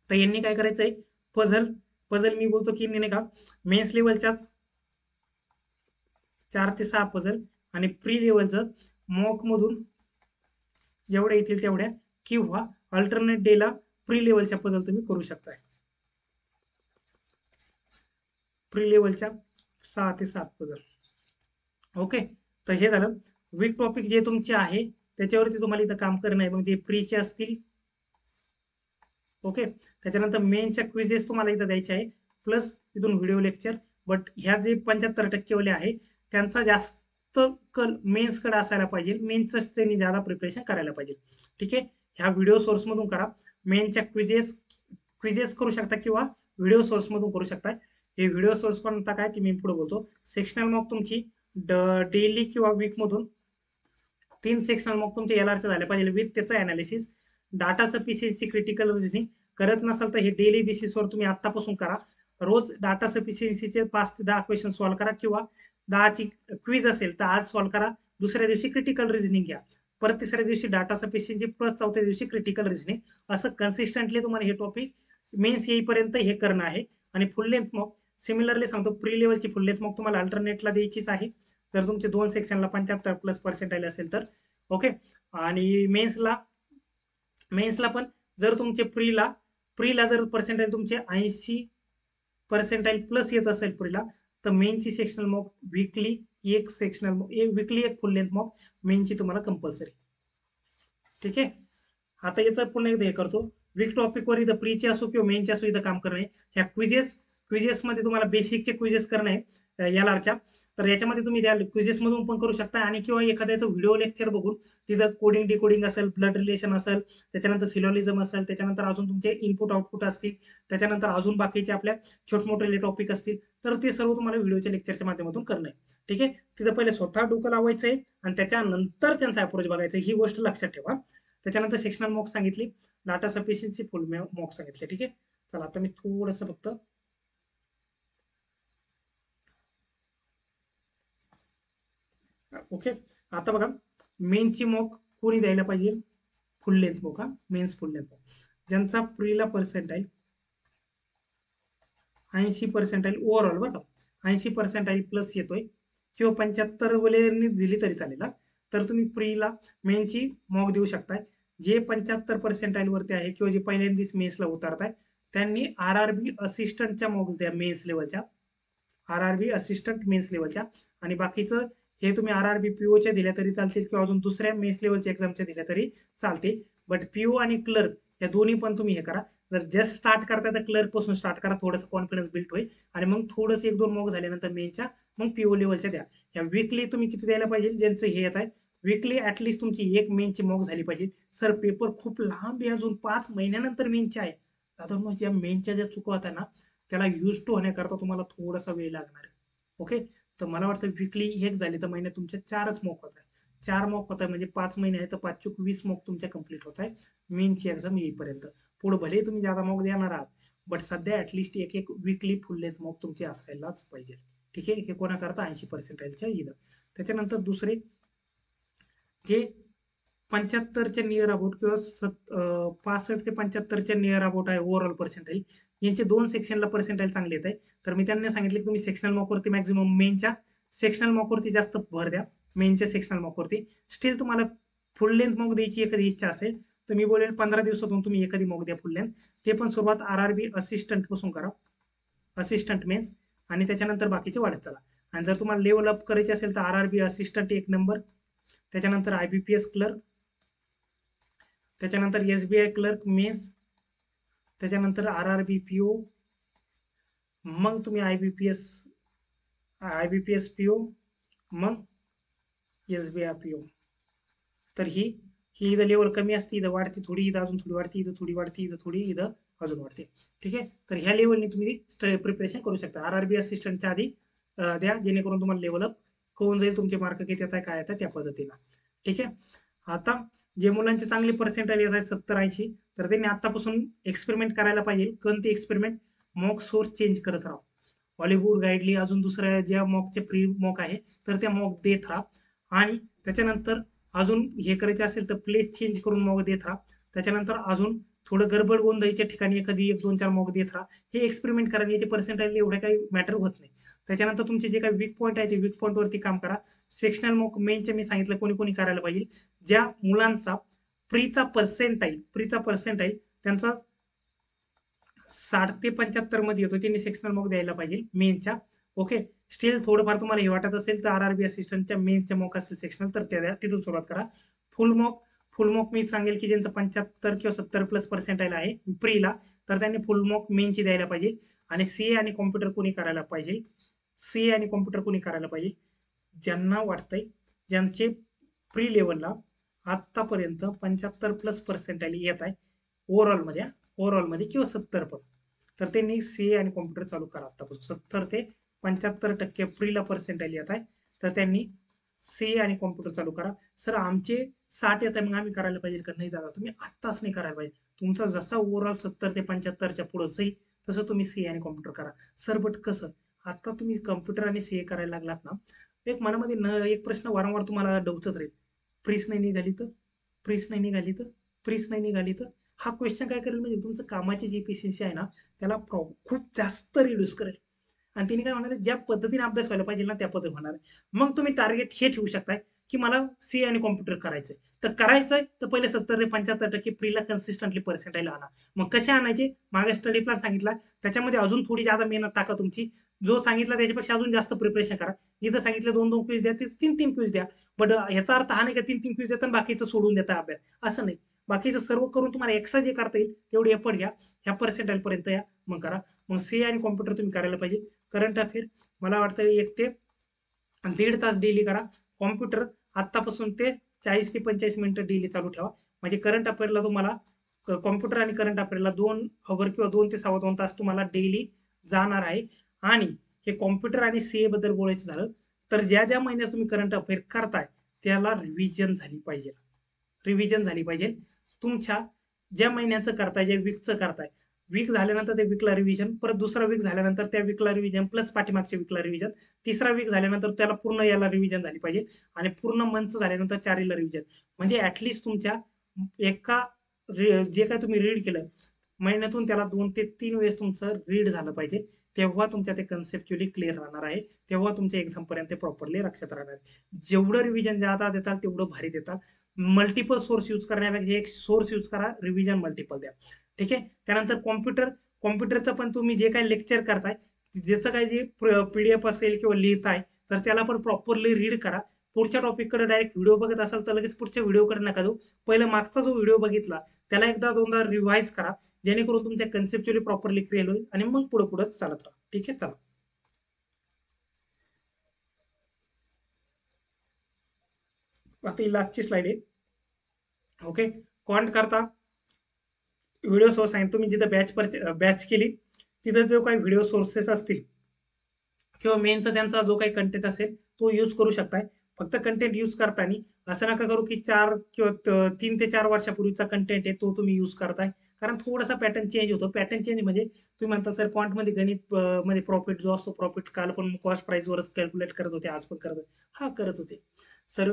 तर यांनी काय करायचंय, पझल मी बोलतो की नाही का, मेन्स लेवलच्याच 4 ते 6 पझल, आणि प्री लेवलचं मॉक मधून जेवढ्या येतील तेवढ्या, किंवा अल्टरनेट डेला प्री लेवलच्या पझल तुम्ही करू शकताय. प्री लेवलच्या 6 ते 7 पझल. ओके. तर हे झालं वीक टॉपिक जे तुमचे आहे त्याच्यावरती तुम्हाला इथं काम करणं आहे, मग जे प्रीचे असतील. ओके. त्याच्यानंतर मेनच्या क्विजेस तुम्हाला इथं द्यायचे आहे, प्लस इथून व्हिडिओ लेक्चर. बट ह्या जे 75% वाले आहे त्यांचा जास्त कल मेन्सकडे असायला पाहिजे, मेन्सच त्यांनी ज्यादा प्रिपरेशन करायला पाहिजे. ठीक आहे. ह्या व्हिडिओ सोर्स मधून करा. मेनच्या क्विजेस करू शकता किंवा व्हिडिओ सोर्स मधून करू शकता. हे व्हिडिओ सोर्स कोणता काय ते मी पुढे बोलतो. सेक्शनल मॉक तुमची डेली किंवा वीक मधून 3 सेक्शनल मॉक तुमचे एलआरचे झाले पाहिजे विथ त्याचं analysis. Data sufficiency, critical reasoning करत नसाल तर हे डेली बेसिसवर तुम्ही आत्तापासून करा. रोज डाटा सफिशियन्सीचे 5 ते 10 क्वेश्चन सॉल्व्ह करा, किंवा 10ची क्विज असेल तर आज सॉल्व्ह करा, दुसऱ्या दिवशी क्रिटिकल रिझनिंग घ्या, परत तिसऱ्या दिवशी डाटा सफिशियन्सी, परत चौथ्या दिवशी क्रिटिकल रिझनिंग. असं कन्सिस्टंटली तुम्हाला हे टॉपिक मेन्स येईपर्यंत हे करणं आहे. आणि फुल लेंथ मॉक सिमिलरली सांगतो, प्री लेवलची फुल लेंथ मॉक तुम्हाला अल्टरनेटला द्यायचीच आहे, जर तुमचे 2 सेक्शनला 75+ असेल तर. ओके. आणि मेन्सला पण जर तुमचे प्रीला जर पर्सेंटाईल तुमचे 80% येत असेल प्रीला, तर मेनची सेक्शनल मॉक वीकली एक फुल लेंथ मॉक मेनची तुम्हाला कंपल्सरी. ठीक आहे. आता याचं पुन्हा एकदा हे करतो, वीक टॉपिकवर इथं प्रीचे असो किंवा मेनचे असो इथं काम करणे. ह्या क्विजेस मध्ये तुम्हाला बेसिकचे क्विजेस करणे एलआरच्या, तर याच्यामध्ये तुम्ही त्या क्विजेस मधून पण करू शकता, आणि किंवा एखाद्याचं व्हिडिओ लेक्चर बघून तिथं कोडिंग डिकोडिंग असेल, ब्लड रिलेशन असेल, त्याच्यानंतर सिलोलिझम असेल, त्याच्यानंतर अजून तुमचे इनपुट आउटपुट असतील, त्याच्यानंतर अजून बाकीचे आपल्या छोटमोठे टॉपिक असतील, तर ते सर्व तुम्हाला व्हिडिओच्या लेक्चरच्या माध्यमातून करणं आहे. ठीक आहे. तिथं पहिले स्वतः डोकं लावायचं आहे आणि त्याच्यानंतर त्यांचा अप्रोच बघायचा, ही गोष्ट लक्षात ठेवा. त्याच्यानंतर सेक्शनल मॉक सांगितली, डाटा सफिशियन्सी, फुल मॉक सांगितले. ठीक आहे. चला आता मी थोडंसं फक्त ओके. आता बघा, मेनची मॉक कोणी द्यायला पाहिजे? फुल लेंथ मॉक, हा मेन्स फुल लेंथ मॉक, ज्यांचा प्रीला पर्सेंटाईल 80% ओव्हरऑल बरं का, 80% प्लस येतोय किंवा 75 वगैरे दिली तरी चालेल हा. तर तुम्ही प्रीला मेनची मॉक देऊ शकताय. जे 75% वरती आहे किंवा जे पहिल्यांदाच मेन्सला उतारताय त्यांनी RRB असिस्टंटच्या मॉक्स द्या मेन्स लेवलच्या, RRB असिस्टंट मेन्स लेवलच्या. आणि बाकीचं हे तुम्ही RRB POच्या दिल्या तरी चालतील किंवा अजून दुसऱ्या मेन्स लेवलच्या एक्झामच्या दिल्या तरी चालतील. बट PO आणि क्लर्क या दोन्ही पण तुम्ही हे करा. जर जस्ट स्टार्ट करताय तर क्लर्क पासून स्टार्ट करा, थोडंसं कॉन्फिडन्स बिल्ड होईल आणि मग थोडंसं 1-2 मॉक झाल्यानंतर मेनच्या मग PO लेवलच्या द्या. या वीकली तुम्ही किती द्यायला पाहिजे? ज्यांचं हे येत आहे वीकली ऍटलीस्ट तुमची एक मेनची मॉक झाली पाहिजे. सर पेपर खूप लांब आहे, अजून 5 महिन्यानंतर मेनच्या आहे. दादा मग ज्या मेनच्या ज्या चुका होत्या ना त्याला यूज टू होण्याकरता तुम्हाला थोडासा वेळ लागणार आहे. ओके. तर मला वाटतं वीकली एक झाली तर महिन्यात तुमच्या 4च मॉक होत आहे. 4 मॉक होत आहे म्हणजे 5 महिने आहे तर 5 चूक 20 मॉक तुमच्या कंप्लीट होत आहे मेनची एक्झाम येईपर्यंत. पुढे भले तुम्ही ज्यादा मॉक देणार आहात बट सध्या ऍटलीस्ट एक एक वीकली फुल लेंथ मॉक तुमची असायलाच पाहिजे. ठीक आहे. हे कोणाकरता? 80%च्या इथं. त्याच्यानंतर दुसरे जे 75च्या नियर अबाउट किंवा 65 ते 75च्या नियर अबाउट आहे ओव्हरऑल पर्सेंटाईल, यांचे 2 सेक्शनला पर्सेंटाईल चांगले येत आहे. तर मी त्यांना सांगितले की तुम्ही सेक्शनल मॉकवरती मॅक्झिमम मेनच्या सेक्शनल मॉकवरती जास्त भर द्या. मेनच्या सेक्शनल मॉकवरती स्टील तुम्हाला फुल लेंथ मॉक द्यायची एखादी इच्छा असेल तर मी बोलेल 15 दिवसातून तुम्ही एखादी मॉक द्या फुल लेंथ. ते पण सुरुवात RRB असिस्टंट पासून करा, असिस्टंट मेन्स, आणि त्याच्यानंतर बाकीचे वाढत चला. आणि जर तुम्हाला लेवल अप करायचे असेल तर RRB असिस्टंट एक नंबर, त्याच्यानंतर IBPS क्लर्क, त्याच्यानंतर SBI क्लर्क मेन्स, त्याच्यानंतर RRB PO, मग तुम्ही IBPS PO, मग SBI PO. तर ही ही इथं लेवल कमी असते, इथं वाढते थोडी, इथं अजून थोडी वाढते, इथं थोडी वाढते, इथं थोडी, इथं अजून वाढते. ठीक आहे. तर ह्या लेवलनी तुम्ही प्रिपरेशन करू शकता. RRB असिस्टंटच्या आधी द्या जेणेकरून तुम्हाला लेवल अप होऊन जाईल, तुमचे मार्क किती येत आहे काय येत आहे त्या पद्धतीनं. ठीक आहे. आता जे मुलांचे चांगले पर्सेंटाईल येत आहे 70-80 तर त्यांनी आतापासून एक्सपेरिमेंट करायला पाहिजे. कोणते एक्सपेरिमेंट? मॉक सोर्स चेंज करत राहा. हॉलिवूड गाईडली अजून दुसऱ्या ज्या मॉकचे प्री मॉक आहे तर त्या मॉक देत राहा. आणि त्याच्यानंतर अजून हे करायचे असेल तर प्लेस चेंज करून मॉक देत राहा. त्याच्यानंतर अजून थोडं गडबड गोंधळीच्या ठिकाणी एखादी 1-2-4 मॉक देत राहा. हे एक्सपेरिमेंट करा. याचे पर्सेंटाईल एवढे काही मॅटर होत नाही. त्याच्यानंतर तुमचे जे काही वीक पॉईंट आहे ते वीक पॉईंट वरती काम करा. सेक्शनल मॉक मेनचे मी सांगितलं कोणी कोणी करायला पाहिजे. ज्या मुलांचा प्रीचा पर्सेंटाईल त्यांचा 60 ते 75 मध्ये येतो त्यांनी सेक्शनल मॉक द्यायला पाहिजे मेनच्या. ओके. स्टील थोडंफार तुम्हाला हे वाटत असेल तर RRB असिस्टंटच्या मेन्सच्या मॉक असेल सेक्शनल तर त्या तिथून सुरुवात करा. फुल मॉक मी सांगेल की ज्यांचं 75 किंवा 70 प्लस पर्सेंटाईल आहे प्रीला तर त्यांनी फुल मॉक मेनची द्यायला पाहिजे. आणि CA आणि कॉम्प्युटर कोणी करायला पाहिजे? CA आणि कॉम्प्युटर कोणी करायला पाहिजे? ज्यांना वाटतंय ज्यांचे प्री लेवलला आतापर्यंत 75 प्लस पर्सेंटाईल येत आहे ओव्हरऑल मध्ये किंवा 70 पण, तर त्यांनी CA आणि कॉम्प्युटर चालू करा आतापासून. 70 ते 75% प्रीला पर्सेंटाईल येत आहे तर त्यांनी CA आणि कॉम्प्युटर चालू करा. सर आमचे 60 येत आहे मग आम्ही करायला पाहिजे का? नाही दादा, तुम्ही आत्ताच नाही करायला पाहिजे. तुमचा जसा ओव्हरऑल 70 ते 75च्या पुढे जाईल तसं तुम्ही CA आणि कॉम्प्युटर करा. सर बट कसं? आता तुम्ही कॉम्प्युटर आणि CA करायला लागलात ना, एक मनामध्ये एक प्रश्न वारंवार तुम्हाला डवचत राहील, प्रीस नाही निघाली तर, प्रीस नाही निघाली तर, प्रीस नाही निघाली तर. हा क्वेश्चन काय करेल म्हणजे तुमचं कामाची जी एफिशियन्सी आहे ना त्याला खूप जास्त रिड्यूस करेल. आणि तिने काय होणार आहे, ज्या पद्धतीने अभ्यास व्हायला पाहिजे ना त्या पद्धतीने होणार आहे. मग तुम्ही टार्गेट हे ठेवू शकताय की मला CA आणि कॉम्प्युटर करायचंय. तर करायचंय तर पहिले 70 ते 75% प्रीला कन्सिस्टंटली पर्सेंटाईल आणा. मग कसे आणायचे? मागे स्टडी प्लॅन सांगितला त्याच्यामध्ये अजून थोडी जादा मेहनत टाका तुमची. जो सांगितला त्याच्यापेक्षा अजून जास्त प्रिपरेशन करा. जिथं सांगितलं 2-2 क्विज द्या तिथे 3-3 क्विज द्या. बट ह्याचा अर्थ हा नाही का 3-3 क्विज देता बाकीचं सोडून देता अभ्यास, असं नाही. बाकीचं सर्व करून तुम्हाला एक्स्ट्रा जे करता येईल तेवढी एफर्ट घ्या. ह्या पर्सेंटाईल पर्यंत या मग करा. मग CA आणि कॉम्प्युटर तुम्ही करायला पाहिजे. करंट अफेअर मला वाटतं 1 ते 1.5 तास डेली करा. कॉम्प्युटर आत्तापासून ते 40 ते 45 मिनिटं डेली चालू ठेवा. म्हणजे करंट अफेअरला तुम्हाला कॉम्प्युटर आणि करंट अफेअरला 2 अवर किंवा 2 ते 2.25 तास तुम्हाला डेली जाणार आहे. आणि हे कॉम्प्युटर आणि CA बद्दल बोलायचं झालं तर ज्या ज्या महिन्यात तुम्ही करंट अफेअर करताय त्याला रिव्हिजन झाली पाहिजे. तुमच्या ज्या महिन्याचं करताय, ज्या वीकचं करताय, वीक झाल्यानंतर ते वीकला रिव्हिजन, परत दुसरा वीक झाल्यानंतर त्या वीकला रिव्हिजन प्लस पाठीमागच्या वीकला रिव्हिजन, तिसरा वीक झाल्यानंतर त्याला पूर्ण याला रिव्हिजन झाली पाहिजे आणि पूर्ण मंथ झाल्यानंतर 4 रिव्हिजन. म्हणजे ऍटलिस्ट तुमच्या एका जे काय तुम्ही रीड केलं महिन्यातून त्याला 2 ते 3 वेळेस तुमचं रीड झालं पाहिजे. तेव्हा तुमच्या ते कन्सेप्च्युअली क्लिअर राहणार आहे. तेव्हा तुमच्या एक्झाम पर्यंत प्रॉपरली लक्षात राहणार आहे. जेवढं रिव्हिजन जादा देताल तेवढं भारी देताल. मल्टिपल सोर्स यूज करण्यापेक्षा एक सोर्स यूज करा, रिव्हिजन मल्टिपल द्या. ठीक आहे. त्यानंतर कॉम्प्युटरचं पण तुम्ही जे काही लेक्चर करताय, ज्याचं काही जे पीडीएफ असेल किंवा लिहिताय, तर त्याला पण प्रॉपरली रीड करा. पुढच्या टॉपिककडे डायरेक्ट व्हिडिओ बघत असाल तर लगेच पुढच्या व्हिडिओकडे नका जाऊ. पहिलं मागचा जो व्हिडिओ बघितला त्याला एकदा दोनदा रिवाइज करा, जेणेकरून तुमच्या कन्सेप्च्युअली प्रॉपरली क्लिअर होईल आणि मग पुढे पुढे चालत राहा. ठीक आहे. चला, आता ही लास्टची स्लाइड आहे. ओके. कॉन्ट करता व्हिडिओ सोर्स आहे. तुम्ही जिथं बॅच केली तिथं जो काही व्हिडिओ सोर्सेस असतील किंवा मेनचा त्यांचा जो काही कंटेंट असेल तो यूज करू शकताय. फक्त कंटेंट यूज करताना असं नका करू की 4 किंवा 3 ते 4 वर्षापूर्वीचा कंटेंट आहे तो तुम्ही यूज करताय. कारण थोडासा पॅटर्न चेंज होतो. पॅटर्न चेंज म्हणजे तुम्ही म्हणता सर क्वांटमध्ये गणित मध्ये प्रॉफिट जो असतो, प्रॉफिट काल पण कॉस्ट प्राइस वरच कॅल्क्युलेट करत होते, आज पण करत होते. हा, करत होते सर.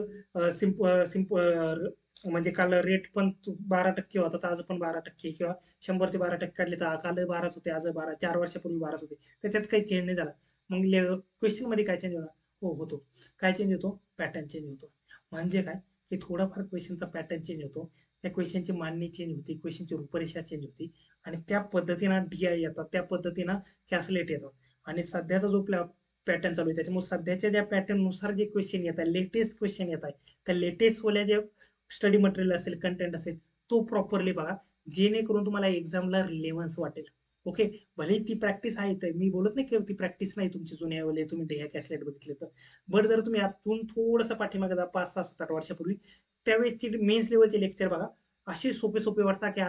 म्हणजे काल रेट पण 12% होता तर आज पण 12%, किंवा 100चे 12% काढले तर काल 12च होते, आज 12, 4 वर्षापूर्वी 12च होते. त्याच्यात काही चेंज नाही झाला. मग क्वेश्चन मध्ये काय चेंज होणार? हो, होतो. काय चेंज होतो? पॅटर्न चेंज होतो. म्हणजे काय की थोडाफार क्वेश्चनचा पॅटर्न चेंज होतो, त्या क्वेश्चनची मांडणी चेंज होती, क्वेश्चनची रूपरेषा चेंज होती आणि त्या पद्धतीनं DI येतात, त्या पद्धतीनं कॅल्क्युलेट येतात. आणि सध्याचा जो पॅटर्न चालू आहे त्याच्यामुळे सध्याच्या ज्या पॅटर्न नुसार जे क्वेश्चन येत आहे, लेटेस्ट क्वेश्चन येत आहे, त्या लेटेस्ट वाल्या जे स्टडी मटेरियल असेल, कंटेंट असेल, तो प्रॉपरली बघा, जेणेकरून तुम्हाला एक्झामला रिलेव्हन्स वाटेल. ओके. भले ती प्रॅक्टिस आहे, तर मी बोलत नाही की ती प्रॅक्टिस नाही तुमची जुन्या वेळेला तुम्ही ढेया कॅसलेट बघितले तर. बट जर तुम्ही आतून थोडंसं पाठीमागे जा 5, 6, 7, 8 वर्षापूर्वी, त्यावेळेसची मेन्स लेवलचे लेक्चर बघा, असे सोपे सोपे वाटतात की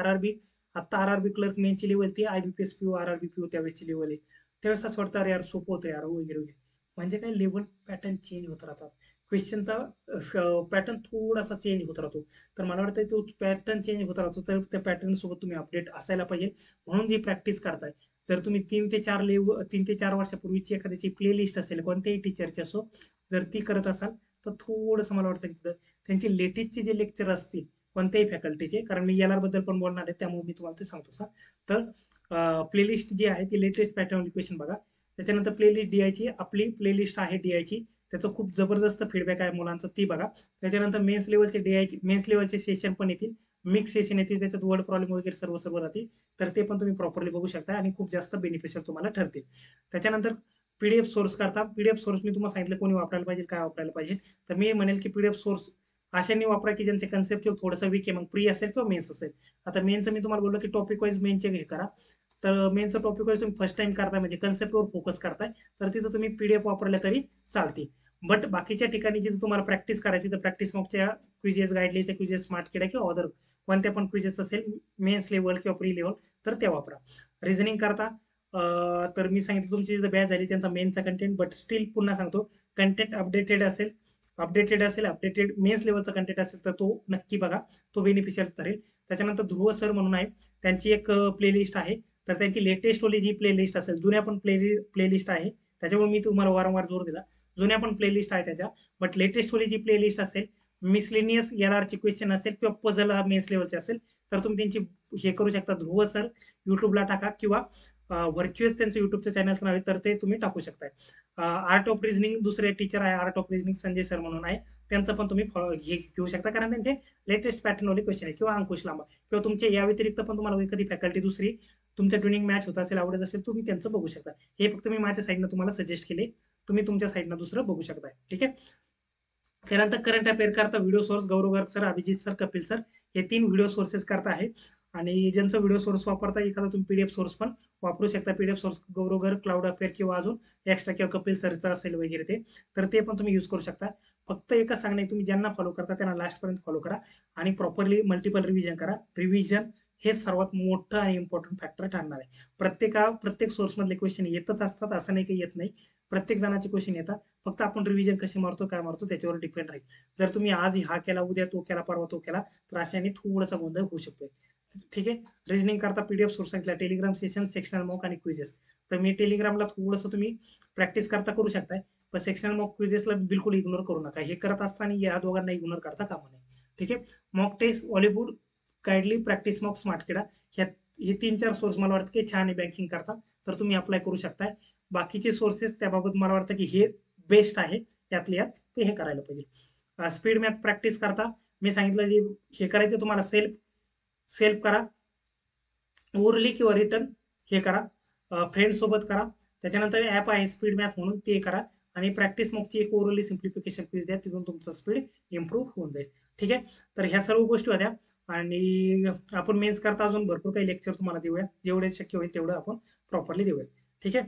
आता आरआरबी क्लर्क मेनची लेवल ती IBPS PO आरआरबी PO त्यावेळेसची लेवल आहे. त्यावेळेस असं वाटतं अरे यार सोपं होतं यार, वगैरे वगैरे. म्हणजे काय, लेवल पॅटर्न चेंज होत राहतात. क्वेश्चनचा पॅटर्न थोडासा चेंज होत राहतो. तर मला वाटतं तो पॅटर्न चेंज होत राहतो, तर त्या पॅटर्न सोबत तुम्ही अपडेट असायला पाहिजे. म्हणून जी प्रॅक्टिस करताय, जर तुम्ही 3 ते 4 वर्षापूर्वीची एखाद्याची प्लेलिस्ट असेल, कोणत्याही टीचरची असो, जर ती करत असाल तर थोडंसं मला वाटतं की त्यांची लेटेस्टचे जे लेक्चर असतील कोणत्याही फॅकल्टीचे, कारण मी LR बद्दल पण बोलणार आहे त्यामुळे मी तुम्हाला ते सांगतो. तर प्लेलिस्ट जी आहे ती लेटेस्ट पॅटर्न इक्वेशन बघा. त्याच्यानंतर प्लेलिस्ट DI आपली प्लेलिस्ट आहे DI त्याचं खूप जबरदस्त फीडबॅक आहे मुलांचा, ती बघा. त्याच्यानंतर मेन्स लेवलचे सेशन पण येतील, मिक्स सेशन येतील, त्याच्यात वर्ड प्रॉब्लेम वगैरे सर्व सर्व राहतील. तर ते पण तुम्ही प्रॉपरली बघू शकता आणि खूप जास्त बेनिफिशियल तुम्हाला ठरतील. त्याच्यानंतर पीडीएफ सोर्स करता. पीडीएफ सोर्स मी तुम्हाला सांगितलं कोणी वापरायला पाहिजे, काय वापरायला पाहिजे. तर मी म्हणेल की पीडीएफ सोर्स अशांनी वापरा की ज्यांचे कन्सेप्ट थोडंसं वीक आहे, मग प्री असेल किंवा मेन्स असेल. आता मेनचं मी तुम्हाला बोललो की टॉपिक वाईज मेनचे हे करा. तर मेनचं टॉपिक वाईज तुम्ही फर्स्ट टाइम करताय म्हणजे कन्सेप्टवर फोकस करताय, तर तिथं तुम्ही पीडीएफ वापरले तरी चालतील. बट बाकीच्या ठिकाणी जिथे तुम्हाला प्रॅक्टिस करायची, तर प्रॅक्टिस मॉकच्या क्विजेस, गाईडलाईनच्या क्विजेस, स्मार्ट केल्या किंवा अदर कोणत्या पण क्विजेस असेल मेन्स लेवल किंवा प्री लेवल, तर ते वापरा. रिझनिंग करता तर मी सांगितलं तुमची जिथे बॅच झाली त्यांचा मेनचा कंटेंट, बट स्टील पुन्हा सांगतो, कंटेंट अपडेटेड मेन्स लेवलचा कंटेंट असेल तर तो नक्की बघा, तो बेनिफिशियल ठरेल. त्याच्यानंतर ध्रुव सर म्हणून आहे, त्यांची एक प्लेलिस्ट आहे. तर त्यांची लेटेस्ट वाली जी प्लेलिस्ट असेल, जुन्या पण प्लेलिस्ट आहे, त्याच्यामुळे मी तुम्हाला वारंवार जोर दिला, जुन्या पण प्लेलिस्ट आहे त्याच्या. बट लेटेस्ट वाली जी प्लेलिस्ट असेल, मिसलेनियस LRचे क्वेश्चन असेल किंवा पझल मेन्स लेवलचे असेल, तर तुम्ही त्यांची हे करू शकता. ध्रुव सर युट्यूबला टाका किंवा व्हर्च्युअस त्यांचं युट्यूबचं चॅनलचं नाव आहे, तर ते तुम्ही टाकू शकताय. आर्ट ऑफ रिझनिंग दुसरे टीचर आहे, art of reasoning Sanjay sir म्हणून आहे, त्यांचं पण तुम्ही हे घेऊ शकता, कारण त्यांचे लेटेस्ट पॅटर्नवाले क्वेश्चन आहे. किंवा अंकुश लांबा, किंवा तुमच्या या व्यतिरिक्त पण तुम्हाला एखादी फॅकल्टी दुसरी तुमच्या ट्युनिंग मॅच होत असेल, आवडत असेल, तुम्ही त्यांचं बघू शकता. हे फक्त मी माझ्या साईडनं तुम्हाला सजेस्ट केले, तुम्ही तुमच्या साईडनं दुसरं बघू शकताय. ठीक आहे. त्यानंतर करंट अफेअर करता video source Gaurav Garg sir, Abhijit sir, Kapil sir, हे 3 व्हिडिओ सोर्सेस करता आहे. आणि ज्यांचं व्हिडिओ सोर्स वापरता एखादा तुम्ही पीडीएफ सोर्स पण वापरू शकता. PDF source Gaurav Garg, cloud affair किंवा अजून एक्स्ट्रा किंवा कपिल सरचा असेल वगैरे तर ते पण तुम्ही यूज करू शकता. फक्त एकच सांगणे, तुम्ही ज्यांना फॉलो करता त्यांना लास्टपर्यंत फॉलो करा आणि प्रॉपरली मल्टिपल रिव्हिजन करा. रिव्हिजन हे सर्वात मोठं आणि इम्पॉर्टंट फॅक्टर ठरणार आहे. प्रत्येक सोर्स मधले क्वेश्चन येतच असतात, असं नाही की येत नाही. प्रत्येक जणांचे क्वेश्चन येतात, फक्त आपण रिव्हिजन कशी मारतो, काय मारतो त्याच्यावर डिपेंड राहील. जर तुम्ही आज हा केला, उद्या तो केला, परवा तो केला, तर अशाने थोडासा गोंधळ होऊ शकतो. ठीक आहे. रिजनिंग करता पीडीएफ सोर्स सांगितला, टेलिग्राम सेशन, सेक्शनल मॉक आणि क्विजेस. तर मी टेलिग्रामला थोडंसं तुम्ही प्रॅक्टिस करता करू शकताय, पण सेक्शनल मॉक क्विजेसला बिलकुल इग्नोर करू नका. हे करत असताना या दोघांना इग्नोर करता कामा नये. ठीक आहे. Mock test, Hollywood, kindly practice mock, smart किडा, ह्या हे 3-4 सोर्स मला वाटतं की छान आहे बँकिंग करता, तर तुम्ही अप्लाय करू शकताय. बाकीचे सोर्सेस त्याबाबत मला वाटतं की हे बेस्ट आहे यातले यात, ते हे करायला पाहिजे. स्पीड मॅथ प्रॅक्टिस करता मी सांगितलं जे हे करायचं तुम्हाला सेल्फ सेल्फ करा, ओरली किंवा रिटर्न हे करा, फ्रेंड सोबत करा. त्याच्यानंतर ऍप आहे स्पीड मॅथ म्हणून, ते करा. आणि प्रॅक्टिस मॉकची एक ओरली सिम्प्लिफिकेशन क्विज द्या, तिथून तुमचं स्पीड इम्प्रूव्ह होऊन जाईल. ठीक आहे. तर ह्या सर्व गोष्टी होत्या. आणि आपण मेन्स करता अजून भरपूर काही लेक्चर तुम्हाला देऊया, जेवढे शक्य होईल तेवढं आपण प्रॉपरली देऊया. ठीक आहे.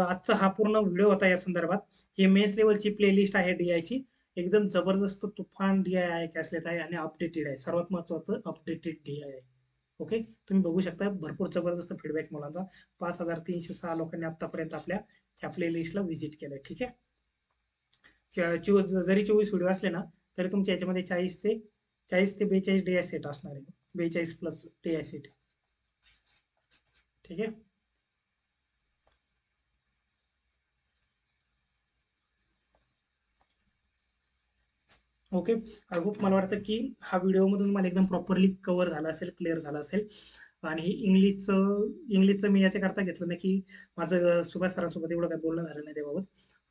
आजचा हा पूर्ण व्हिडिओ होता या संदर्भात. ही मेन्स लेवलची प्लेलिस्ट आहे डीआयची, एकदम जबरदस्त तुफान डीआय आहे, कॅसलेट आहे आणि अपडेटेड आहे. सर्वात महत्वाचं अपडेटेड डीआय आहे. ओके. तुम्ही बघू शकता भरपूर जबरदस्त फीडबॅक मुलांचा. 5306 लोकांनी आतापर्यंत आपल्या ह्या प्ले लिस्टला व्हिजिट केलंय. ठीक आहे. जरी 24 व्हिडिओ असले ना, तरी तुमच्या याच्यामध्ये 40 ते 42 सेट असणार आहे. 42 प्लस डीआय सेट. ठीक आहे. ओके. आय होप मला वाटतं की हा व्हिडिओमधून मला एकदम प्रॉपरली कव्हर झाला असेल, क्लिअर झाला असेल. आणि इंग्लिशचं मी याच्याकरता घेतलं नाही की माझं सुभाष सरांसोबत एवढं काही बोलणं झालं नाही त्याबाबत.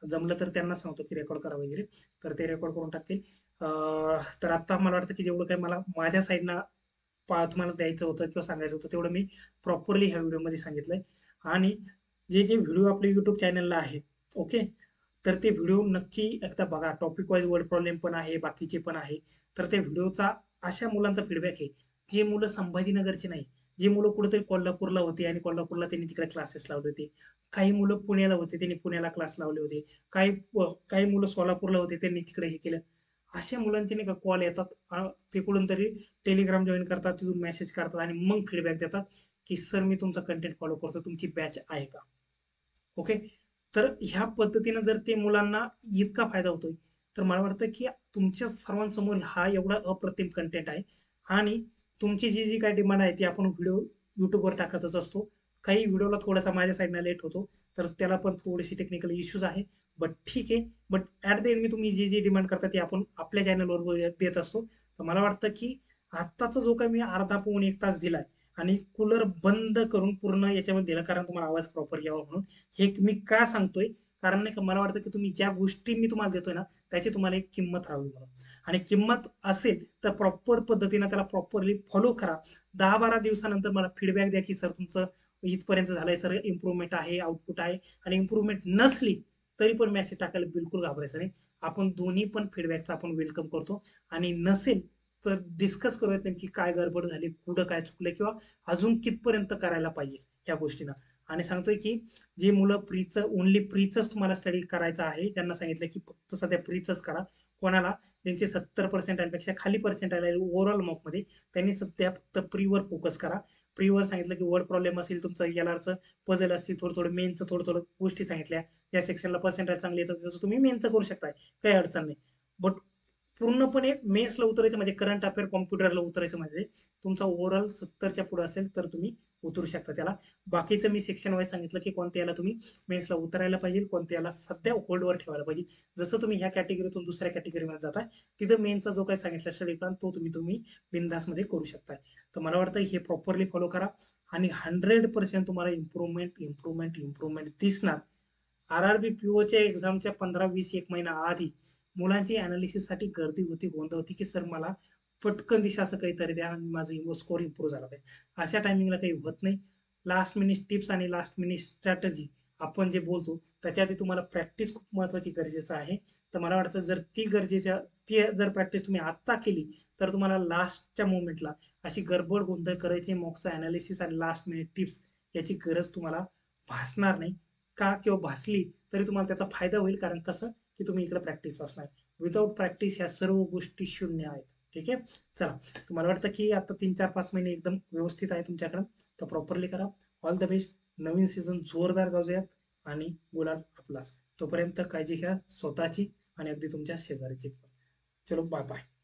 जमलं तर त्यांना सांगतो की रेकॉर्ड करा वगैरे, तर ते रेकॉर्ड करून टाकतील. तर आता मला वाटतं की जेवढं काही मला माझ्या साईडनं तुम्हाला द्यायचं होतं किंवा सांगायचं होतं तेवढं मी प्रॉपरली ह्या व्हिडिओमध्ये सांगितलंय. आणि जे जे व्हिडिओ आपल्या युट्यूब चॅनलला आहेत, ओके, तर ते व्हिडिओ नक्की एकदा बघा. टॉपिक वाईज वर्ड प्रॉब्लेम पण आहे, बाकीचे पण आहे. तर त्या व्हिडिओचा अशा मुलांचा फीडबॅक आहे जे मुलं संभाजीनगरचे नाही, जे मुलं कुठेतरी कोल्हापूरला होते आणि कोल्हापूरला त्यांनी तिकडे क्लासेस लावले होते. काही मुलं पुण्याला होते, त्यांनी पुण्याला क्लास लावले होते. काही मुलं सोलापूरला होते, त्यांनी तिकडे हे केलं. अशा मुलांचे नाही का कॉल येतात, ते कुठून तरी टेलिग्राम जॉईन करतात, तिथून मेसेज करतात आणि मग फीडबॅक देतात की सर मी तुमचा कंटेंट फॉलो करतो, तुमची बॅच आहे का. ओके. तर ह्या पद्धतीनं जर ते मुलांना इतका फायदा होतोय, तर मला वाटतं की तुमच्या सर्वांसमोर हा एवढा अप्रतिम कंटेंट आहे. आणि तुमची जी जी काही डिमांड आहे ती आपण व्हिडिओ युट्यूबवर टाकतच असतो. काही व्हिडिओला थोडासा माझ्या साईडनं लेट होतो, तर त्याला पण थोडीशी टेक्निकल इश्यूज आहे. बट ठीक आहे. But at the and me तुम्ही जी जी डिमांड करता ती आपण आपल्या चॅनलवर देत असतो. तर मला वाटतं की आत्ताचा जो काही मी अर्धा पाऊण 1 तास दिलाय आणि कूलर बंद करून पूर्ण याच्यामध्ये दिला, कारण तुम्हाला आवाज प्रॉपर यावा म्हणून. हे मी का सांगतोय, कारण नाही का मला वाटतं की तुम्ही ज्या गोष्टी मी तुम्हाला देतोय ना, त्याची तुम्हाला एक किंमत हवी म्हणून. आणि किंमत असेल तर प्रॉपर पद्धतीनं त्याला प्रॉपरली फॉलो करा. 10-12 दिवसानंतर मला फीडबॅक द्या की सर तुमचं इथपर्यंत झालंय, सर इम्प्रूव्हमेंट आहे, आउटपुट आहे. आणि इम्प्रूव्हमेंट नसली तरी पण मेसेज टाकायला बिलकुल घाबरायचं नाही. आपण दोन्ही पण फीडबॅकचा आपण वेलकम करतो. आणि नसेल तर डिस्कस करूयात नेमकी काय गडबड झाली, कुठं काय चुकलं, किंवा अजून कितपर्यंत करायला पाहिजे या गोष्टींना. आणि सांगतोय की जे मुलं प्रीचं ओन्ली प्रीचंच तुम्हाला स्टडी करायचं आहे, त्यांना सांगितलं की फक्त सध्या प्रीचंच करा. कोणाला ज्यांचे 70% पेक्षा खाली पर्सेंटाईल आहे ओव्हरऑल मॉकमध्ये, त्यांनी सध्या फक्त प्रीवर फोकस करा. प्रीवर सांगितलं की वर्ड प्रॉब्लेम असेल, तुमचं एलआरचं पझल असतील, थोडं थोडं मेनचं थोडं थोडं गोष्टी सांगितल्या. या सेक्शनला पर्सेंटाईल चांगली येतात त्याचं तुम्ही मेनचं करू शकताय, काही अडचण नाही. बट पूर्णपणे मेन्सला उतरायचं म्हणजे करंट अफेअर कॉम्प्युटरला उतरायचं म्हणजे तुमचा ओव्हरऑल 70च्या पुढे असेल तर तुम्ही उतरू शकता त्याला. बाकीचं मी सेक्शन वाईज सांगितलं की कोणत्या याला तुम्ही मेन्सला उतरायला पाहिजे, कोणत्या याला सध्या होल्डवर ठेवायला पाहिजे. जसं तुम्ही ह्या कॅटेगरीतून दुसऱ्या कॅटेगरीमध्ये जाताय, तिथं मेनचा जो काही सांगितला स्टडी प्लॅन तो तुम्ही बिंदासमध्ये करू शकताय. तर मला वाटतं हे प्रॉपरली फॉलो करा आणि 100% तुम्हाला इम्प्रूव्हमेंट इम्प्रूव्हमेंट इम्प्रूव्हमेंट दिसणार. आरआरबी पीओच्या एक्झामच्या 15-20 एक महिना आधी मुलांची अनालिसिससाठी गर्दी होती, गोंधळ होती की सर मला पटकन दिशा असं काहीतरी द्या आणि माझं स्कोर इम्प्रूव्ह झाला पाहिजे. अशा टायमिंगला काही होत नाही. लास्ट मिनिट टिप्स आणि लास्ट मिनिट स्ट्रॅटजी आपण जे बोलतो त्याच्या आधी तुम्हाला प्रॅक्टिस खूप महत्वाची गरजेचं आहे. तर मला वाटतं जर ती जर प्रॅक्टिस तुम्ही आत्ता केली तर तुम्हाला लास्टच्या मोमेंटला अशी गडबड गोंधळ करायची, मॉकचा अनालिसिस आणि लास्ट मिनिट टिप्स याची गरज तुम्हाला भासणार नाही. का किंवा भासली तरी तुम्हाला त्याचा फायदा होईल, कारण कसं की तुम्ही इकडे प्रॅक्टिस असणार. विदाऊट प्रॅक्टिस ह्या सर्व गोष्टी शून्य आहेत. ठीक आहे. चला, तुम्हाला वाटतं की आता 3-4-5 महिने एकदम व्यवस्थित आहे तुमच्याकडे, तर प्रॉपरली करा. All the best. Naveen season जोरदार गाजूयात आणि गुलाल आपलाच. तोपर्यंत काळजी घ्या स्वतःची आणि अगदी तुमच्या शेजारीची. चलो, बाय बाय.